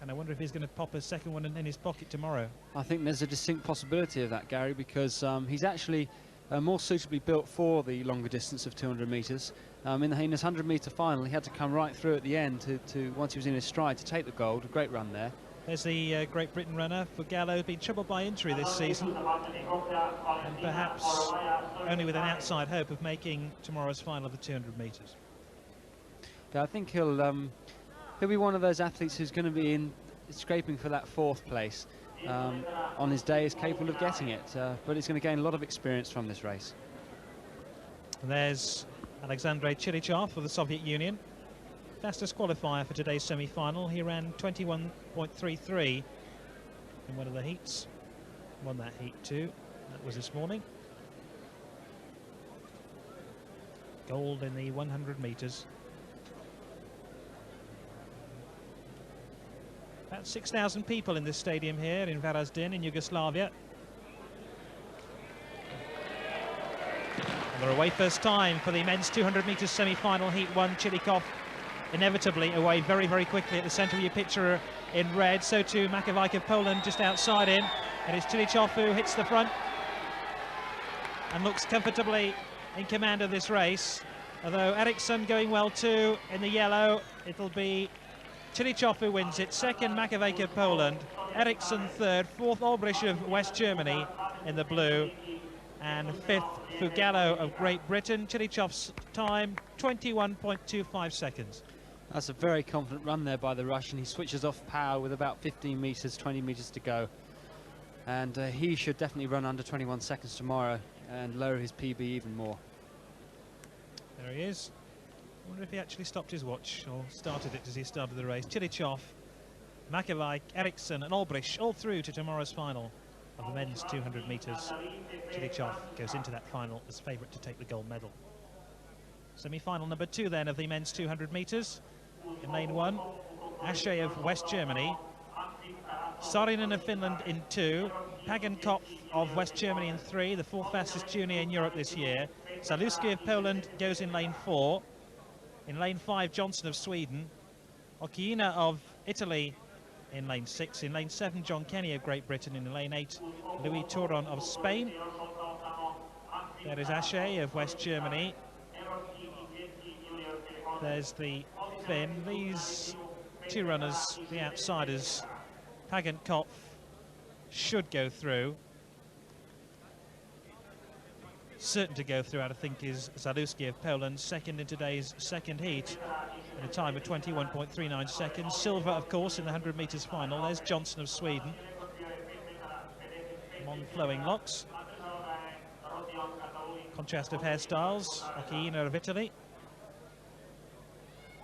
and I wonder if he's going to pop a second one in his pocket tomorrow. I think there's a distinct possibility of that, Gary, because he's actually more suitably built for the longer distance of 200 metres. In his 100 metre final, he had to come right through at the end to once he was in his stride to take the gold. A great run there. There's the Great Britain runner. Fugallo, been troubled by injury this season, and perhaps only with an outside hope of making tomorrow's final of the 200 metres. Yeah, I think he'll be one of those athletes who's going to be scraping for that 4th place. On his day is capable of getting it, but he's going to gain a lot of experience from this race. And there's Alexandre Chilichov of the Soviet Union. Fastest qualifier for today's semi-final. He ran 21.33 in one of the heats. Won that heat too. That was this morning. Gold in the 100 metres. About 6,000 people in this stadium here in Varaždin in Yugoslavia. And they're away first time for the men's 200 metres semi-final, heat 1. Chilikov inevitably away very, very quickly at the centre of your picture in red. So too Makovac of Poland just outside in. And it's Chilichov who hits the front and looks comfortably in command of this race. Although Eriksson going well too in the yellow. It'll be Chilichov who wins it. Second, Makovac of Poland. Eriksson third. Fourth, Olbrich of West Germany in the blue. And fifth, Fugallo of Great Britain. Chilichov's time, 21.25 seconds. That's a very confident run there by the Russian. He switches off power with about 15 metres, 20 metres to go. And he should definitely run under 21 seconds tomorrow and lower his PB even more. There he is. I wonder if he actually stopped his watch or started it as he started the race. Chilichov, Makovac, Eriksson and Olbrich all through to tomorrow's final of the men's 200 metres. Chilichov goes into that final as favourite to take the gold medal. Semi-final number 2 then of the men's 200 metres. In lane 1, Asche of West Germany. Saarinen of Finland in 2, Pagan Kopf of West Germany in 3, the 4th fastest junior in Europe this year. Zaluski of Poland goes in lane 4. In lane 5, Johnson of Sweden. Holkema of Italy in lane 6. In lane 7, John Kenny of Great Britain. In lane 8, Louis Touron of Spain. There is Ashe of West Germany. There's the Finn. These two runners, the outsiders, Pagan Kopf, should go through. Certain to go through, I think, is Zaluski of Poland, second in today's second heat, in a time of 21.39 seconds. Silva, of course, in the 100 metres final. There's Johnson of Sweden. Long flowing locks. Contrast of hairstyles. Holkema of Italy.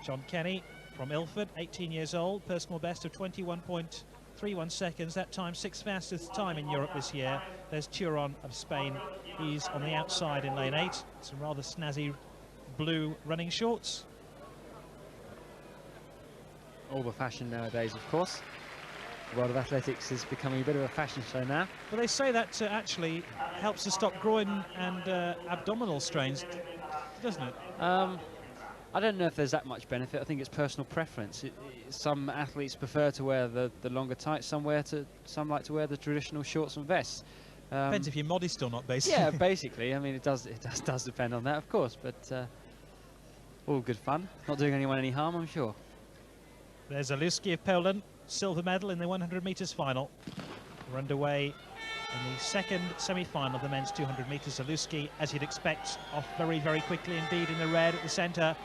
John Kenny from Ilford, 18 years old, personal best of 21.31 seconds. That time, 6th fastest time in Europe this year. There's Touron of Spain. He's on the outside in lane 8. Some rather snazzy blue running shorts. All the fashion nowadays, of course. The world of athletics is becoming a bit of a fashion show now. But they say that actually helps to stop groin and abdominal strains, doesn't it? I don't know if there's that much benefit. I think it's personal preference. Some athletes prefer to wear the longer tights. Some like to wear the traditional shorts and vests. Depends if you're modest or not, basically. Yeah, basically. I mean, it does depend on that, of course. But all good fun. Not doing anyone any harm, I'm sure. There's Zaluski of Poland, silver medal in the 100 metres final. We're underway in the second semi-final of the men's 200 metres. Zaluski, as you'd expect, off very, very quickly indeed in the red at the centre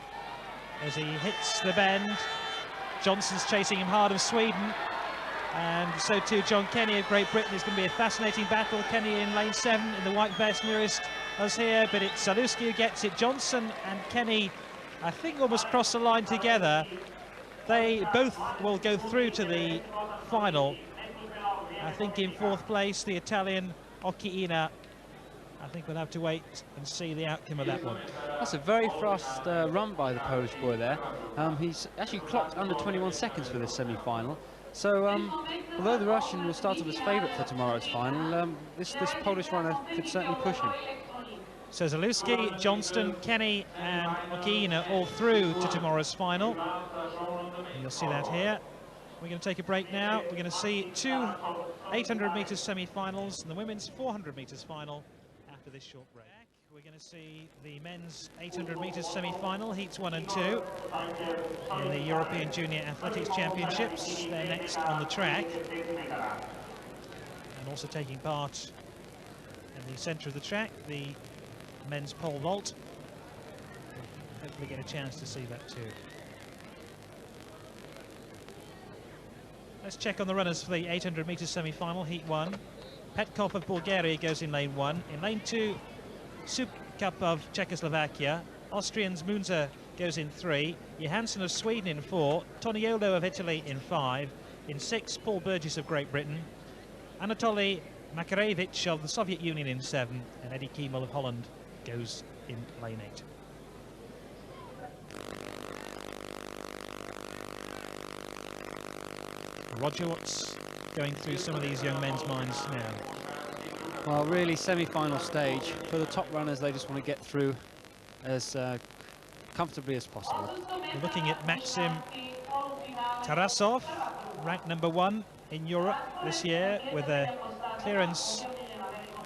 as he hits the bend. Johnson's chasing him hard of Sweden, and so too John Kenny of Great Britain. It's going to be a fascinating battle. Kenny in lane 7 in the white vest nearest us here, but it's Zaluski who gets it. Johnson and Kenny, I think, almost cross the line together. They both will go through to the final. I think in 4th place, the Italian Holkema. I think we'll have to wait and see the outcome of that one. That's a very fast run by the Polish boy there. He's actually clocked under 21 seconds for this semi-final. So, although the Russian will start off as favourite for tomorrow's final, this Polish runner could certainly push him. So Zaluski, Johnston, Kenny and Holkema all through to tomorrow's final. And you'll see that here. We're going to take a break now. We're going to see 2 800 metres semi-finals and the women's 400 metres final after this short break. We're going to see the men's 800 metres semi-final, heats 1 and 2 in the European Junior Athletics Championships. They're next on the track. And also taking part in the centre of the track, the men's pole vault. Hopefully get a chance to see that too. Let's check on the runners for the 800 metres semi-final, heat 1. Petkov of Bulgaria goes in lane 1. In lane 2, Supkup of Czechoslovakia. Austrians Munzer goes in 3. Johansson of Sweden in 4. Toniolo of Italy in 5. In 6, Paul Burgess of Great Britain. Anatoly Makarevich of the Soviet Union in 7. And Eddie Kiemel of Holland goes in lane 8. Roger, what's going through some of these young men's minds now? Well, really, semi-final stage. For the top runners, they just want to get through as comfortably as possible. We're looking at Maxim Tarasov, ranked number 1 in Europe this year, with a clearance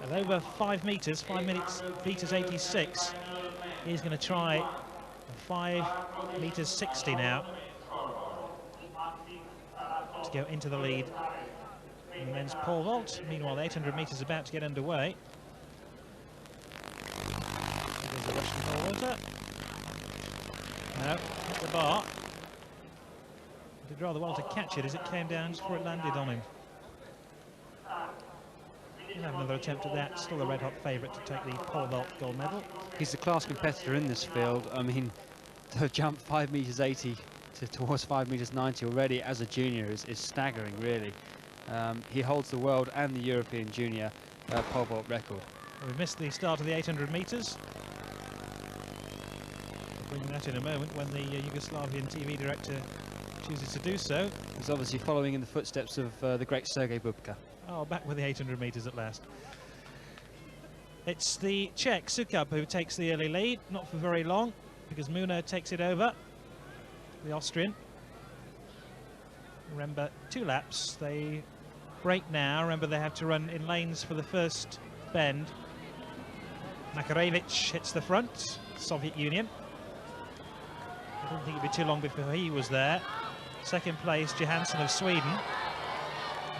of over 5 metres, 5 meters 86. He's going to try 5 meters 60 now to go into the lead in the men's pole vault. Meanwhile, the 800 metres about to get underway. There's the Russian pole vaulter. No, hit the bar. He did rather well to catch it as it came down just before it landed on him. He'll have another attempt at that. Still a red-hot favourite to take the pole vault gold medal. He's the class competitor in this field. I mean, to jump 5 meters 80 towards 5 meters 90 already as a junior is staggering, really. He holds the world and the European junior pole vault record. We've missed the start of the 800 metres. We'll bring that in a moment when the Yugoslavian TV director chooses to do so. He's obviously following in the footsteps of the great Sergei Bubka. Oh, back with the 800 metres at last. It's the Czech Sukup who takes the early lead, not for very long, because Muno takes it over, the Austrian. Remember, 2 laps, they break now. Remember, they have to run in lanes for the first bend. Makarevich hits the front, Soviet Union. I don't think it'd be too long before he was there. Second place, Johansson of Sweden.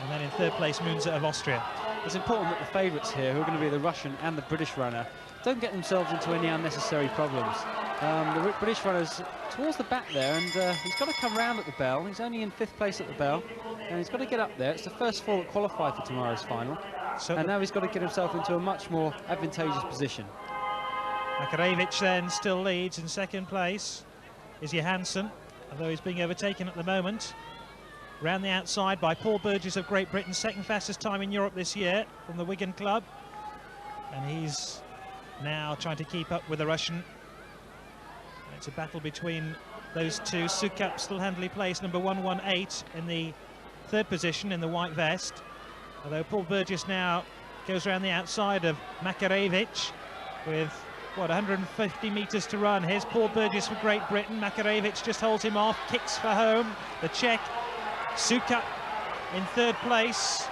And then in third place, Munzer of Austria. It's important that the favourites here, who are going to be the Russian and the British runner, don't get themselves into any unnecessary problems. The British runner's towards the back there, and he's got to come round at the bell. He's only in 5th place at the bell, and he's got to get up there. It's the first 4 that qualify for tomorrow's final. And now he's got to get himself into a much more advantageous position. Makarevich then still leads. In second place is Johansson, although he's being overtaken at the moment. Round the outside by Paul Burgess of Great Britain, second fastest time in Europe this year from the Wigan club. And he's now trying to keep up with the Russian. It's a battle between those two. Sukup still handily placed, number 118 in the third position in the white vest. Although Paul Burgess now goes around the outside of Makarevich with, what, 150 metres to run. Here's Paul Burgess for Great Britain. Makarevich just holds him off, kicks for home. The Czech Sukup in third place.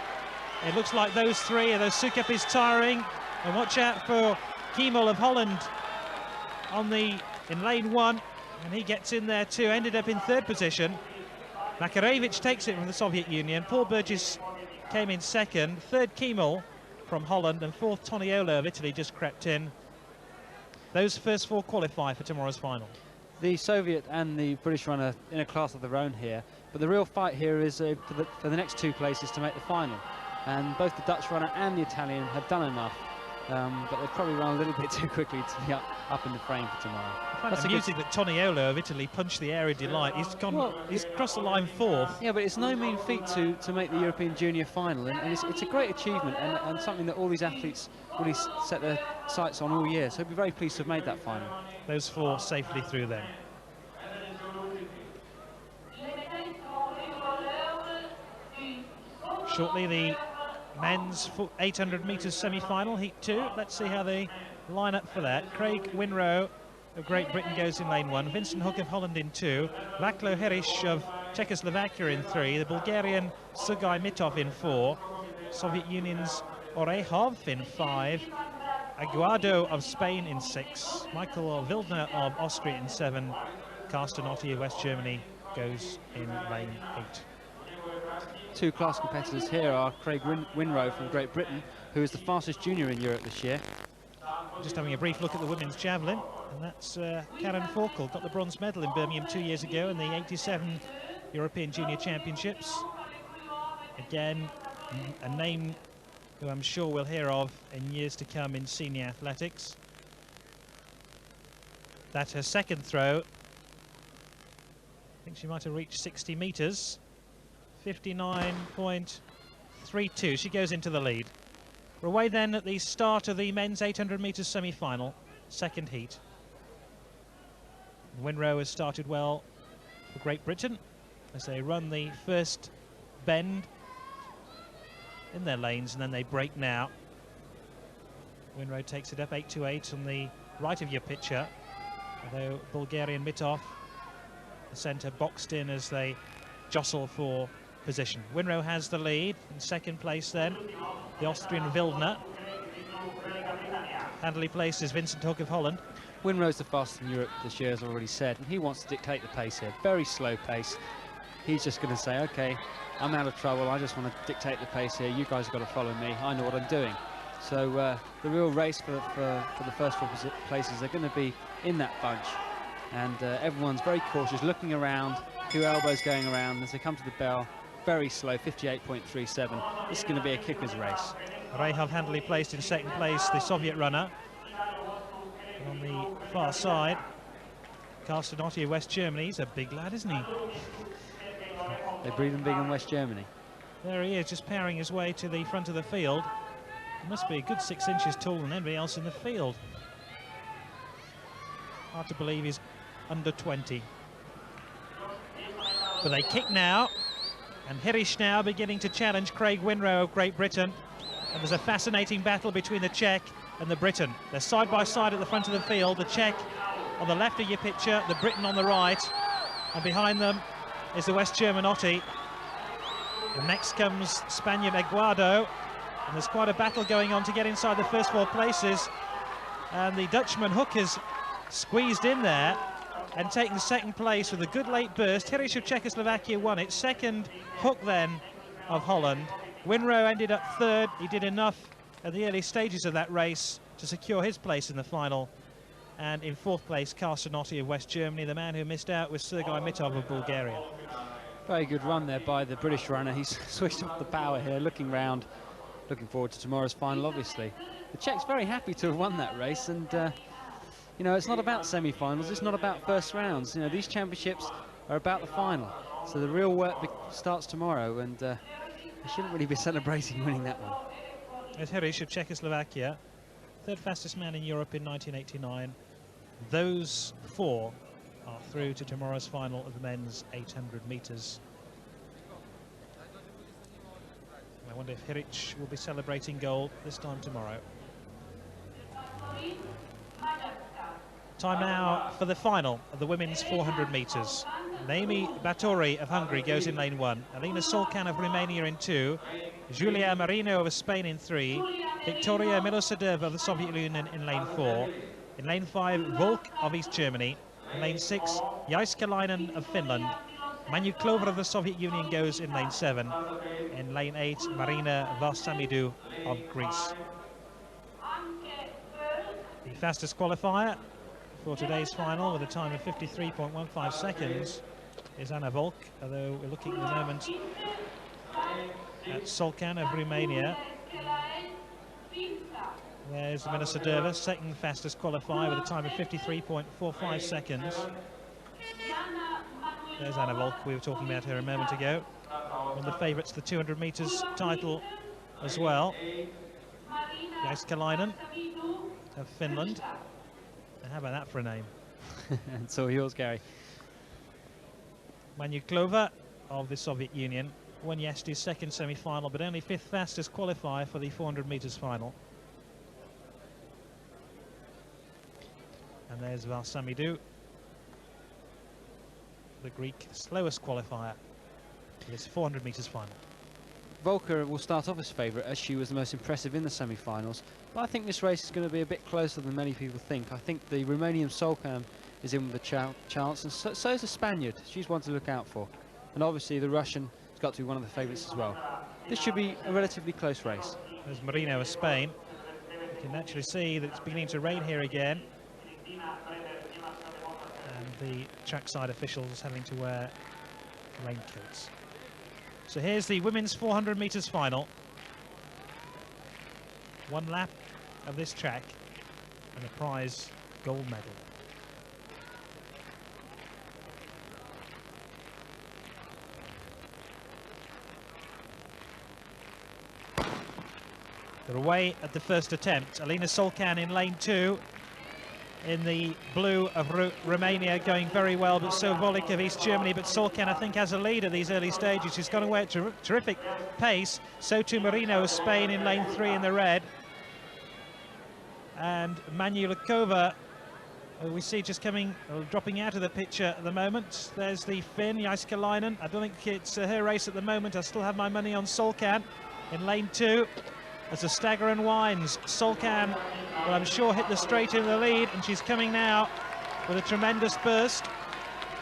It looks like those three, although Sukup is tiring. And watch out for Kiemel of Holland in lane 1, and he gets in there too, ended up in third position. Makarevich takes it from the Soviet Union. Paul Burgess came in second, third Kiemel from Holland, and fourth Toniolo of Italy just crept in. Those first 4 qualify for tomorrow's final. The Soviet and the British runner in a class of their own here, but the real fight here is for the next 2 places to make the final. And both the Dutch runner and the Italian have done enough, but they've probably run a little bit too quickly to be up in the frame for tomorrow. I find it amusing that Toniolo of Italy punched the Area Delight. He's crossed the line 4th. Yeah, but it's no mean feat to make the European Junior final, and it's a great achievement and something that all these athletes really set their sights on all year. So I'd be very pleased to have made that final. Those 4 safely through then. Shortly, the men's 800 metres semi-final, heat 2. Let's see how they line up for that. Craig Winrow of Great Britain goes in lane 1. Vincent Hook of Holland in 2. Vaclav Heriš of Czechoslovakia in 3. The Bulgarian Sergei Mitov in 4. Soviet Union's Orehov in 5. Aguado of Spain in 6. Michael Wildner of Austria in 7. Carsten Otte of West Germany goes in lane 8. 2 class competitors here are Craig Winrow from Great Britain, who is the fastest junior in Europe this year. Just having a brief look at the women's javelin, and that's Karen Forkel, got the bronze medal in Birmingham 2 years ago in the 87 European Junior Championships. Again, a name who I'm sure we'll hear of in years to come in senior athletics. That's her second throw. I think she might have reached 60 metres. 59.32. She goes into the lead. We're away then at the start of the men's 800 metres semi-final, second heat. Winrow has started well for Great Britain as they run the first bend in their lanes, and then they break now. Winrow takes it up 8.28 on the right of your picture, although Bulgarian Mitov, the centre, boxed in as they jostle for position. Winrow has the lead. In second place then, the Austrian Wildner. Handily placed is Vincent Hook of Holland. Winrow's the fastest in Europe this year, as I already said, and he wants to dictate the pace here. Very slow pace. He's just going to say, okay, I'm out of trouble. I just want to dictate the pace here. You guys have got to follow me. I know what I'm doing. So the real race for the first 4 places are going to be in that bunch. And everyone's very cautious, looking around, 2 elbows going around as they come to the bell. Very slow, 58.37. This is going to be a kicker's race. Rehov handily placed in second place, the Soviet runner. And on the far side, Carsten Otte of West Germany. He's a big lad, isn't he? They breed them big in West Germany. There he is, just powering his way to the front of the field. He must be a good 6 inches taller than anybody else in the field. Hard to believe he's under 20. But they kick now, and Hirish now beginning to challenge Craig Winrow of Great Britain. And there's a fascinating battle between the Czech and the Briton. They're side by side at the front of the field. The Czech on the left of your picture, the Briton on the right. And behind them is the West German Otti. And next comes Spaniard Eguardo. And there's quite a battle going on to get inside the first 4 places. And the Dutchman Hook is squeezed in there and taken second place with a good late burst. Hirish of Czechoslovakia won it. Second, Hook then of Holland. Winrow ended up third. He did enough at the early stages of that race to secure his place in the final. And in 4th place, Carsten Otti of West Germany. The man who missed out was Sergei Mitov of Bulgaria. Very good run there by the British runner. He's switched off the power here, looking round, looking forward to tomorrow's final, obviously. The Czech's very happy to have won that race, and you know, it's not about semi-finals, it's not about first rounds. You know, these championships are about the final. So the real work starts tomorrow, and they shouldn't really be celebrating winning that one. There's Hirish of Czechoslovakia, 3rd fastest man in Europe in 1989. Those 4 are through to tomorrow's final of the men's 800 metres. I wonder if Hirish will be celebrating gold this time tomorrow. Time now for the final of the women's 400 metres. Naomi Batory of Hungary goes in lane 1. Alina Solcan of Romania in 2. Julia Marino of Spain in 3. Victoria Milosadova of the Soviet Union in lane 4. In lane 5, Volk of East Germany. In lane 6, Jaiskalainen of Finland. Manu Clover of the Soviet Union goes in lane 7. In lane 8, Marina Varsamidou of Greece. The fastest qualifier for today's final with a time of 53.15 seconds is Anna Volk, although we're looking at the moment at Solcan of Romania. There's Milosadova, 2nd fastest qualifier with a time of 53.45 seconds. There's Anna Volk, we were talking about her a moment ago. One of the favourites, the 200 metres title as well. Jaiskalainen of Finland. And how about that for a name? It's all yours, Gary. Manu Clover of the Soviet Union won yesterday's 2nd semi-final, but only 5th fastest qualifier for the 400 metres final. And there's Varsamidou, the Greek slowest qualifier for this 400 metres final. Volker will start off as favourite, as she was the most impressive in the semi-finals. But I think this race is going to be a bit closer than many people think. I think the Romanian Solcan is in with a chance, and so is the Spaniard. She's one to look out for. And obviously the Russian has got to be one of the favourites as well. This should be a relatively close race. There's Marino of Spain. You can actually see that it's beginning to rain here again. And the trackside officials having to wear raincoats. So here's the women's 400 metres final. 1 lap of this track and a prize gold medal. They're away at the first attempt. Alina Solcan in lane 2. In the blue of Romania going very well, but so Volek of East Germany. But Solcan, I think, has a lead at these early stages. She's gone away at terrific pace. So too Marino of Spain in lane 3 in the red. And Manu Lakova, we see just coming, dropping out of the picture at the moment. There's the Finn, Jaiskalainen. I don't think it's her race at the moment. I still have my money on Solcan in lane 2. As the stagger and winds, Solcan will, I'm sure, hit the straight in the lead, and she's coming now with a tremendous burst.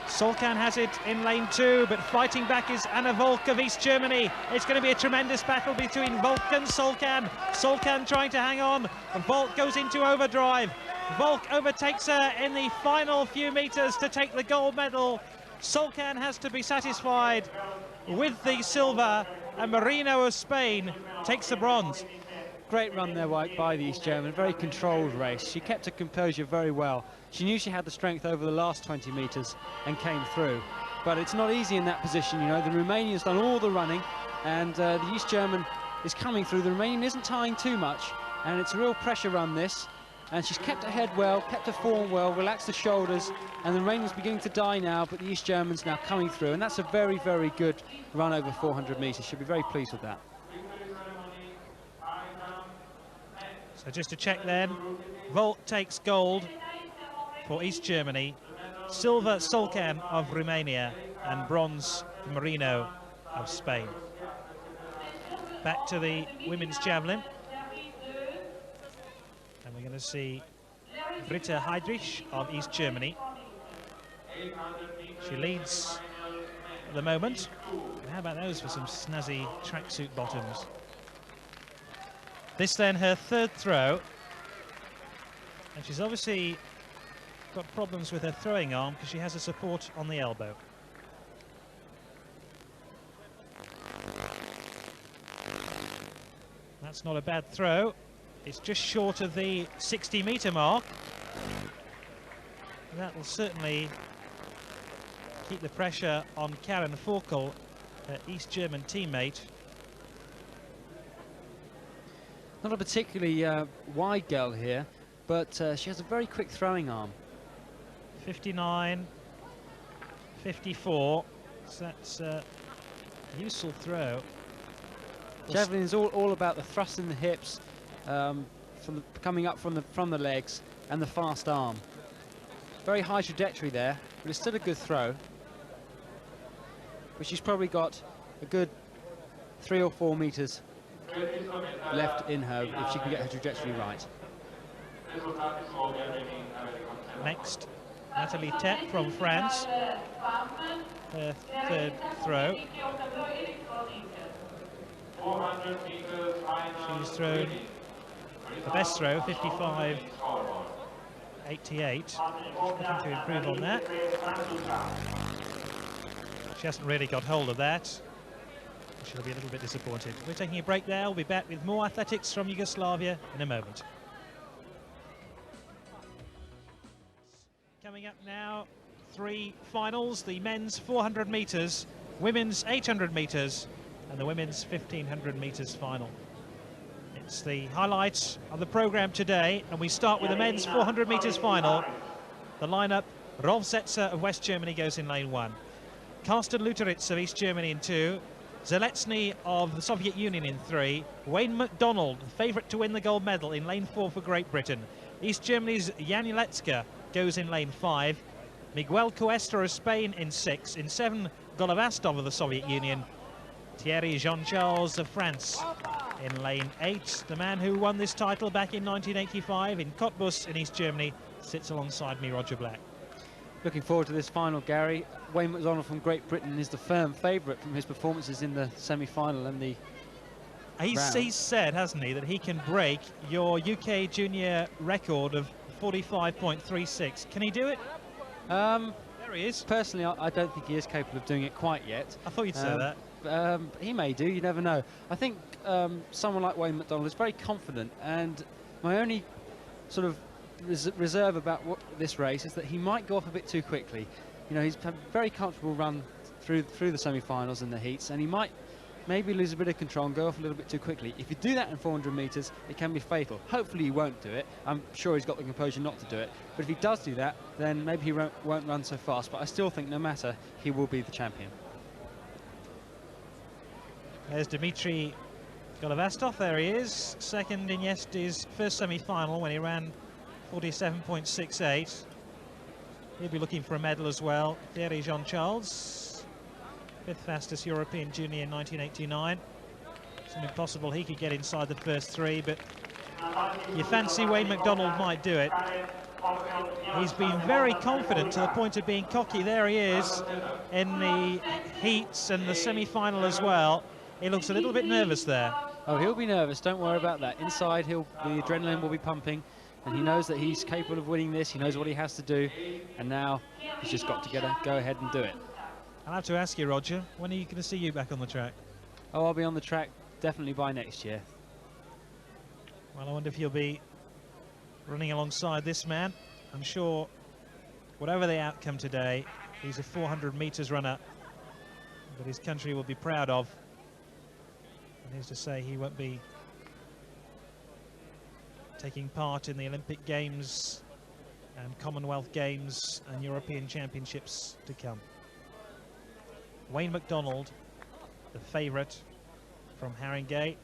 Solcan has it in lane 2, but fighting back is Anna Volk of East Germany. It's going to be a tremendous battle between Volk and Solcan. Solcan trying to hang on, and Volk goes into overdrive. Volk overtakes her in the final few metres to take the gold medal. Solcan has to be satisfied with the silver, and Marino of Spain takes the bronze. Great run there by the East German, very controlled race. She kept her composure very well. She knew she had the strength over the last 20 metres and came through. But it's not easy in that position, you know. The Romanian's done all the running, and the East German is coming through. The Romanian isn't tying too much, and it's a real pressure run this. and she's kept her head well, kept her form well, relaxed the shoulders, and the rain is beginning to die now, but the East Germans now coming through, and that's a very, very good run over 400 metres. She'll be very pleased with that. So just to check then, Volt takes gold for East Germany, silver Solcan of Romania, and bronze Marino of Spain. Back to the women's javelin. And we're going to see Britta Heydrich of East Germany. She leads at the moment. And how about those for some snazzy tracksuit bottoms? This then her third throw. And she's obviously got problems with her throwing arm because she has a support on the elbow. That's not a bad throw. It's just short of the 60-metre mark. That will certainly keep the pressure on Karen Forkel, her East German teammate. Not a particularly wide girl here, but she has a very quick throwing arm. 59, 54. So that's a useful throw. Javelin is all about the thrust in the hips, coming up from the legs, and the fast arm. Very high trajectory there, but it's still a good throw. But she's probably got a good 3 or 4 metres left in her if she can get her trajectory right. Next, Nathalie Tep from France. Her third throw. She's thrown the best throw, 55-88. She's looking to improve on that. She hasn't really got hold of that. She'll be a little bit disappointed. We're taking a break there. We'll be back with more athletics from Yugoslavia in a moment. Coming up now, 3 finals: the men's 400 metres, women's 800 metres, and the women's 1500 metres final. It's the highlights of the programme today, and we start with the men's 400 metres final. The lineup: Rolf Setzer of West Germany goes in lane 1, Carsten Luteritz of East Germany in 2, Zeletsny of the Soviet Union in 3, Wayne MacDonald, favourite to win the gold medal, in lane 4 for Great Britain. East Germany's Jan Jelecka goes in lane 5, Miguel Cuesta of Spain in 6, in 7 Golovastov of the Soviet Union, Thierry Jean-Charles of France in lane 8. The man who won this title back in 1985 in Cottbus in East Germany sits alongside me, Roger Black. Looking forward to this final, Gary. Wayne MacDonald from Great Britain is the firm favourite from his performances in the semi-final and the He's said, hasn't he, that he can break your UK junior record of 45.36. Can he do it? There he is. Personally, I don't think he is capable of doing it quite yet. I thought you'd say that. He may do, you never know. I think someone like Wayne MacDonald is very confident, and my only sort of reserve about this race is that he might go off a bit too quickly. You know, he's had a very comfortable run through the semi-finals and the heats, and he might maybe lose a bit of control and go off a little bit too quickly. If you do that in 400 metres, it can be fatal. Hopefully he won't do it. I'm sure he's got the composure not to do it. But if he does do that, then maybe he won't run so fast. But I still think no matter, he will be the champion. There's Dmitry Golovastov, there he is, second in yesterday's first semi-final when he ran 47.68. He'll be looking for a medal as well. Thierry Jean-Charles, 5th fastest European junior in 1989. It's impossible he could get inside the first 3, but you fancy Wayne MacDonald might do it. He's been very confident to the point of being cocky. There he is in the heats and the semi-final as well. He looks a little bit nervous there. Oh, he'll be nervous, don't worry about that. Inside, the adrenaline will be pumping, and he knows that he's capable of winning this. He knows what he has to do, and now he's just got to go ahead and do it. I'll have to ask you, Roger, when are you going to see you back on the track? Oh, I'll be on the track definitely by next year. Well, I wonder if you'll be running alongside this man. I'm sure whatever the outcome today, he's a 400 metres runner that his country will be proud of. And here's to say he won't be taking part in the Olympic Games and Commonwealth Games and European Championships to come. Wayne MacDonald, the favourite from Haringey.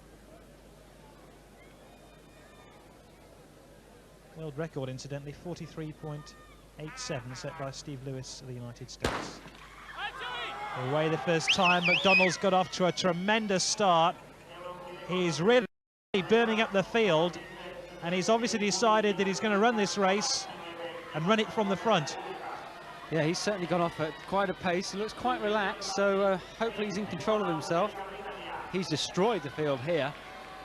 World record, incidentally, 43.87, set by Steve Lewis of the United States. Away the first time. MacDonald's got off to a tremendous start. He's really burning up the field, and he's obviously decided that he's going to run this race and run it from the front. Yeah, he's certainly gone off at quite a pace. He looks quite relaxed, so hopefully he's in control of himself. He's destroyed the field here.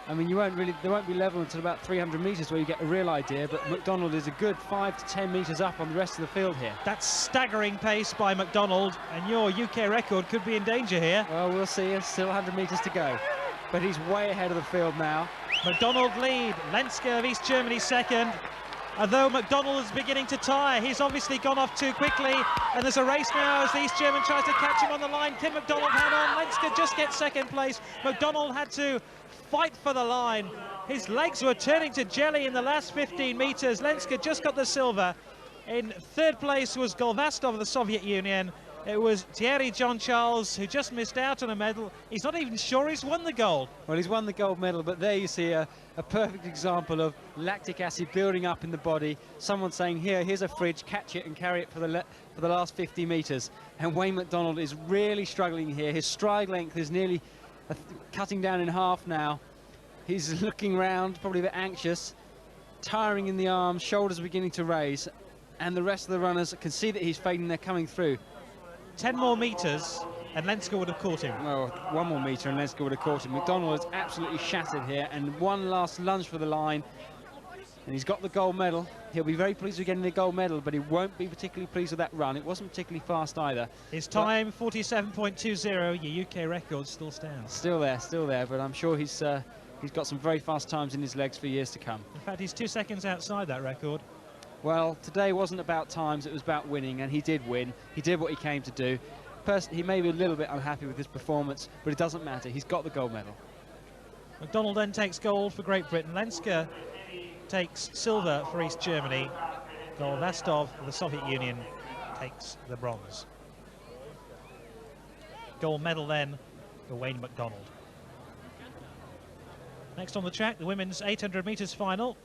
I mean, there won't be level until about 300 metres where you get a real idea, but MacDonald is a good 5 to 10 metres up on the rest of the field here. That's staggering pace by MacDonald, and your UK record could be in danger here. Well, we'll see. There's still 100 metres to go, but he's way ahead of the field now. MacDonald lead, Lenske of East Germany second. Although MacDonald is beginning to tire, he's obviously gone off too quickly, and there's a race now as the East German tries to catch him on the line. Can MacDonald hang on? Lenske just gets second place. MacDonald had to fight for the line. His legs were turning to jelly in the last 15 metres. Lenske just got the silver. In third place was Golvastov of the Soviet Union. It was Thierry Jean-Charles who just missed out on a medal. He's not even sure he's won the gold. Well, he's won the gold medal, but there you see a perfect example of lactic acid building up in the body. Someone saying, here's a fridge, catch it and carry it for the last 50 metres. And Wayne MacDonald is really struggling here. His stride length is nearly cutting down in half now. He's looking round, probably a bit anxious, tiring in the arms, shoulders beginning to raise, and the rest of the runners can see that he's fading. They're coming through. 10 more metres and Lenske would have caught him. Well, 1 more metre and Lenske would have caught him. MacDonald is absolutely shattered here, and one last lunge for the line, and he's got the gold medal. He'll be very pleased with getting the gold medal, but he won't be particularly pleased with that run. It wasn't particularly fast either. His time, 47.20. Your UK record still stands. Still there, but I'm sure he's got some very fast times in his legs for years to come. In fact, he's 2 seconds outside that record. Well, today wasn't about times, it was about winning, and he did win. He did what he came to do. He may be a little bit unhappy with his performance, but it doesn't matter. He's got the gold medal. MacDonald then takes gold for Great Britain. Lenske takes silver for East Germany. Golvastov of the Soviet Union takes the bronze. Gold medal then for Wayne MacDonald. Next on the track, the women's 800 metres final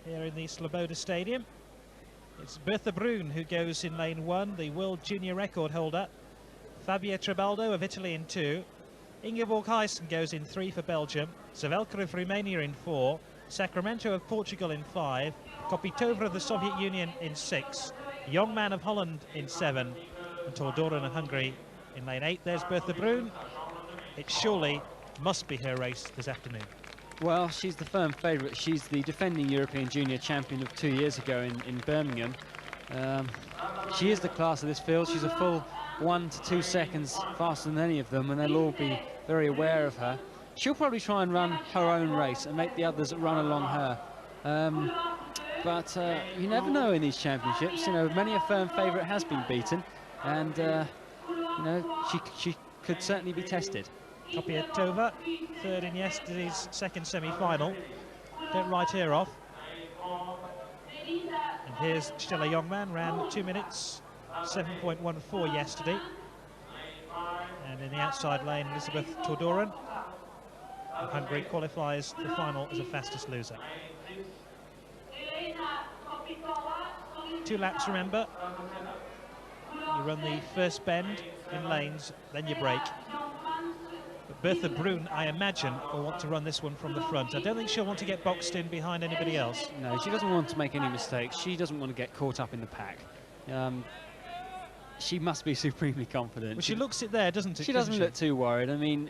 here in the Sloboda Stadium. It's Bertha Brun who goes in lane 1, the world junior record holder. Fabia Trebaldo of Italy in 2. Ingeborg Huyssen goes in 3 for Belgium. Zavelka of Romania in 4. Sacramento of Portugal in 5. Kopitova of the Soviet Union in 6. Youngman of Holland in 7. And Tordoren of Hungary in lane 8. There's Bertha Brun. It surely must be her race this afternoon. Well, she's the firm favourite. She's the defending European Junior champion of 2 years ago in Birmingham. She is the class of this field. She's a full 1 to 2 seconds faster than any of them, and they'll all be very aware of her. She'll probably try and run her own race and make the others run along her. But you never know in these championships. You know, many a firm favourite has been beaten, and you know, she could certainly be tested. Kopitova, third in yesterday's second semi-final. Don't write her off. And here's Stella Youngman, ran 2 minutes, 7.14 yesterday. And in the outside lane, Elizabeth Tordoren of Hungary qualifies the final as a fastest loser. 2 laps, remember. You run the first bend in lanes, then you break. But Bertha Brun, I imagine, will want to run this one from the front. I don't think she'll want to get boxed in behind anybody else. No, she doesn't want to make any mistakes. She doesn't want to get caught up in the pack. She must be supremely confident. Well, she looks it there, doesn't it? She doesn't look too worried. I mean,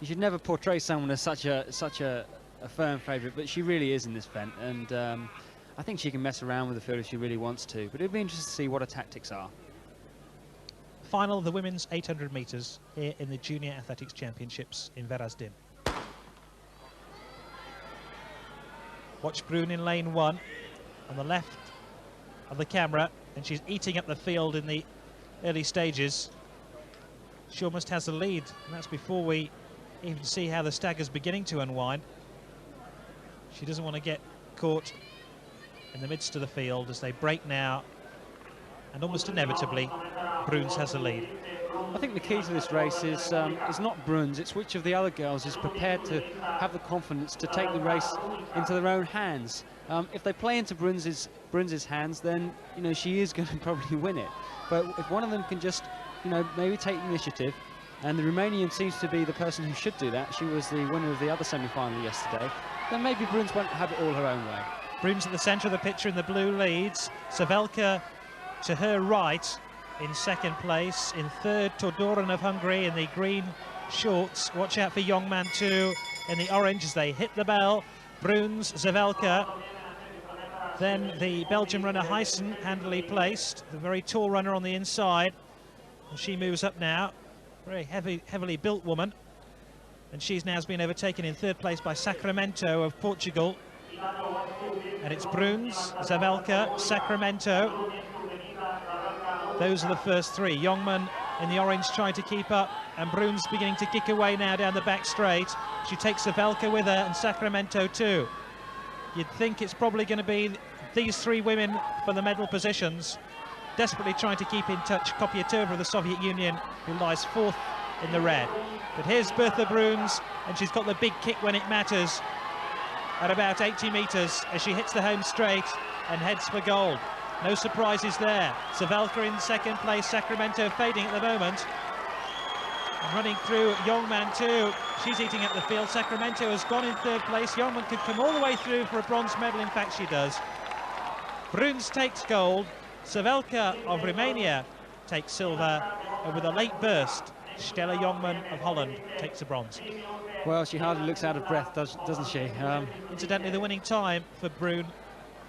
you should never portray someone as such a firm favourite, but she really is in this event, and I think she can mess around with the field if she really wants to. But it'd be interesting to see what her tactics are. Final of the women's 800 metres here in the Junior Athletics Championships in Varaždin. Watch Brun in lane 1 on the left of the camera, and she's eating up the field in the early stages. She almost has the lead, and that's before we even see how the stagger's beginning to unwind. She doesn't want to get caught in the midst of the field as they break now, and almost inevitably, Bruns has the lead. I think the key to this race is not Bruns, it's which of the other girls is prepared to have the confidence to take the race into their own hands. If they play into Bruns's hands, then she is going to probably win it. But if one of them can just maybe take the initiative, and the Romanian seems to be the person who should do that. She was the winner of the other semi-final yesterday. Then maybe Bruns won't have it all her own way. Bruns at the centre of the picture in the blue leads. Savelka to her right in second place. In third, Todoran of Hungary in the green shorts. Watch out for Youngman too in the orange as they hit the bell. Bruns, Savelka. Then the Belgian runner Huyssen, handily placed. The very tall runner on the inside. And she moves up now. Very heavily built woman. And she's now been overtaken in third place by Sacramento of Portugal. And it's Bruns, Savelka, Sacramento. Those are the first three. Youngman in the orange trying to keep up, and Bruns beginning to kick away now down the back straight. She takes Savelka with her, and Sacramento too. You'd think it's probably going to be these three women for the medal positions, desperately trying to keep in touch Kopiatova of the Soviet Union, who lies fourth in the red. But here's Bertha Bruns, and she's got the big kick when it matters at about 80 metres as she hits the home straight and heads for gold. No surprises there. Savelka in second place, Sacramento fading at the moment. And running through Youngman too. She's eating up the field. Sacramento has gone in third place. Youngman could come all the way through for a bronze medal. In fact, she does. Bruns takes gold. Savelka of Romania takes silver. And with a late burst, Stella Youngman of Holland takes the bronze. Well, she hardly looks out of breath, doesn't she? Incidentally, the winning time for Brun,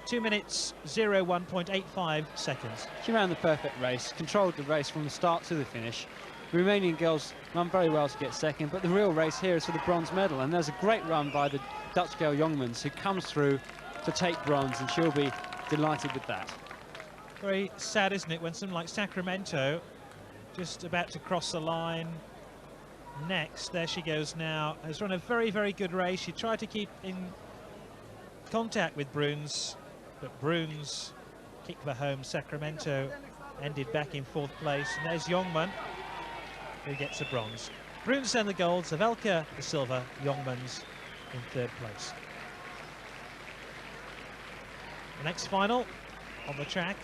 2 minutes 01.85 seconds. She ran the perfect race, controlled the race from the start to the finish. The Romanian girls run very well to get second, but the real race here is for the bronze medal, and there's a great run by the Dutch girl Youngmans, who comes through to take bronze, and she'll be delighted with that. Very sad, isn't it, when someone like Sacramento, just about to cross the line next, there she goes now, has run a very, very good race. She tried to keep in contact with Bruns, but Bruns kicked for home. Sacramento ended back in fourth place, and there's Youngman who gets the bronze. Bruns and the gold, Savelka the silver, Youngman's in third place. The next final on the track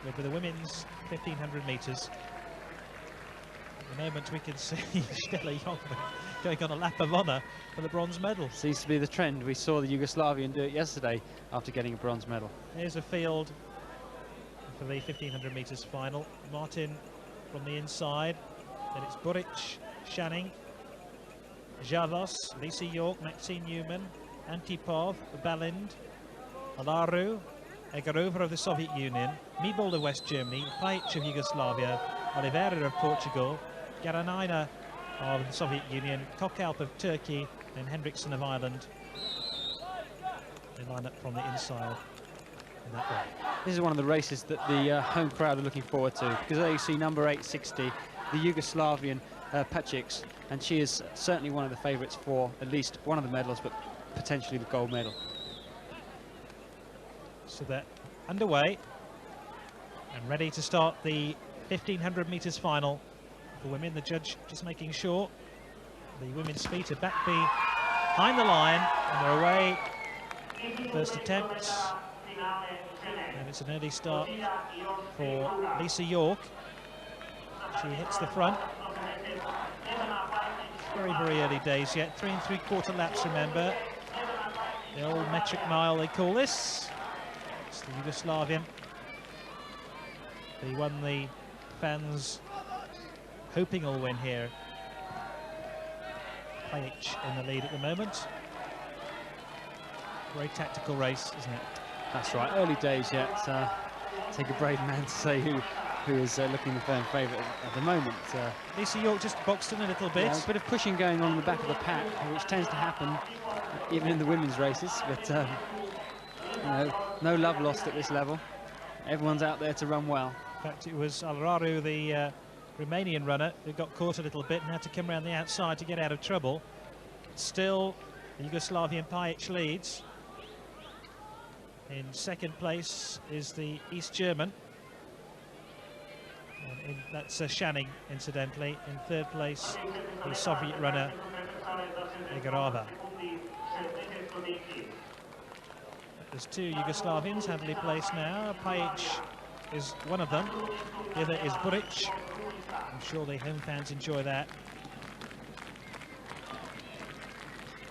will be the women's 1500 metres. At the moment we can see Stella Youngman going on a lap of honour for the bronze medal. Seems to be the trend. We saw the Yugoslavian do it yesterday after getting a bronze medal. Here's a field for the 1500 metres final. Martin from the inside, then it's Buric, Shanning, Javos, Lisa York, Maxine Newman, Antipov, Balind, Alaru, Egarova of the Soviet Union, Miebold of West Germany, Pajic of Yugoslavia, Oliveira of Portugal, Garanina of the Soviet Union, Kokalp of Turkey, and Hendrickson of Ireland. They line up from the inside in that way. This is one of the races that the home crowd are looking forward to, because there you see number 860, the Yugoslavian Pajic, and she is certainly one of the favourites for at least one of the medals, but potentially the gold medal. So they're underway and ready to start the 1500 metres final for women. The judge just making sure the women's feet are back behind the line, and they're away. First attempt, and it's an early start for Lisa York. She hits the front. Very, very early days yet. 3 3/4 laps, remember. The old metric mile, they call this. It's the Yugoslavian. They won the fans hoping will win here. Pajic in the lead at the moment. Very tactical race, isn't it? That's right, early days yet. Take a brave man to say who is looking the firm favourite at the moment. Lisa York just boxed in a little bit. Yeah, a bit of pushing going on in the back of the pack, which tends to happen even in the women's races, but you know, no love lost at this level. Everyone's out there to run well. In fact, it was Alraru, the Romanian runner, who got caught a little bit and had to come around the outside to get out of trouble. Still, the Yugoslavian Pajic leads. In second place is the East German. That's Shanning, incidentally. In third place, the Soviet runner, Egorova. There's two Yugoslavians handily placed now. Pajic is one of them. The other is Buric. I'm sure the home fans enjoy that.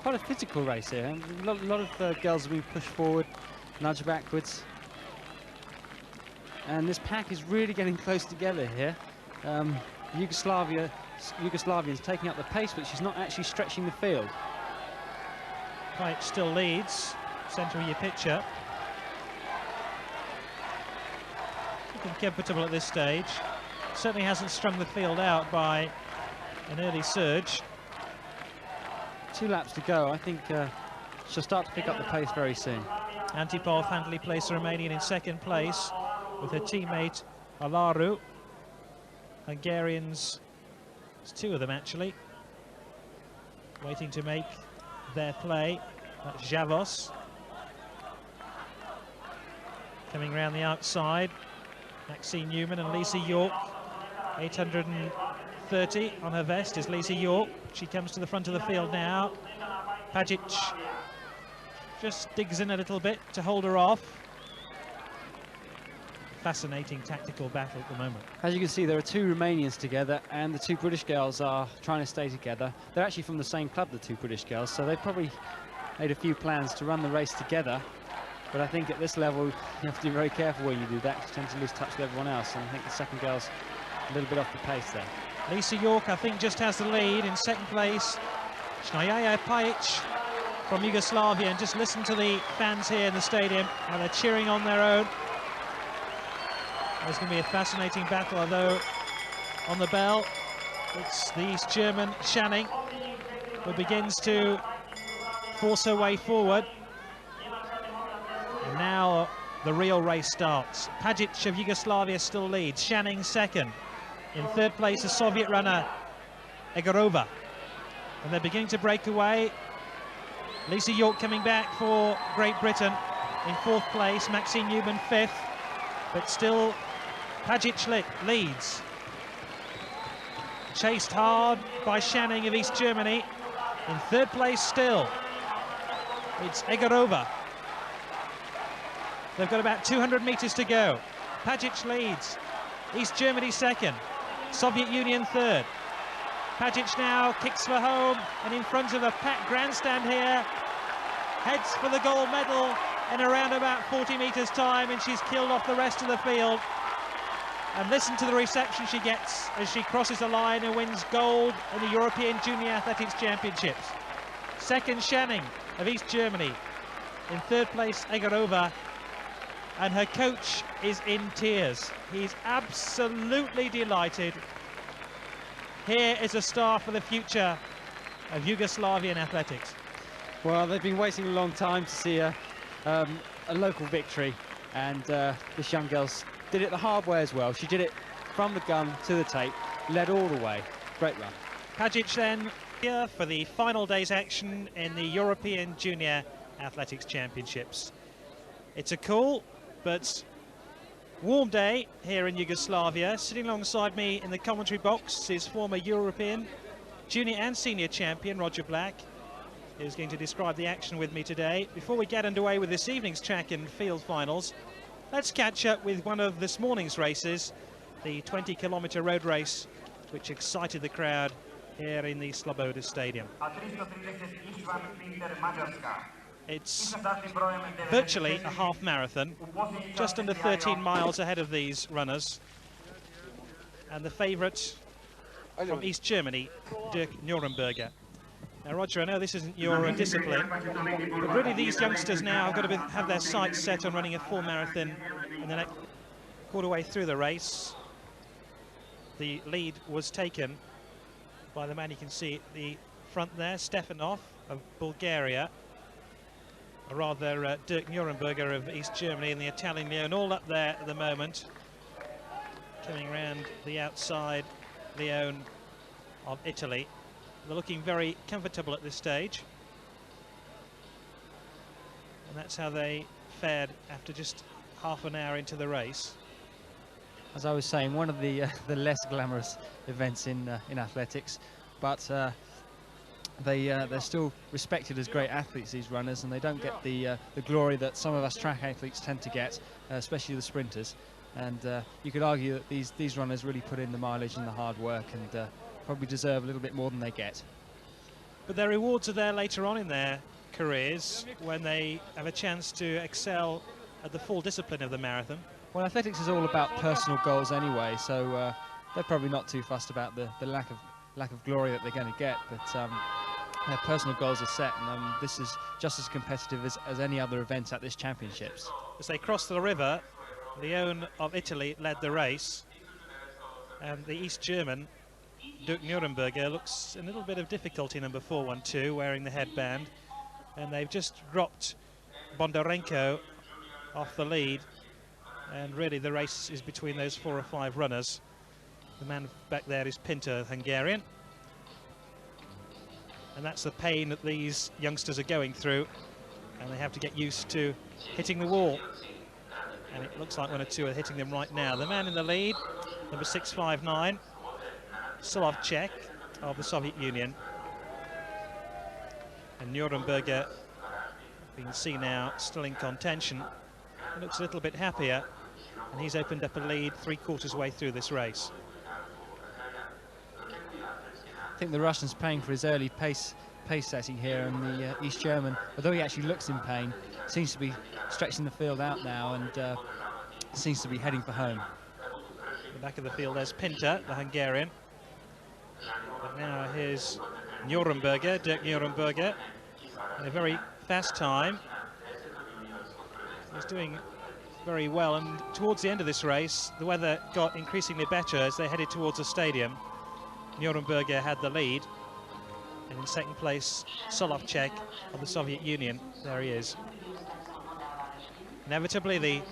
Quite a physical race here. A lot of girls have been pushed forward, nudged backwards. And this pack is really getting close together here. Yugoslavians taking up the pace, but she's not actually stretching the field. Pajic still leads, centre of your picture. Looking comfortable at this stage. Certainly hasn't strung the field out by an early surge. 2 laps to go. I think she'll start to pick up the pace very soon. Antipov handily placed the Romanian in second place with her teammate Alaru. Hungarians, there's 2 of them actually, waiting to make their play. That's Javos. Coming around the outside, Maxine Newman and Lisa York. 830 on her vest is Lisa York. She comes to the front of the field now. Pajic just digs in a little bit to hold her off. Fascinating tactical battle at the moment. As you can see, there are 2 Romanians together, and the 2 British girls are trying to stay together. They're actually from the same club, the 2 British girls, so they probably made a few plans to run the race together. But I think at this level, you have to be very careful when you do that, because you tend to lose touch with everyone else, and I think the second girl's a little bit off the pace there. Lisa York, I think, just has the lead. In second place, Snajaya Pajic from Yugoslavia. And just listen to the fans here in the stadium, how they're cheering on their own. There's going to be a fascinating battle, although on the bell, it's the East German, Shanning, who begins to force her way forward. And now the real race starts. Pajic of Yugoslavia still leads, Shanning second. In third place, the Soviet runner, Egorova. And they're beginning to break away. Lisa York coming back for Great Britain. In fourth place, Maxine Newman fifth. But still, Pajic leads. Chased hard by Shanning of East Germany. In third place still, it's Egorova. They've got about 200 meters to go. Pajic leads. East Germany second. Soviet Union third. Pajic now kicks for home, and in front of a packed grandstand here, heads for the gold medal in around about 40 meters time, and she's killed off the rest of the field. And listen to the reception she gets as she crosses the line and wins gold in the European Junior Athletics Championships. Second, Shanning of East Germany. In third place, Egorova. And her coach is in tears. He's absolutely delighted. Here is a star for the future of Yugoslavian athletics. Well, they've been waiting a long time to see a local victory, and this young girl did it the hard way as well. She did it from the gun to the tape, led all the way. Great run. Pajic then here for the final day's action in the European Junior Athletics Championships. It's a cool but warm day here in Yugoslavia. Sitting alongside me in the commentary box is former European junior and senior champion Roger Black, who's going to describe the action with me today. Before we get underway with this evening's track and field finals, let's catch up with one of this morning's races, the 20-kilometre road race, which excited the crowd here in the Sloboda Stadium. It's virtually a half marathon, just under 13 miles ahead of these runners. And the favourite from East Germany, Dirk Nuremberger. Now, Roger, I know this isn't your discipline, but really these youngsters now have got to have their sights set on running a full marathon in the next quarter way through the race. The lead was taken by the man you can see at the front there, Stefanov of Bulgaria. Or rather, Dirk Nuremberger of East Germany and the Italian Leone all up there at the moment. Coming around the outside, Leone of Italy. They're looking very comfortable at this stage. And that's how they fared after just half an hour into the race. As I was saying, one of the less glamorous events in athletics, but they're still respected as great athletes, these runners, and they don't get the glory that some of us track athletes tend to get, especially the sprinters. And you could argue that these runners really put in the mileage and the hard work, and probably deserve a little bit more than they get. But their rewards are there later on in their careers when they have a chance to excel at the full discipline of the marathon. Well, athletics is all about personal goals anyway, so they're probably not too fussed about the lack of glory that they're going to get, but their personal goals are set, and this is just as competitive as any other event at this championships. As they cross the river, Leone of Italy led the race, and the East German Dirk Nuremberger looks in a little bit of difficulty, number 412, wearing the headband, and they've just dropped Bondarenko off the lead, and really the race is between those 4 or 5 runners. The man back there is Pinter, Hungarian, and that's the pain that these youngsters are going through, and they have to get used to hitting the wall, and it looks like 1 or 2 are hitting them right now. The man in the lead, number 659, Solovchek of the Soviet Union, and Nuremberger, you can see now, still in contention. He looks a little bit happier, and he's opened up a lead 3/4 way through this race. I think the Russian's paying for his early pace setting here, and the East German, although he actually looks in pain, seems to be stretching the field out now, and seems to be heading for home. At the back of the field there's Pinter, the Hungarian. But now here's Nuremberger, Dirk Nuremberger, in a very fast time. He's doing very well, and towards the end of this race the weather got increasingly better as they headed towards the stadium. Nuremberger had the lead, and in second place Solovchek of the Soviet Union. There he is. Inevitably he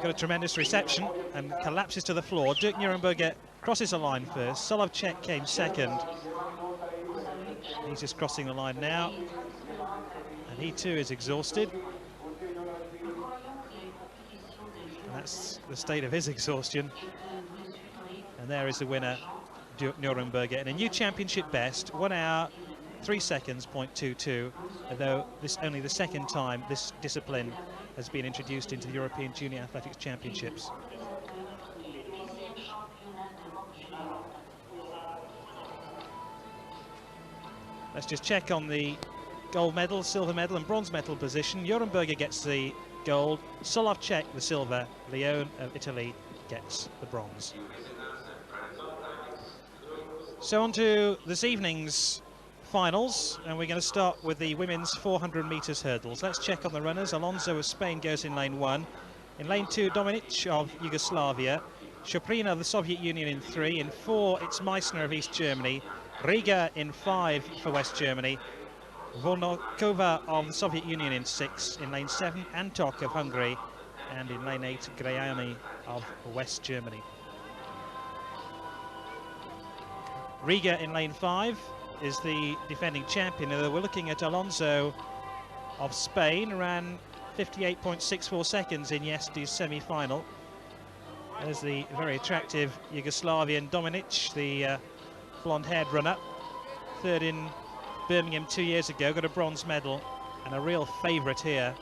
got a tremendous reception and collapses to the floor. Dirk Nuremberger crosses the line first, Solovchek came second. He's just crossing the line now, and he too is exhausted. And that's the state of his exhaustion. And there is the winner, Dirk Nuremberger, in a new championship best, 1 hour 3 seconds, .22, although this only the second time this discipline has been introduced into the European Junior Athletics Championships. Let's just check on the gold medal, silver medal and bronze medal position. Nuremberger gets the gold, Solovchek the silver, Leone of Italy gets the bronze. So on to this evening's finals, and we're going to start with the women's 400 metres hurdles. Let's check on the runners. Alonso of Spain goes in lane 1. In lane 2, Dominic of Yugoslavia. Shoprina of the Soviet Union in 3. In 4, it's Meissner of East Germany. Riga in 5 for West Germany. Volnokova of the Soviet Union in 6. In lane 7, Antok of Hungary. And in lane 8, Grajani of West Germany. Riga in lane 5 is the defending champion. We're looking at Alonso of Spain, ran 58.64 seconds in yesterday's semi-final. There's the very attractive Yugoslavian Dominic, the blonde-haired runner, third in Birmingham 2 years ago, got a bronze medal and a real favourite here.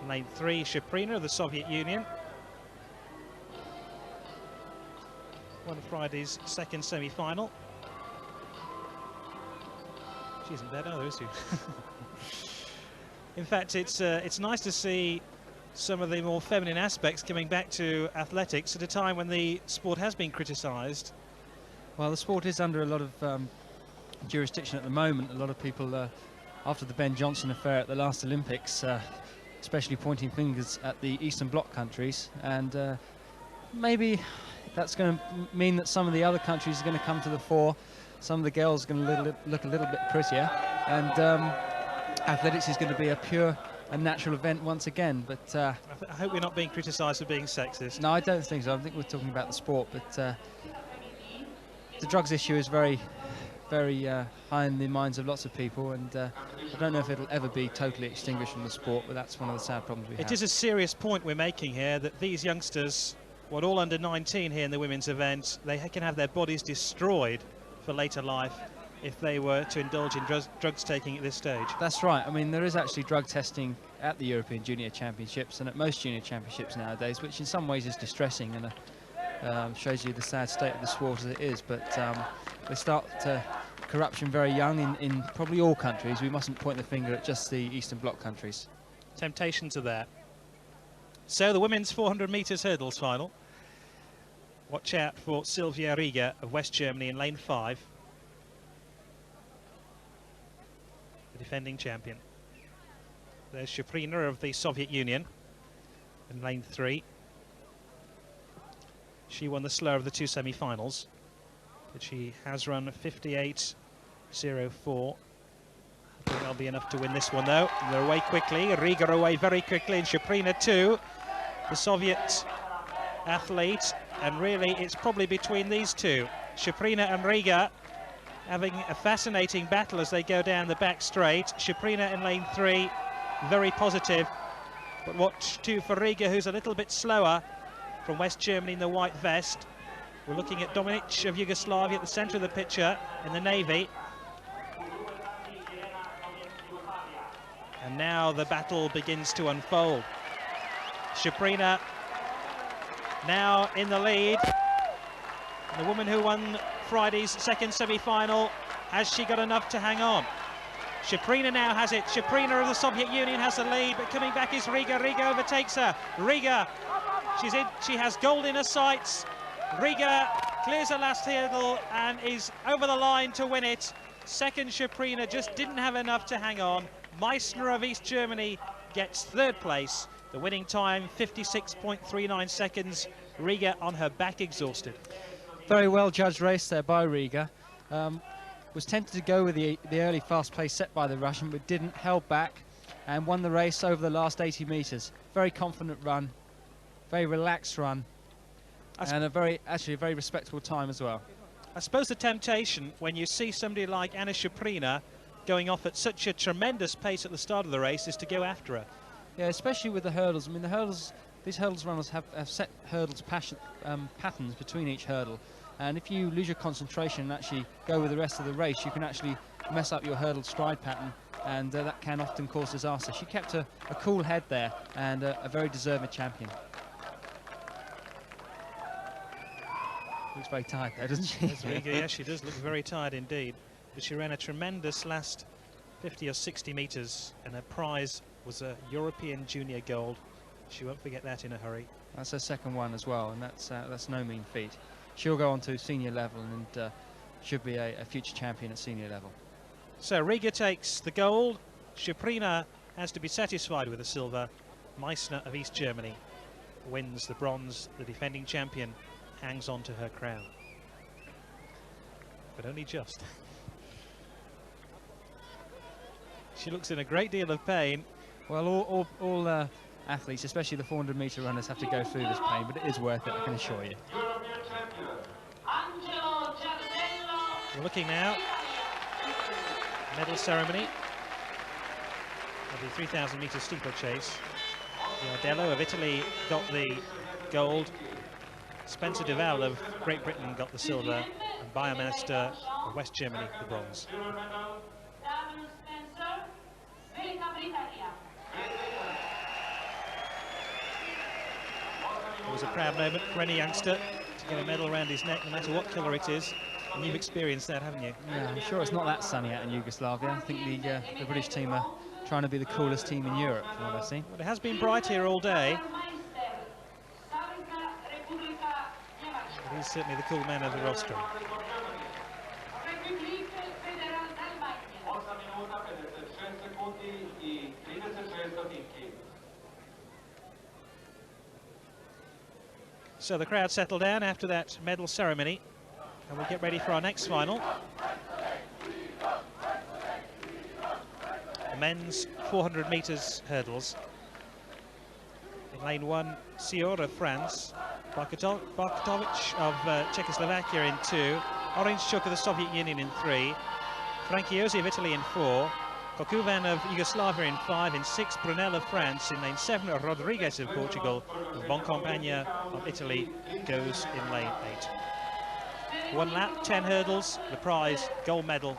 In lane 3, Shoprina of the Soviet Union. Won Friday's second semi-final. She isn't bad either, is she? In fact, it's nice to see some of the more feminine aspects coming back to athletics at a time when the sport has been criticised. Well, the sport is under a lot of jurisdiction at the moment. A lot of people, after the Ben Johnson affair at the last Olympics, especially pointing fingers at the Eastern Bloc countries, and maybe that's going to mean that some of the other countries are going to come to the fore. Some of the girls are going to look a little bit prettier, and athletics is going to be a pure and natural event once again. But I hope we're not being criticised for being sexist. No, I don't think so. I think we're talking about the sport, but the drugs issue is very, very high in the minds of lots of people, and I don't know if it'll ever be totally extinguished from the sport, but that's one of the sad problems we have. It is a serious point we're making here, that these youngsters, all under 19 here in the women's event, they can have their bodies destroyed for later life if they were to indulge in drugs taking at this stage. That's right. I mean, there is actually drug testing at the European Junior Championships and at most junior championships nowadays, which in some ways is distressing and shows you the sad state of the sport as it is. But they start corruption very young in probably all countries. We mustn't point the finger at just the Eastern Bloc countries. Temptations are there. So the women's 400 metres hurdles final. Watch out for Silvia Riga of West Germany in lane 5. The defending champion. There's Shaprina of the Soviet Union in lane 3. She won the slower of the 2 semi-finals, but she has run 58.04. I think that'll be enough to win this one, though. They're away quickly. Riga away very quickly, and Shaprina too, the Soviet athlete. And really, it's probably between these two, Shaprina and Riga, having a fascinating battle as they go down the back straight. Shaprina in lane 3, very positive. But watch too for Riga, who's a little bit slower, from West Germany in the white vest. We're looking at Dominic of Yugoslavia at the centre of the picture in the navy. And now the battle begins to unfold. Shaprina now in the lead. The woman who won Friday's second semi-final, has she got enough to hang on? Shaprina now has it. Shaprina of the Soviet Union has the lead, but coming back is Riga. Riga overtakes her. Riga, she's in. She has gold in her sights. Riga clears her last hurdle and is over the line to win it. Second, Shaprina just didn't have enough to hang on. Meissner of East Germany gets third place. The winning time, 56.39 seconds. Riga on her back, exhausted. Very well judged race there by Riga. Was tempted to go with the early fast pace set by the Russian, but didn't, held back and won the race over the last 80 metres. Very confident run, very relaxed run, and actually a very respectable time as well. I suppose the temptation when you see somebody like Anna Shaprina going off at such a tremendous pace at the start of the race is to go after her. Yeah, especially with the hurdles. I mean, these hurdles runners have set hurdles patterns between each hurdle, and if you lose your concentration and actually go with the rest of the race, you can actually mess up your hurdle stride pattern, and that can often cause disaster. She kept a cool head there, and a very deserving champion. Looks very tired there, doesn't she? Yes, she does look very tired indeed. But she ran a tremendous last 50 or 60 metres, and her prize was a European Junior gold. She won't forget that in a hurry. That's her second one as well, and that's no mean feat. She'll go on to senior level and should be a future champion at senior level. So Riga takes the gold. Shaprina has to be satisfied with the silver. Meissner of East Germany wins the bronze. The defending champion hangs on to her crown, but only just. She looks in a great deal of pain. Well, all athletes, especially the 400-metre runners, have to go through this pain, but it is worth it, I can assure you. We're looking now, medal ceremony of the 3,000 metre steeplechase. Giardello of Italy got the gold. Spencer Duval of Great Britain got the silver, and Biominister of West Germany the bronze. It was a proud moment for any youngster to get a medal around his neck, no matter what colour it is. And you've experienced that, haven't you? Yeah, I'm sure it's not that sunny out in Yugoslavia. I think the British team are trying to be the coolest team in Europe, from what I've seen. Well, it has been bright here all day. But he's certainly the cool man of the rostrum. So the crowd settle down after that medal ceremony, and we'll get ready for our next final. The men's 400 metres hurdles. In lane 1, Sior of France, Barkotovic of Czechoslovakia in 2, Orange-Chuk of the Soviet Union in 3, Franchiosi of Italy in 4, Kokuvan of Yugoslavia in 5, in 6 Brunel of France, in lane 7 Rodriguez of Portugal, and Boncompagna of Italy goes in lane 8. 1 lap, 10 hurdles, the prize, gold medal,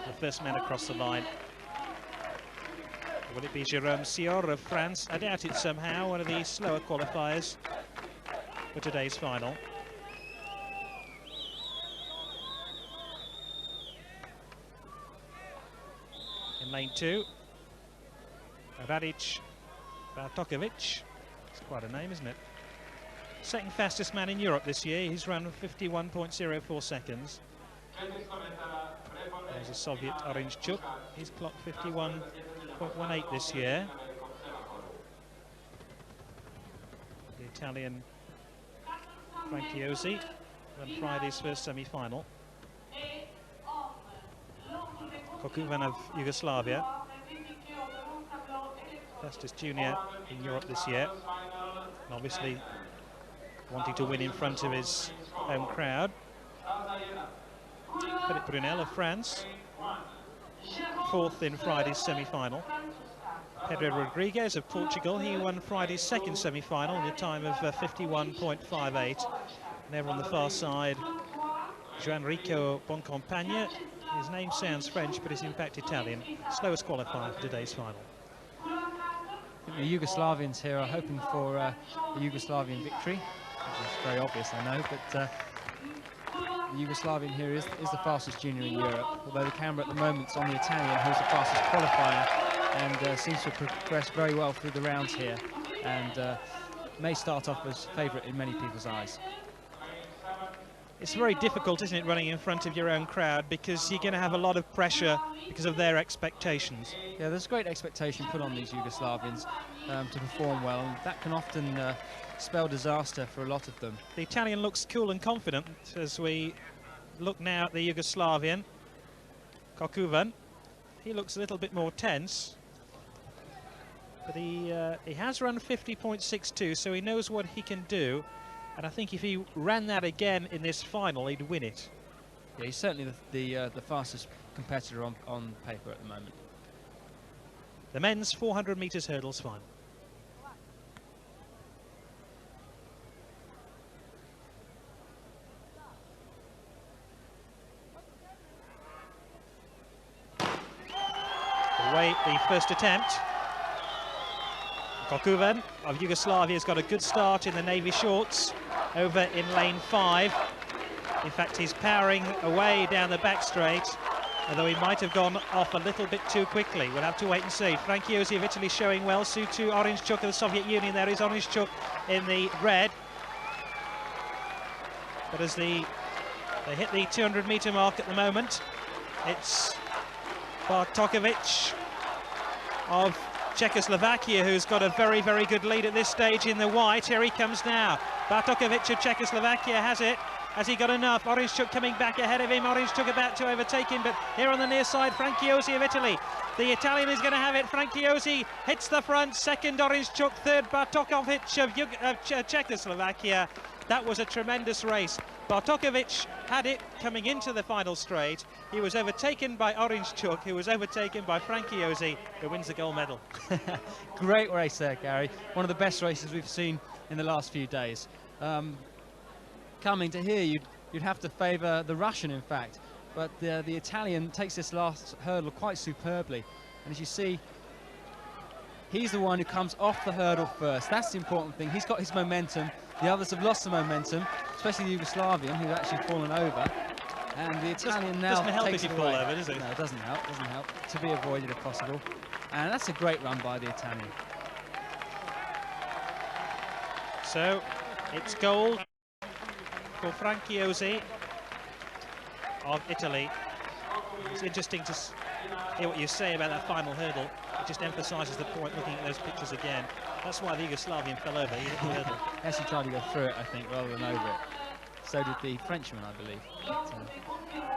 the first man across the line. Will it be Jérôme Sior of France? I doubt it somehow, one of the slower qualifiers for today's final. In lane 2, Radic Bartokovic. It's quite a name, isn't it? Second fastest man in Europe this year. He's run 51.04 seconds. There's a Soviet Orange-Chuk. He's clocked 51.18 this year. The Italian Franchiosi won Friday's first semi-final. Kokuvan of Yugoslavia, fastest junior in Europe this year, and obviously wanting to win in front of his home crowd. Philippe Brunel of France, 4th in Friday's semi-final. Pedro Rodriguez of Portugal, he won Friday's second semi-final in a time of 51.58. And over on the far side, João Rico Boncompagna. His name sounds French, but is in fact Italian. Slowest qualifier for today's final. The Yugoslavians here are hoping for a Yugoslavian victory, which is very obvious, I know, but the Yugoslavian here is the fastest junior in Europe, although the camera at the moment is on the Italian, who's the fastest qualifier, and seems to have progressed very well through the rounds here, and may start off as favourite in many people's eyes. It's very difficult, isn't it, running in front of your own crowd, because you're going to have a lot of pressure because of their expectations. Yeah, there's great expectation put on these Yugoslavians to perform well, and that can often spell disaster for a lot of them. The Italian looks cool and confident as we look now at the Yugoslavian, Kokuvan. He looks a little bit more tense, but he has run 50.62, so he knows what he can do. And I think if he ran that again in this final, he'd win it. Yeah, he's certainly the fastest competitor on paper at the moment. The men's 400 metres hurdles final. Away the first attempt. Kokuvan of Yugoslavia has got a good start in the navy shorts over in lane 5. In fact, he's powering away down the back straight, although he might have gone off a little bit too quickly. We'll have to wait and see. Franchiosi of Italy showing well. Sutu Orange-Chuk of the Soviet Union. There is Orange-Chuk in the red. But as they hit the 200-metre mark at the moment, it's Bartokovic of Czechoslovakia who's got a very, very good lead at this stage in the white. Here he comes now. Bartokovic of Czechoslovakia has it. Has he got enough? Orange-Chuk coming back ahead of him. Orange-Chuk about to overtake him, but here on the near side, Franchiosi of Italy. The Italian is going to have it. Franchiosi hits the front. Second, Orange-Chuk. Third, Bartokovic of Czechoslovakia. That was a tremendous race. Bartokovic had it coming into the final straight. He was overtaken by Orange-Chuk, who was overtaken by Franchiosi, who wins the gold medal. Great race there, Gary. One of the best races we've seen in the last few days. Coming to here, you'd have to favour the Russian, in fact, but the Italian takes this last hurdle quite superbly, and as you see, he's the one who comes off the hurdle first. That's the important thing. He's got his momentum. The others have lost the momentum, especially the Yugoslavian, who's actually fallen over, and the Italian now doesn't help takes if it you fall away. over, does it? No, it doesn't help. Doesn't help. To be avoided if possible, and that's a great run by the Italian. So it's gold for Franchiosi of Italy. It's interesting to hear what you say about that final hurdle. It just emphasises the point looking at those pictures again. That's why the Yugoslavian fell over. He hit the hurdle. He actually tried to go through it, I think, rather than over it. So did the Frenchman, I believe. But,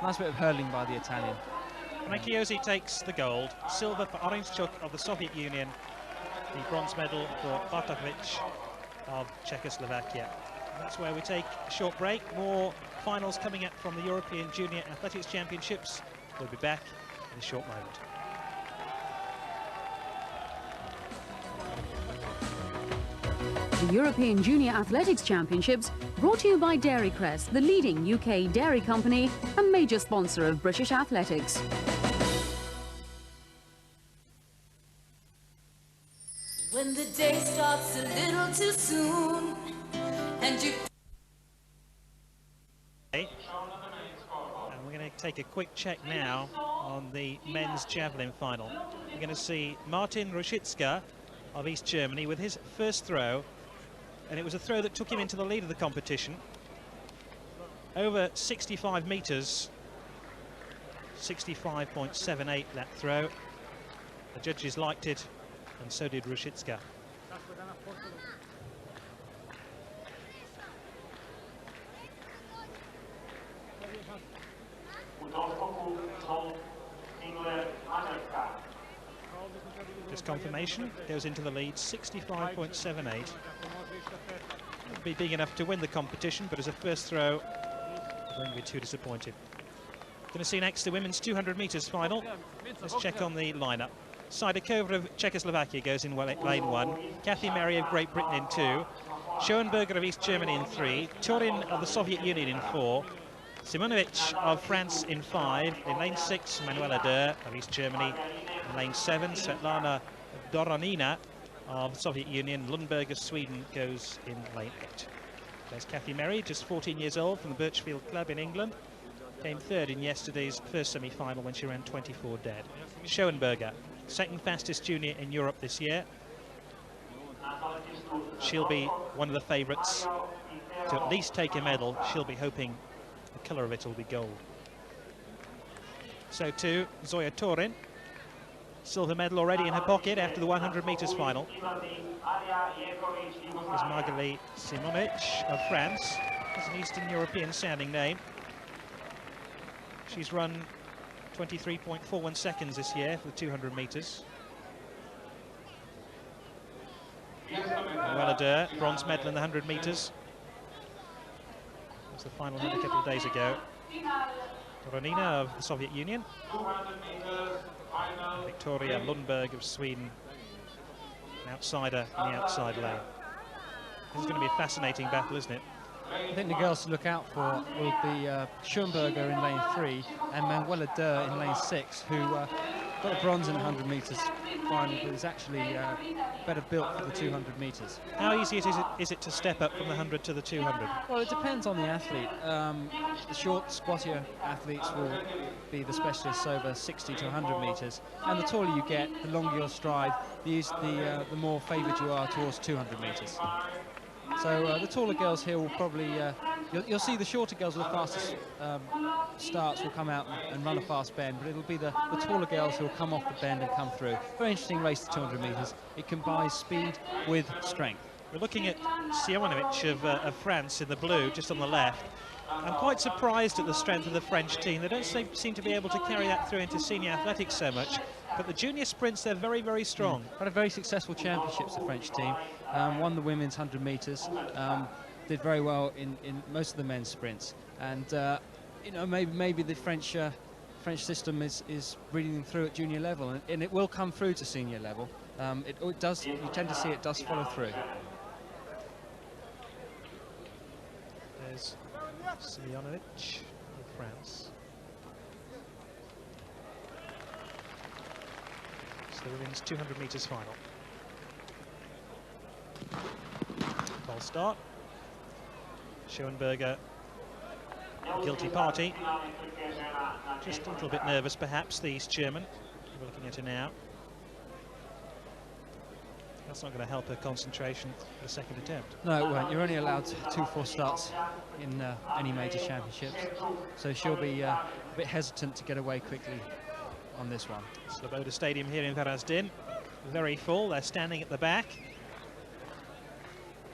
nice bit of hurling by the Italian. Franchiosi takes the gold. Silver for Orange-Chuk of the Soviet Union. The bronze medal for Bartokovic of Czechoslovakia. That's where we take a short break. More finals coming up from the European Junior Athletics Championships. We'll be back in a short moment. The European Junior Athletics Championships brought to you by Dairy Crest, the leading UK dairy company and major sponsor of British athletics. When the day starts a little too soon and you... And we're going to take a quick check now on the men's javelin final. We're going to see Martin Rušička of East Germany with his first throw, and it was a throw that took him into the lead of the competition. Over 65 metres, 65.78 that throw. The judges liked it, and so did Rušička. Just confirmation, goes into the lead, 65.78. Would be big enough to win the competition, but as a first throw, I won't be too disappointed. Going to see next the women's 200 metres final. Let's check on the lineup. Sajdakova of Czechoslovakia goes in lane 1. Kathy Merry of Great Britain in 2. Schoenberger of East Germany in 3. Turin of the Soviet Union in 4. Simonovic of France in 5. In lane 6, Manuela Dürr of East Germany. In lane 7, Svetlana Doronina of the Soviet Union. Lundberg of Sweden goes in lane 8. There's Kathy Merry, just 14 years old, from the Birchfield Club in England. Came third in yesterday's first semi-final when she ran 24 dead. Schoenberger, second fastest junior in Europe this year. She'll be one of the favourites to at least take a medal. She'll be hoping the colour of it will be gold. So too, Zoya Turin. Silver medal already in her pocket after the 100 metres final. There's Margalit Simonovic of France. That's an Eastern European sounding name. She's run 23.41 seconds this year for the 200 metres. Manuela Dürr, bronze medal in the 100 metres. That was the final a couple of days ago. Doronina of the Soviet Union. Victoria Lundberg of Sweden, an outsider in the outside lane. This is going to be a fascinating battle, isn't it? I think the girls to look out for will be Schoenberger in lane 3 and Manuela Dürr in lane 6, who got a bronze in the 100 metres final, but is actually better built for the 200 metres. How easy is it to step up from the 100 to the 200? Well, it depends on the athlete. The short, squattier athletes will be the specialists over 60 to 100 metres, and the taller you get, the longer your stride, the more favoured you are towards 200 metres. So the taller girls here will probably, you'll see the shorter girls with the fastest starts will come out and run a fast bend, but it'll be the taller girls who will come off the bend and come through. Very interesting race, the 200 metres. It combines speed with strength. We're looking at Simonovic of France in the blue, just on the left. I'm quite surprised at the strength of the French team. They don't seem to be able to carry that through into senior athletics so much, but the junior sprints, they're very, very strong. Had a very successful championships, the French team. Won the women's 100 metres, did very well in most of the men's sprints, and you know, maybe the French system is reading them through at junior level, and it will come through to senior level. It does. You tend to see it does follow through. There's Simonovic of France. So the women's 200 metres final. False start. Schoenberger, guilty party. Just a little bit nervous, perhaps, the East German. We're looking at her now. That's not going to help her concentration for the second attempt. No, it won't. You're only allowed 2 false starts in any major championships, so she'll be a bit hesitant to get away quickly on this one. Sloboda Stadium here in Varaždin, very full. They're standing at the back.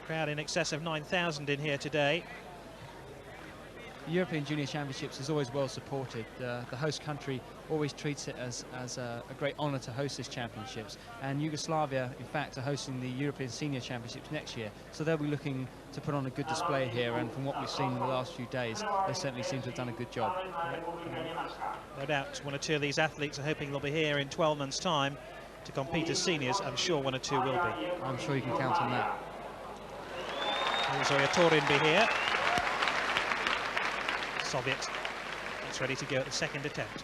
Crowd in excess of 9,000 in here today. the European Junior Championships is always well supported. The host country always treats it as a great honour to host this championships. And Yugoslavia, in fact, are hosting the European Senior Championships next year. So they'll be looking to put on a good display here. And from what we've seen in the last few days, they certainly seem to have done a good job. No doubt one or two of these athletes are hoping they'll be here in 12 months' time to compete as seniors. I'm sure one or two will be. I'm sure you can count on that. Zoya Torin be here. Soviet is ready to go at the second attempt.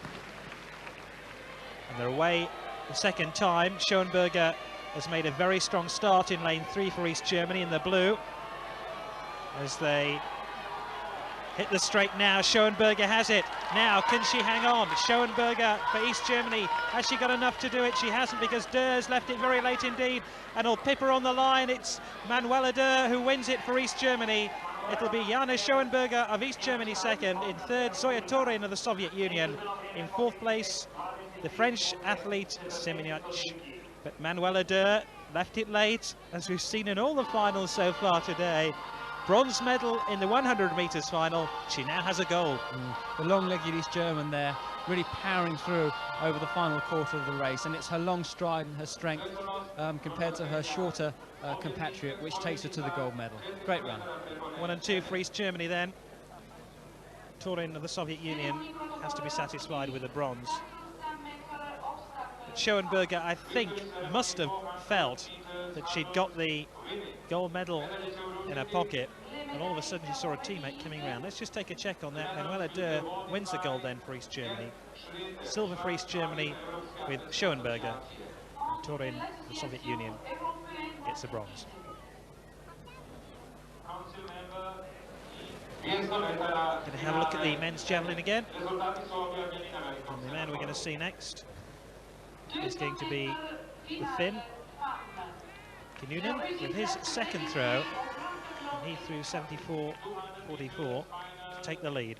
And they're away the second time. Schoenberger has made a very strong start in lane 3 for East Germany in the blue. As they hit the straight now, Schoenberger has it. Now, can she hang on? Schoenberger for East Germany. Has she got enough to do it? She hasn't, because Durr's left it very late indeed. And will pip her on the line. It's Manuela Durr who wins it for East Germany. It'll be Jana Schoenberger of East Germany second. In third, Zoya Torin of the Soviet Union. In fourth place, the French athlete Semenic. But Manuela Durr left it late, as we've seen in all the finals so far today. Bronze medal in the 100 metres final. She now has a gold. The long-legged East German there, really powering through over the final quarter of the race, and it's her long stride and her strength compared to her shorter compatriot, which takes her to the gold medal. Great run. 1 and 2 for East Germany then. Torin of the Soviet Union has to be satisfied with a bronze. But Schoenberger, I think, must have felt that she'd got the gold medal in her pocket, and all of a sudden she saw a teammate coming around. Let's just take a check on that. Manuela Durr wins the gold then for East Germany. Silver for East Germany with Schoenberger. And Torin, the Soviet Union, gets the bronze. Going to have a look at the men's javelin again. And the man we're going to see next is going to be the Finn Kinnunen with his second throw. And he threw 74.44 to take the lead.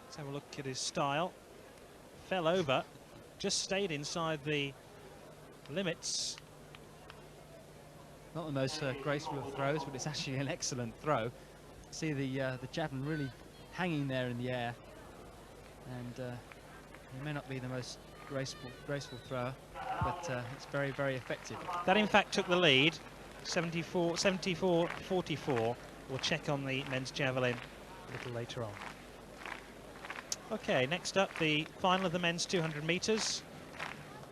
Let's have a look at his style. Fell over, just stayed inside the limits. Not the most graceful of throws, but it's actually an excellent throw. See the javelin really hanging there in the air, and it may not be the most graceful thrower, but it's very, very effective. That in fact took the lead, 74.44. We'll check on the men's javelin a little later on. Okay, next up, the final of the men's 200 metres.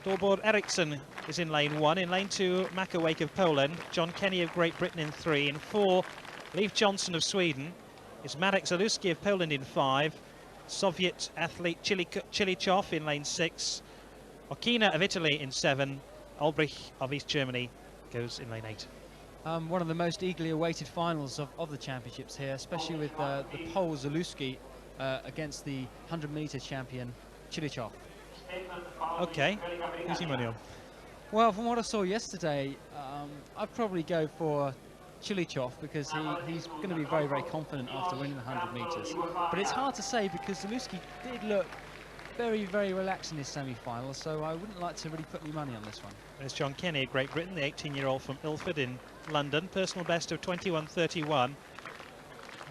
Torbjörn Eriksson is in lane 1. In lane 2, Makawake of Poland. John Kenny of Great Britain in 3. In 4, Leif Johnson of Sweden. Is Marek Zaluski of Poland in 5. Soviet athlete Chilichov in lane 6. Okina of Italy in 7. Ulbrich of East Germany goes in lane 8. One of the most eagerly awaited finals of the championships here, especially with the Pole Zaluski against the 100-metre champion Chilichov. Okay, who's your money on? Well, from what I saw yesterday, I'd probably go for Chilichov, because he's going to be very, very confident after winning the 100 metres. But it's hard to say, because Zaluski did look very, very relaxed in his semi-final, so I wouldn't like to really put any money on this one. There's John Kenny of Great Britain, the 18-year-old from Ilford in London. Personal best of 21.31.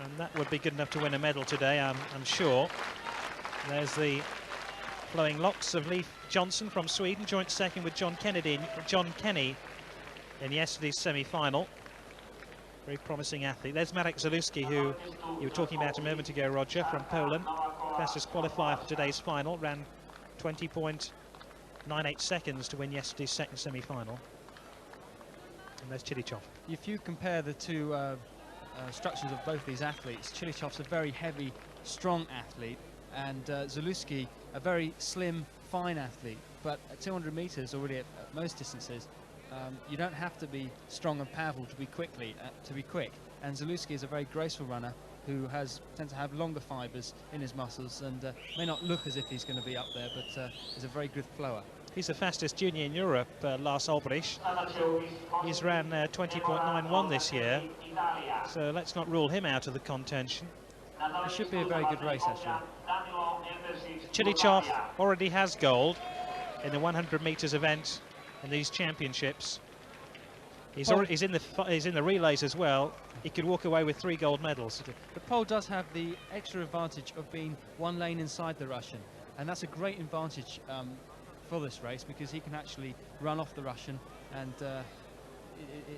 And that would be good enough to win a medal today, I'm sure. There's the flowing locks of Leif Johnson from Sweden, joint second with John Kenny in yesterday's semi-final. Very promising athlete. There's Marek Zaluski, who you were talking about a moment ago, Roger, from Poland. Fastest qualifier for today's final, ran 20.98 seconds to win yesterday's second semi-final. And there's Chilichov. If you compare the two structures of both these athletes, Chilichov's a very heavy, strong athlete, and Zaluski a very slim, fine athlete. But at 200 metres, already at most distances, you don't have to be strong and powerful to be quick. And Zaluski is a very graceful runner who tends to have longer fibres in his muscles, and may not look as if he's going to be up there, but is a very good flower. He's the fastest junior in Europe, Lars Ulbrich. He's ran 20.91 this year, so let's not rule him out of the contention. It should be a very good race, actually. Chilichov already has gold in the 100 metres event in these championships. He's in the relays as well. He could walk away with 3 gold medals. But Pol does have the extra advantage of being 1 lane inside the Russian, and that's a great advantage for this race, because he can actually run off the Russian, and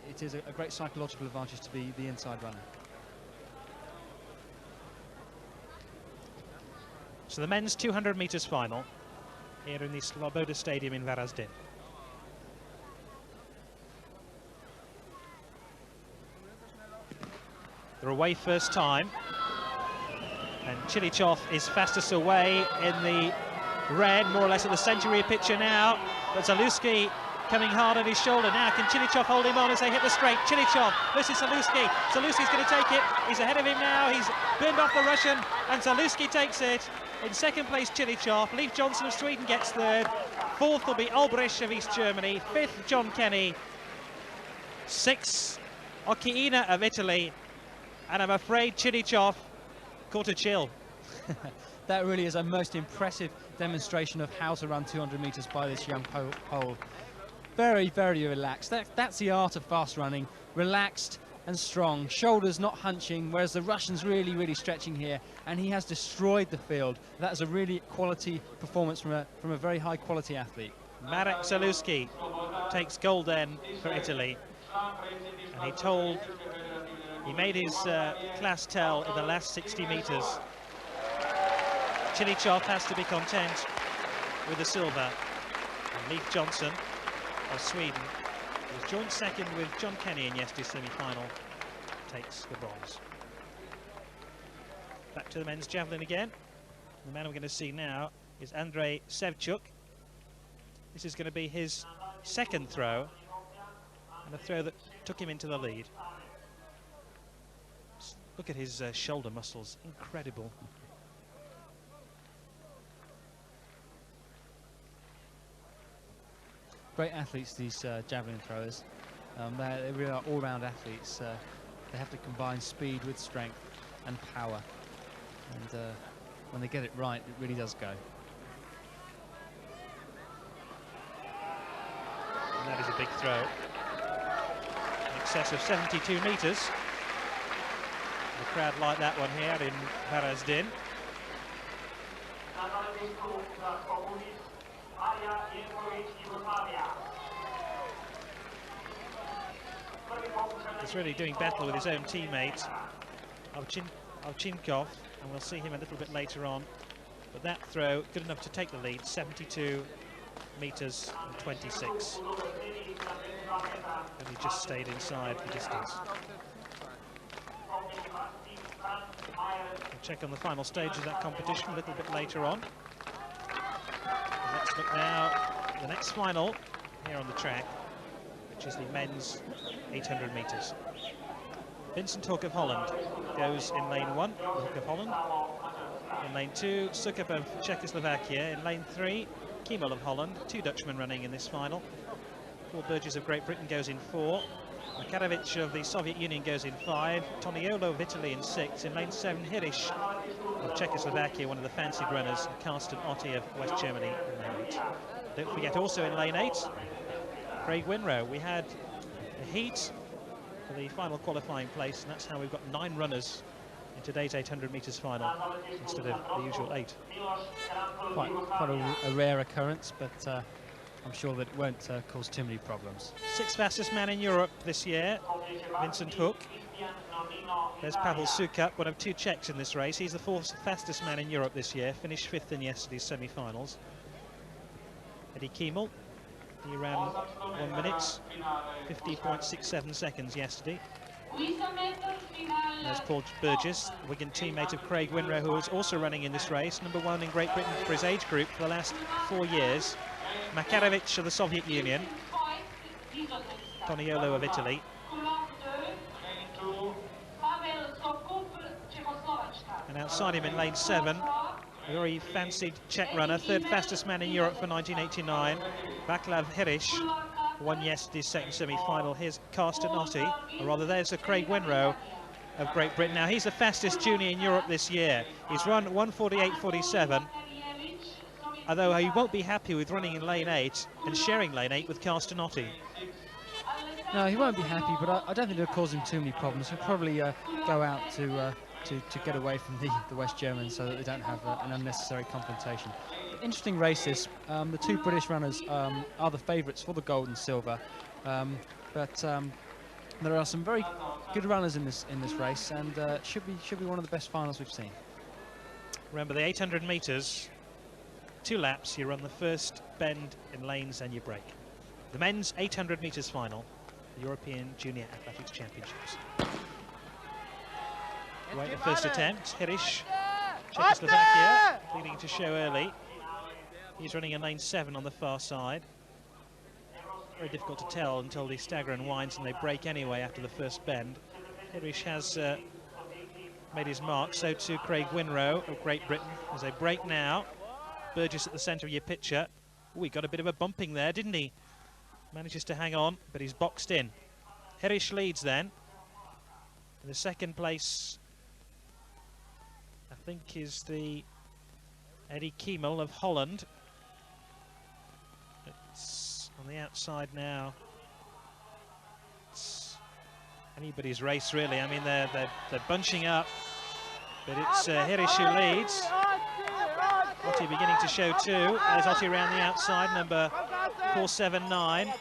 it is a great psychological advantage to be the inside runner. So the men's 200 metres final here in the Sloboda Stadium in Varaždin. They're away first time, and Chilichov is fastest away in the red, more or less at the century picture now, but Zaluski coming hard on his shoulder now. Can Chilichov hold him on as they hit the straight? Chilichov versus Zaluski. Zaluski's going to take it. He's ahead of him now. He's burned off the Russian, and Zaluski takes it. In second place, Chilichov. Leif Johnson of Sweden gets third. Fourth will be Albrecht of East Germany. Fifth, John Kenny. Sixth, Occhiina of Italy. And I'm afraid Chilichov caught a chill. That really is a most impressive demonstration of how to run 200 metres by this young Pole. Very, very relaxed. That's the art of fast running. Relaxed and strong, shoulders not hunching, whereas the Russian's really, really stretching here, and he has destroyed the field. That is a really quality performance from a very high quality athlete. Marek Zaluski takes gold then for Italy, and he made his class tell in the last 60 metres. Chilichov has to be content with the silver. And Leif Johnson of Sweden, who was joint second with John Kenny in yesterday's semi-final, takes the bronze. Back to the men's javelin again. The man we're going to see now is Andrei Sevchuk. This is going to be his second throw, and a throw that took him into the lead. Look at his shoulder muscles, incredible. Great athletes, these javelin throwers. They really are all-round athletes. They have to combine speed with strength and power. And when they get it right, it really does go. And that is a big throw. In excess of 72 metres. The crowd like that one here in Varaždin. He's really doing battle with his own teammate, Ovchinkov, and we'll see him a little bit later on. But that throw, good enough to take the lead, 72 metres and 26. And he just stayed inside the distance. We'll check on the final stage of that competition a little bit later on. And let's look now at the next final here on the track, which is the men's 800 metres. Vincent Hoek of Holland goes in lane 1, Hoek of Holland. In lane 2, Sukup of Czechoslovakia. In lane 3, Kiemel of Holland. 2 Dutchmen running in this final. Paul Burgess of Great Britain goes in 4. Makarovic of the Soviet Union goes in 5. Toniolo of Italy in 6. In lane 7, Hirish of Czechoslovakia, one of the fancied runners. And Karsten Otte of West Germany in lane 8. Don't forget also in lane 8, Craig Winrow. We had a heat for the final qualifying place, and that's how we've got 9 runners in today's 800 metres final instead of the usual 8. Quite a rare occurrence, but I'm sure that it won't cause too many problems. 6th fastest man in Europe this year, Vincent Hoek. There's Pavel Sukup, one of 2 Czechs in this race. He's the 4th fastest man in Europe this year, finished 5th in yesterday's semi-finals. Eddie Kiemel, he ran 1 minute, 50.67 seconds yesterday. There's Paul Burgess, Wigan teammate of Craig Winrow, who is also running in this race, #1 in Great Britain for his age group for the last 4 years. Makarovic of the Soviet Union, Toniolo of Italy, and outside him in lane 7, a very fancied Czech runner, 3rd fastest man in Europe for 1989, Václav Hirish, won yesterday's second semi-final. Here's Karsten Otte, or rather there's a Craig Winrow of Great Britain. Now he's the fastest junior in Europe this year. He's run 1:48.47, although he won't be happy with running in lane 8 and sharing lane 8 with Karsten Otte. No, he won't be happy, but I don't think it'll cause him too many problems. He'll probably go out to get away from the West Germans so that they don't have an unnecessary confrontation. But interesting race this. The two British runners are the favourites for the gold and silver, but there are some very good runners in this race, and should be one of the best finals we've seen. Remember, the 800 metres, 2 laps, you run the first bend in lanes and you break. The men's 800 metres final, the European Junior Athletics Championships. Right, the first attempt, Hirish, Czechoslovakia, leading to show early. He's running in lane 7 on the far side. Very difficult to tell until they stagger and winds and they break anyway after the first bend. Hirish has made his mark, so too Craig Winrow of Great Britain. As they break now, Burgess at the centre of your picture. Oh, he got a bit of a bumping there, didn't he? Manages to hang on, but he's boxed in. Hirish leads then. In the second place, I think, is the Eddie Kiemel of Holland. It's on the outside now. It's anybody's race, really. I mean, they're bunching up, but it's Hirish who leads. Otti beginning to show too. There's Otti around the outside, number 479.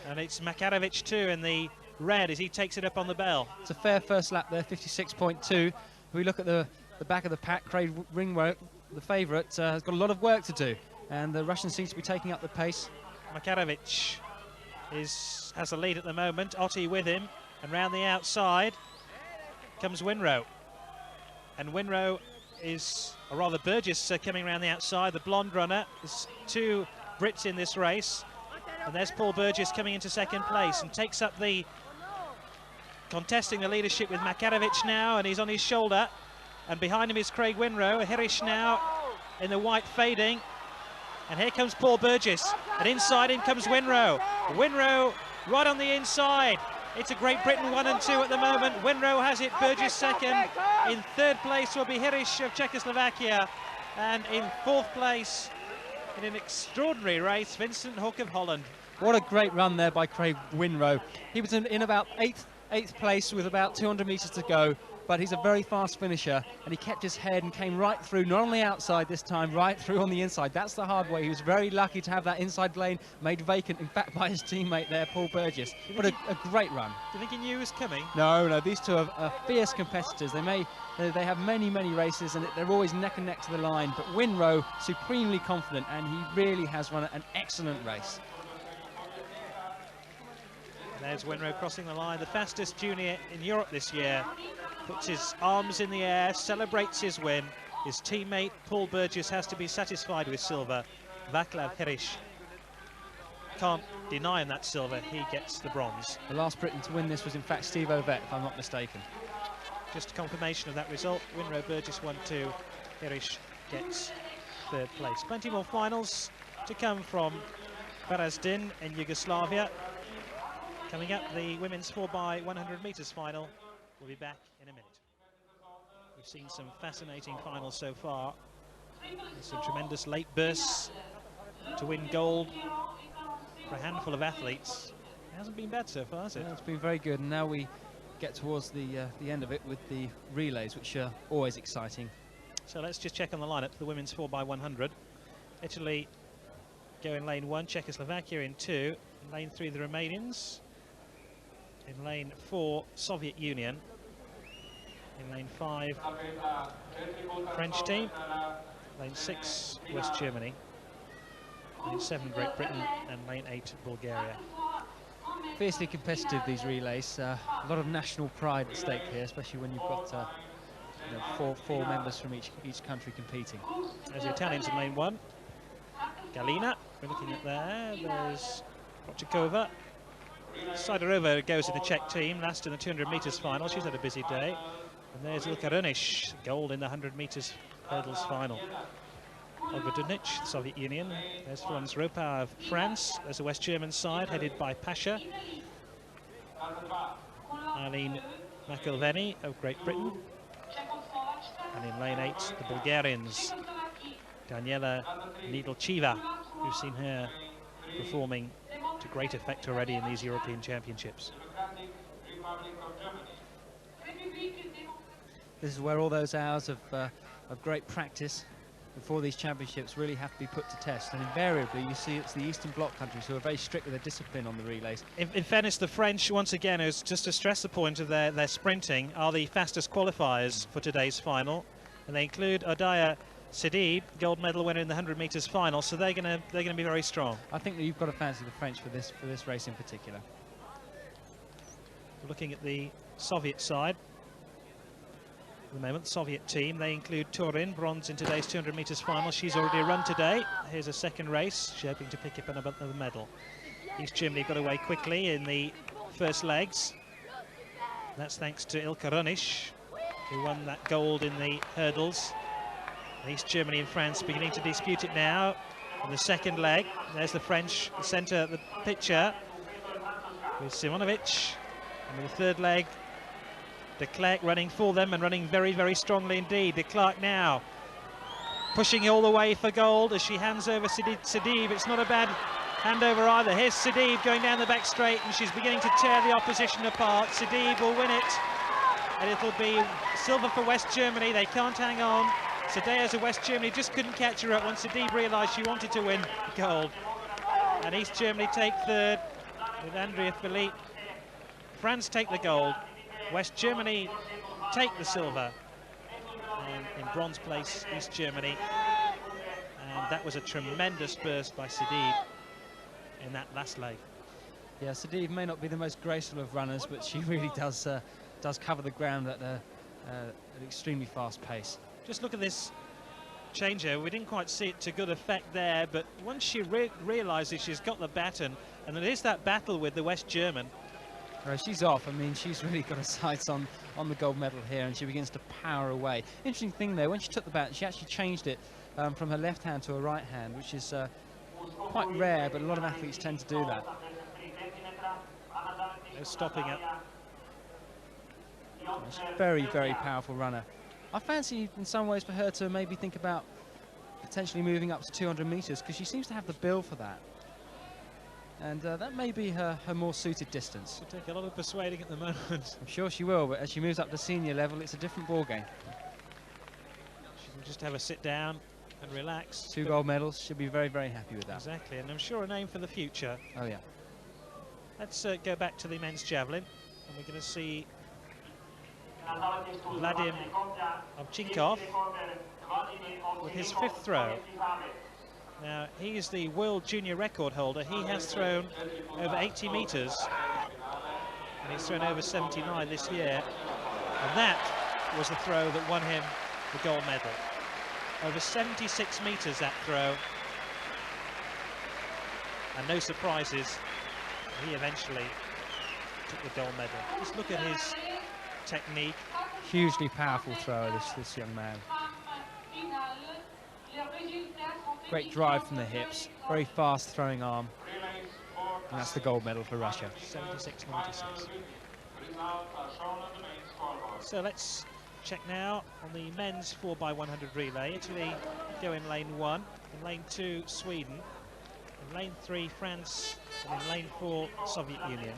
And it's Makarovic too in the red as he takes it up on the bell. It's a fair first lap there, 56.2. If we look at the back of the pack, Craig Winrow, the favourite, has got a lot of work to do, and the Russian seems to be taking up the pace. Makarovic has the lead at the moment. Otti with him, and round the outside comes Winrow. And Winrow is, or rather Burgess coming around the outside, the blonde runner. There's 2 Brits in this race. And there's Paul Burgess coming into second place and takes up the, contesting the leadership with Makarovic now, and he's on his shoulder. And behind him is Craig Winrow. Hirish now in the white fading. And here comes Paul Burgess. And inside him comes Winrow. Winrow right on the inside. It's a Great Britain 1 and 2 at the moment. Winrow has it, Burgess second. In third place will be Hirish of Czechoslovakia. And in fourth place, in an extraordinary race, Vincent Hook of Holland. What a great run there by Craig Winrow. He was in about eighth place with about 200 metres to go, but he's a very fast finisher, and he kept his head and came right through, not on the outside this time, right through on the inside. That's the hard way. He was very lucky to have that inside lane made vacant, in fact, by his teammate there, Paul Burgess. But a great run. Do you think he knew he was coming? No, these two are fierce competitors. They have many races, and they're always neck and neck to the line, but Winrow, supremely confident, and he really has run an excellent race. There's Winrow crossing the line, the fastest junior in Europe this year. Puts his arms in the air, celebrates his win. His teammate Paul Burgess has to be satisfied with silver. Vaclav Hirish can't deny him that silver. He gets the bronze. The last Briton to win this was in fact Steve Ovett, if I'm not mistaken. Just a confirmation of that result. Winrow Burgess 1-2. Hirish gets third place. Plenty more finals to come from Varaždin in Yugoslavia. Coming up, the women's 4x100 metres final. We'll be back in a minute. We've seen some fascinating finals so far. There's some tremendous late bursts to win gold for a handful of athletes. It hasn't been bad so far, has it? Yeah, it's been very good, and now we get towards the end of it with the relays, which are always exciting. So let's just check on the lineup for the women's 4x100. Italy go in lane 1, Czechoslovakia in 2, in lane 3 the Romanians, in lane 4 Soviet Union, in lane 5 French team, lane 6 West Germany, lane 7 Great Britain, and lane 8 Bulgaria. Fiercely competitive, these relays. A lot of national pride at stake here, especially when you've got four members from each country competing. There's the Italians in lane 1. Galina, we're looking at there. There's Kochikova. Siderova goes in the Czech team, last in the 200 metres final. She's had a busy day. And there's Ilka Runic, gold in the 100 metres hurdles final. Olga Dunic, Soviet Union. There's Florence Ropa of France. There's the West German side, headed by Pasha. Eileen McIlvenny of Great Britain. And in lane 8, the Bulgarians. Daniela Nedelcheva, we've seen her performing to great effect already in these European Championships. This is where all those hours of great practice before these championships really have to be put to test, and invariably you see it's the Eastern Bloc countries who are very strict with their discipline on the relays. In fairness, the French, once again, just to stress the point of their sprinting, are the fastest qualifiers for today's final, and they include Odaya Sidib, gold medal winner in the 100 metres final, so they're going to be very strong. I think that you've got to fancy the French for this race in particular. Looking at the Soviet side, at the moment, the Soviet team, they include Turin, bronze in today's 200 metres final. She's already run today. Here's a second race. She's hoping to pick up another medal. East Germany got away quickly in the first legs. That's thanks to Ilka Ronisch, who won that gold in the hurdles. East Germany and France beginning to dispute it now. In the second leg, there's the French, the centre of the picture, with Simonovic. And in the third leg, de Klerk running for them and running very, very strongly indeed. De Klerk now pushing all the way for gold as she hands over Sidib. It's not a bad handover either. Here's Sidib going down the back straight, and she's beginning to tear the opposition apart. Sidib will win it, and it'll be silver for West Germany. They can't hang on. Sadeas of West Germany just couldn't catch her up when Sidib realised she wanted to win gold. And East Germany take third with Andrea Philippe. France take the gold. West Germany take the silver, and in bronze place East Germany, and that was a tremendous burst by Sidib in that last leg. Yeah, Sidib may not be the most graceful of runners, but she really does cover the ground at an extremely fast pace. Just look at this changeover. We didn't quite see it to good effect there, but once she realises she's got the baton, and it is that battle with the West German. She's off. I mean, she's really got her sights on the gold medal here, and she begins to power away. Interesting thing though, when she took the baton, she actually changed it from her left hand to her right hand, which is quite rare, but a lot of athletes tend to do that. No stopping it. She's a very, very powerful runner. I fancy in some ways for her to maybe think about potentially moving up to 200 metres, because she seems to have the build for that. And that may be her more suited distance. She'll take a lot of persuading at the moment. I'm sure she will, but as she moves up to senior level, it's a different ball game. She'll just have a sit down and relax. 2 gold medals, she'll be very, very happy with that. Exactly, and I'm sure a name for the future. Oh yeah. Let's go back to the men's javelin, and we're going to see Vladim Ovchinkov with his 5th throw. Now, he is the world junior record holder. He has thrown over 80 metres, and he's thrown over 79 this year. And that was the throw that won him the gold medal. Over 76 metres that throw. And no surprises, he eventually took the gold medal. Just look at his technique. Hugely powerful thrower, this young man. Great drive from the hips, very fast throwing arm, and that's the gold medal for Russia. 76.96. So let's check now on the men's 4x100 relay. Italy go in lane 1, in lane 2 Sweden, in lane 3 France, and in lane 4 Soviet Union.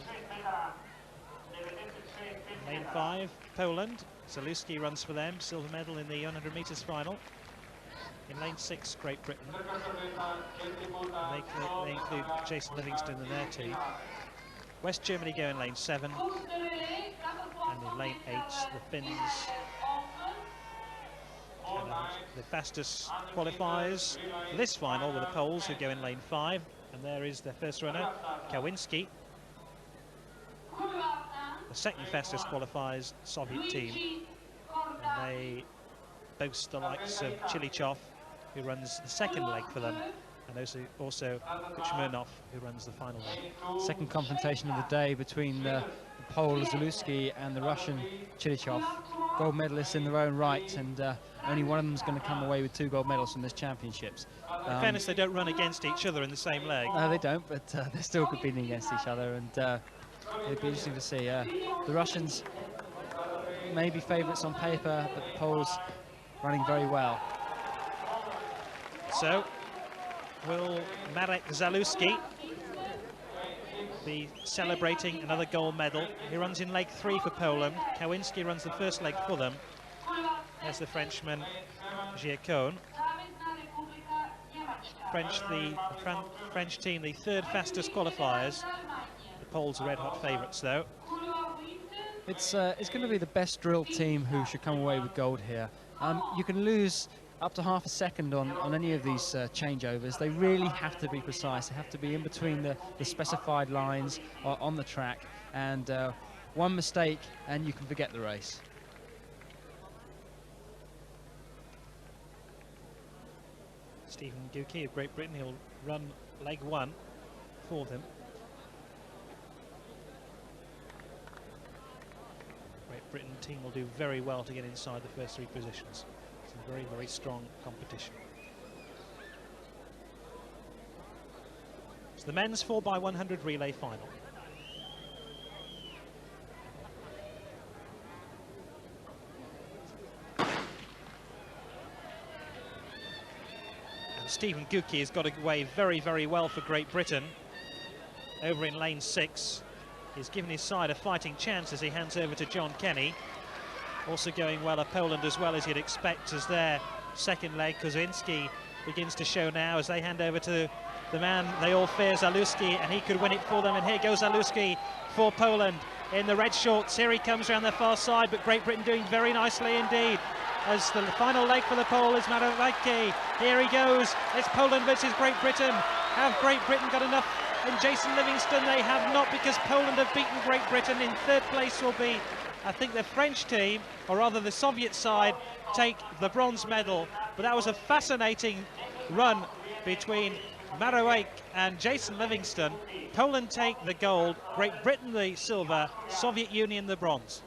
In lane 5 Poland, Zaluski runs for them, silver medal in the 100 metres final. In lane 6, Great Britain. They include Jason Livingston and their team. West Germany go in lane 7. And in lane 8, the Finns. And the fastest qualifiers for this final were the Poles, who go in lane 5. And there is their first runner, Kawinski. The second fastest qualifiers, Soviet team. And they boast the likes of Chilichov, who runs the second leg for them, and also Kuchmurnov, who runs the final leg. Second confrontation of the day between the Pole Zaluski and the Russian Chilichov. Gold medalists in their own right, and only one of them is going to come away with 2 gold medals from this championships. In fairness, they don't run against each other in the same leg. No, they don't, but they're still competing against each other, and it'd be interesting to see. The Russians may be favourites on paper, but the Poles running very well. So, will Marek Zaluski be celebrating another gold medal. He runs in leg 3 for Poland. Kawinski runs the first leg for them. There's the Frenchman, Gerlof. French team, the 3rd fastest qualifiers. The Poles are red-hot favourites, though. It's going to be the best drilled team who should come away with gold here. You can lose up to half a second on any of these changeovers. They really have to be precise. They have to be in between the specified lines on the track, and one mistake and you can forget the race. Stephen Gucci of Great Britain, he'll run leg 1 for them. Great Britain team will do very well to get inside the first 3 positions. It's a very, very strong competition. It's the men's 4x100 relay final. Stephen Gucci has got away very, very well for Great Britain. Over in lane 6. He's given his side a fighting chance as he hands over to John Kenny. Also going well are Poland as well, as you'd expect, as their second leg. Kuzynski begins to show now as they hand over to the man they all fear, Zaluski, and he could win it for them. And here goes Zaluski for Poland in the red shorts. Here he comes around the far side, but Great Britain doing very nicely indeed. As the final leg for the Pole is Marowański. Here he goes. It's Poland versus Great Britain. Have Great Britain got enough in Jason Livingston? They have not, because Poland have beaten Great Britain. In 3rd place will be, I think, the French team, or rather the Soviet side, take the bronze medal. But that was a fascinating run between Marowański and Jason Livingston. Poland take the gold, Great Britain the silver, Soviet Union the bronze.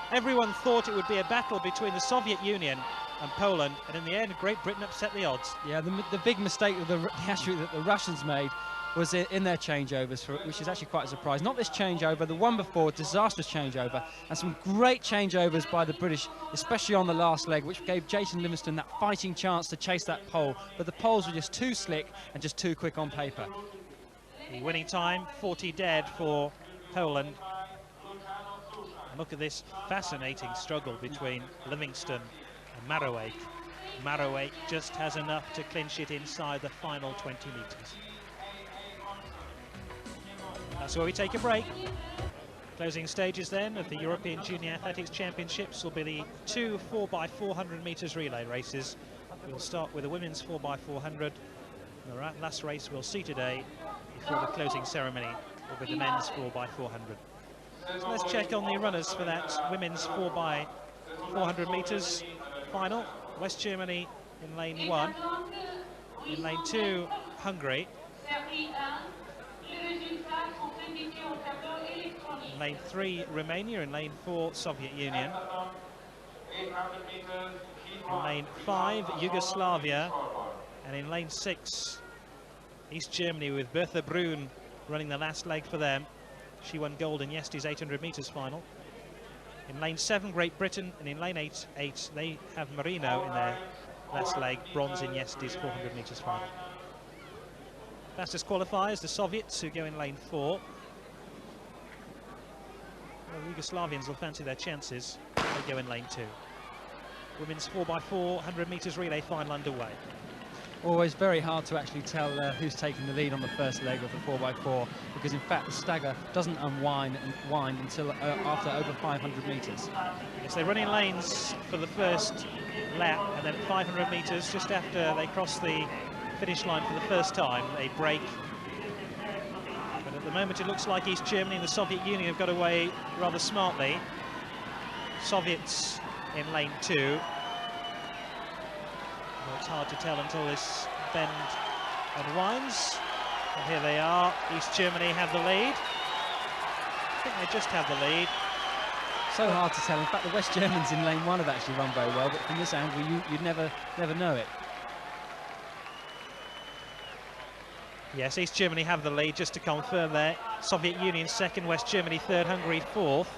Everyone thought it would be a battle between the Soviet Union and Poland, and in the end, Great Britain upset the odds. Yeah, the big mistake of the actually that the Russians made was in their changeovers, which is actually quite a surprise. Not this changeover, the one before, disastrous changeover, and some great changeovers by the British, especially on the last leg, which gave Jason Livingston that fighting chance to chase that pole. But the Poles were just too slick and just too quick on paper. The winning time, 40 dead for Poland. Look at this fascinating struggle between Livingston and Marowański. Marowański just has enough to clinch it inside the final 20 metres. That's where we take a break. Closing stages then of the European Junior Athletics Championships will be the 2 4x400 metres relay races. We'll start with the women's 4x400. The last race we'll see today before the closing ceremony will be the men's 4x400. So let's check on the runners for that women's 4x400 metres final. West Germany in lane 1. In lane 2, Hungary. In lane 3, Romania. In lane 4, Soviet Union. In lane 5, Yugoslavia. And in lane 6, East Germany, with Bertha Brun running the last leg for them. She won gold in yesterday's 800 metres final. In lane 7, Great Britain, and in lane 8, they have Marino in their last leg, bronze in yesterday's 400 metres final. Fastest qualifiers, the Soviets, who go in lane 4. Well, the Yugoslavians will fancy their chances. They go in lane 2. Women's 4x400 metres relay final underway. Always very hard to actually tell who's taking the lead on the first leg of the 4x4, because in fact the stagger doesn't unwind and wind until after over 500 metres. Yes, they run in lanes for the first lap, and then at 500 metres, just after they cross the finish line for the first time, they break. But at the moment it looks like East Germany and the Soviet Union have got away rather smartly. Soviets in lane 2. Well, it's hard to tell until this bend unwinds. And here they are. East Germany have the lead. I think they just have the lead. So hard to tell. In fact, the West Germans in lane 1 have actually run very well, but from this angle, you'd never know it. Yes, East Germany have the lead, just to confirm there. Soviet Union second, West Germany third, Hungary fourth.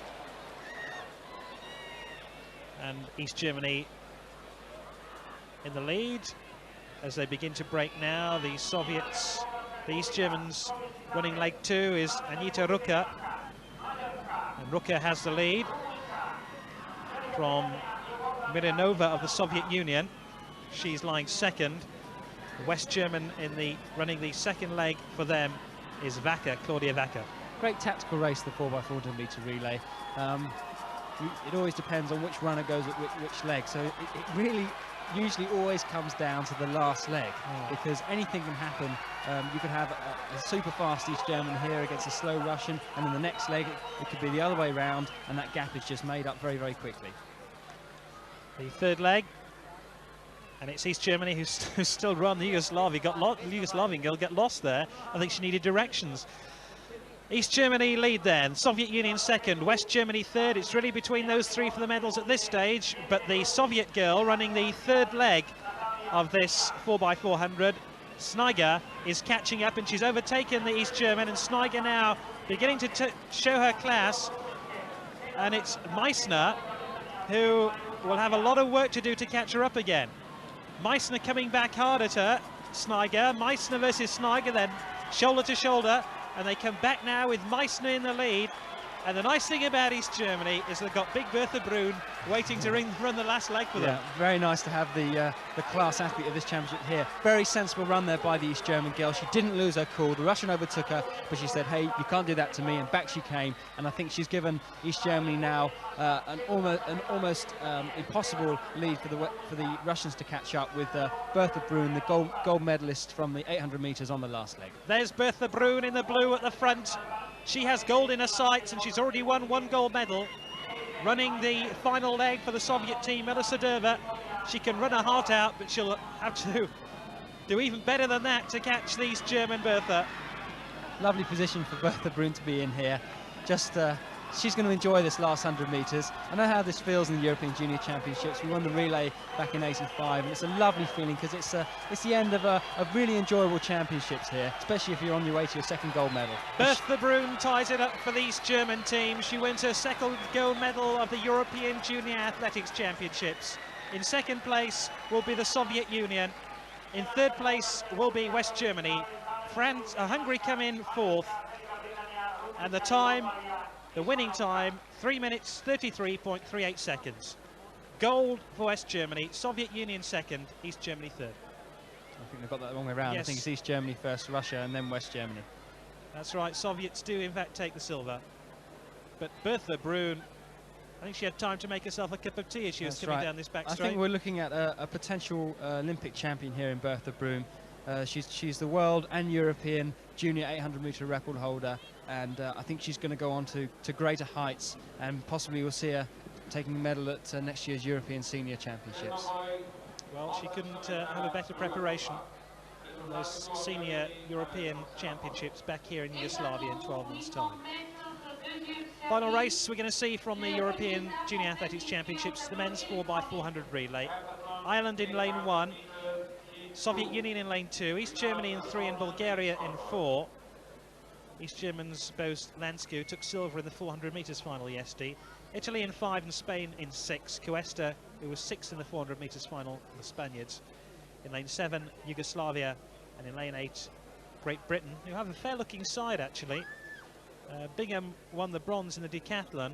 And East Germany in the lead. as they begin to break now. The Soviets, the East Germans running leg 2 is Anita Ruka. And Ruka has the lead from Mironova of the Soviet Union. She's lying second. The West German running the second leg for them is Vaca, Claudia Vaca. Great tactical race, the 4x400 metre relay. It always depends on which runner goes at which leg, so it really usually always comes down to the last leg, because anything can happen. You could have a super fast East German here against a slow Russian, and in the next leg it could be the other way round, and that gap is just made up very, very quickly. The third leg, and it's East Germany who's still run. The Yugoslavian girl got lost there. I think she needed directions. East Germany lead then, Soviet Union second, West Germany third. It's really between those three for the medals at this stage, but the Soviet girl running the third leg of this 4x400, Sneiger, is catching up, and she's overtaken the East German, and Sneiger now beginning to show her class, and it's Meissner who will have a lot of work to do to catch her up again. Meissner coming back hard at her, Sneiger. Meissner versus Sneiger then, shoulder to shoulder. And they come back now with Meissner in the lead. And the nice thing about East Germany is they've got big Bertha Brun waiting to run the last leg for them. Very nice to have the class athlete of this championship here. Very sensible run there by the East German girl. She didn't lose her cool. The Russian overtook her, but she said, hey, you can't do that to me, and back she came. And I think she's given East Germany now an almost impossible lead for the Russians to catch up with Bertha Brun, the gold medalist from the 800 metres on the last leg. There's Bertha Brun in the blue at the front. She has gold in her sights, and she's already won 1 gold medal. Running the final leg for the Soviet team, Ella Sedova. She can run her heart out, but she'll have to do even better than that to catch the East German Bertha. Lovely position for Bertha Brun to be in here. Just she's going to enjoy this last 100 metres. I know how this feels in the European Junior Championships. We won the relay back in '85, and it's a lovely feeling because it's the end of really enjoyable championships here, especially if you're on your way to your second gold medal. Bertha Brun ties it up for the East German team. She wins her second gold medal of the European Junior Athletics Championships. In second place will be the Soviet Union. In third place will be West Germany. Hungary come in fourth, and the winning time, 3 minutes 33.38 seconds. Gold for West Germany, Soviet Union second, East Germany third. I think they've got that the wrong way around. Yes. I think it's East Germany first, Russia, and then West Germany. That's right, Soviets do in fact take the silver. But Bertha Brun, I think she had time to make herself a cup of tea as she was coming down this back straight. I think we're looking at a potential Olympic champion here in Bertha Brun. She's the world and European junior 800 metre record holder, and I think she's going to go on to greater heights, and possibly we'll see her taking the medal at next year's European Senior Championships. Well, she couldn't have a better preparation for those Senior European Championships back here in Yugoslavia in 12 months' time. Final race we're going to see from the European Junior Athletics Championships, the men's 4x400 relay. Ireland in lane 1, Soviet Union in lane 2, East Germany in 3 and Bulgaria in 4. East Germans Boz Lansku took silver in the 400 metres final yesterday. Italy in 5 and Spain in 6. Cuesta, who was 6th in the 400 metres final, the Spaniards. In lane 7, Yugoslavia, and in lane 8, Great Britain, who have a fair-looking side actually. Bingham won the bronze in the decathlon.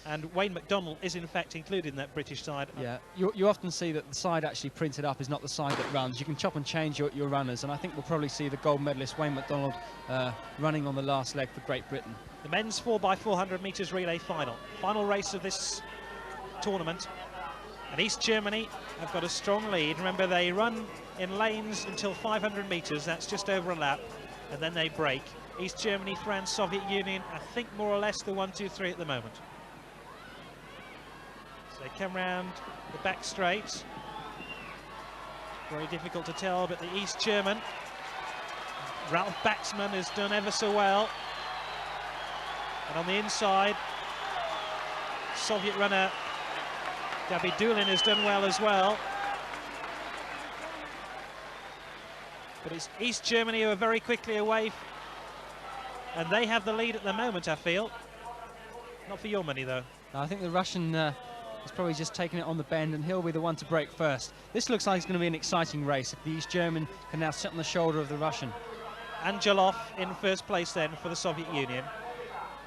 And Wayne MacDonald is in fact included in that British side. Yeah, you often see that the side actually printed up is not the side that runs. You can chop and change your runners, and I think we'll probably see the gold medalist Wayne MacDonald running on the last leg for Great Britain. The men's 4x400 metres relay final. Final race of this tournament. And East Germany have got a strong lead. Remember, they run in lanes until 500 metres. That's just over a lap, and then they break. East Germany, France, Soviet Union, I think more or less the 1, 2, 3 at the moment. They come round the back straight. Very difficult to tell, but the East German, Ralph Baxman, has done ever so well. And on the inside, Soviet runner Gabi Dulin has done well as well. But it's East Germany who are very quickly away, and they have the lead at the moment, I feel. Not for your money, though. I think the Russian He's probably just taken it on the bend, and he'll be the one to break first. This looks like it's going to be an exciting race if the East German can now sit on the shoulder of the Russian. And Gerlof in first place then for the Soviet Union.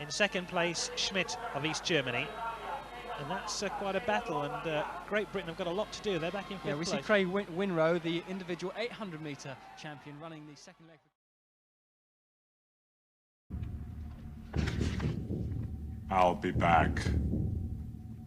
In second place, Schmidt of East Germany. And that's quite a battle, and Great Britain have got a lot to do. They're back in fifth place. Yeah, we see Craig Winrow, the individual 800-metre champion, running the second leg. I'll be back.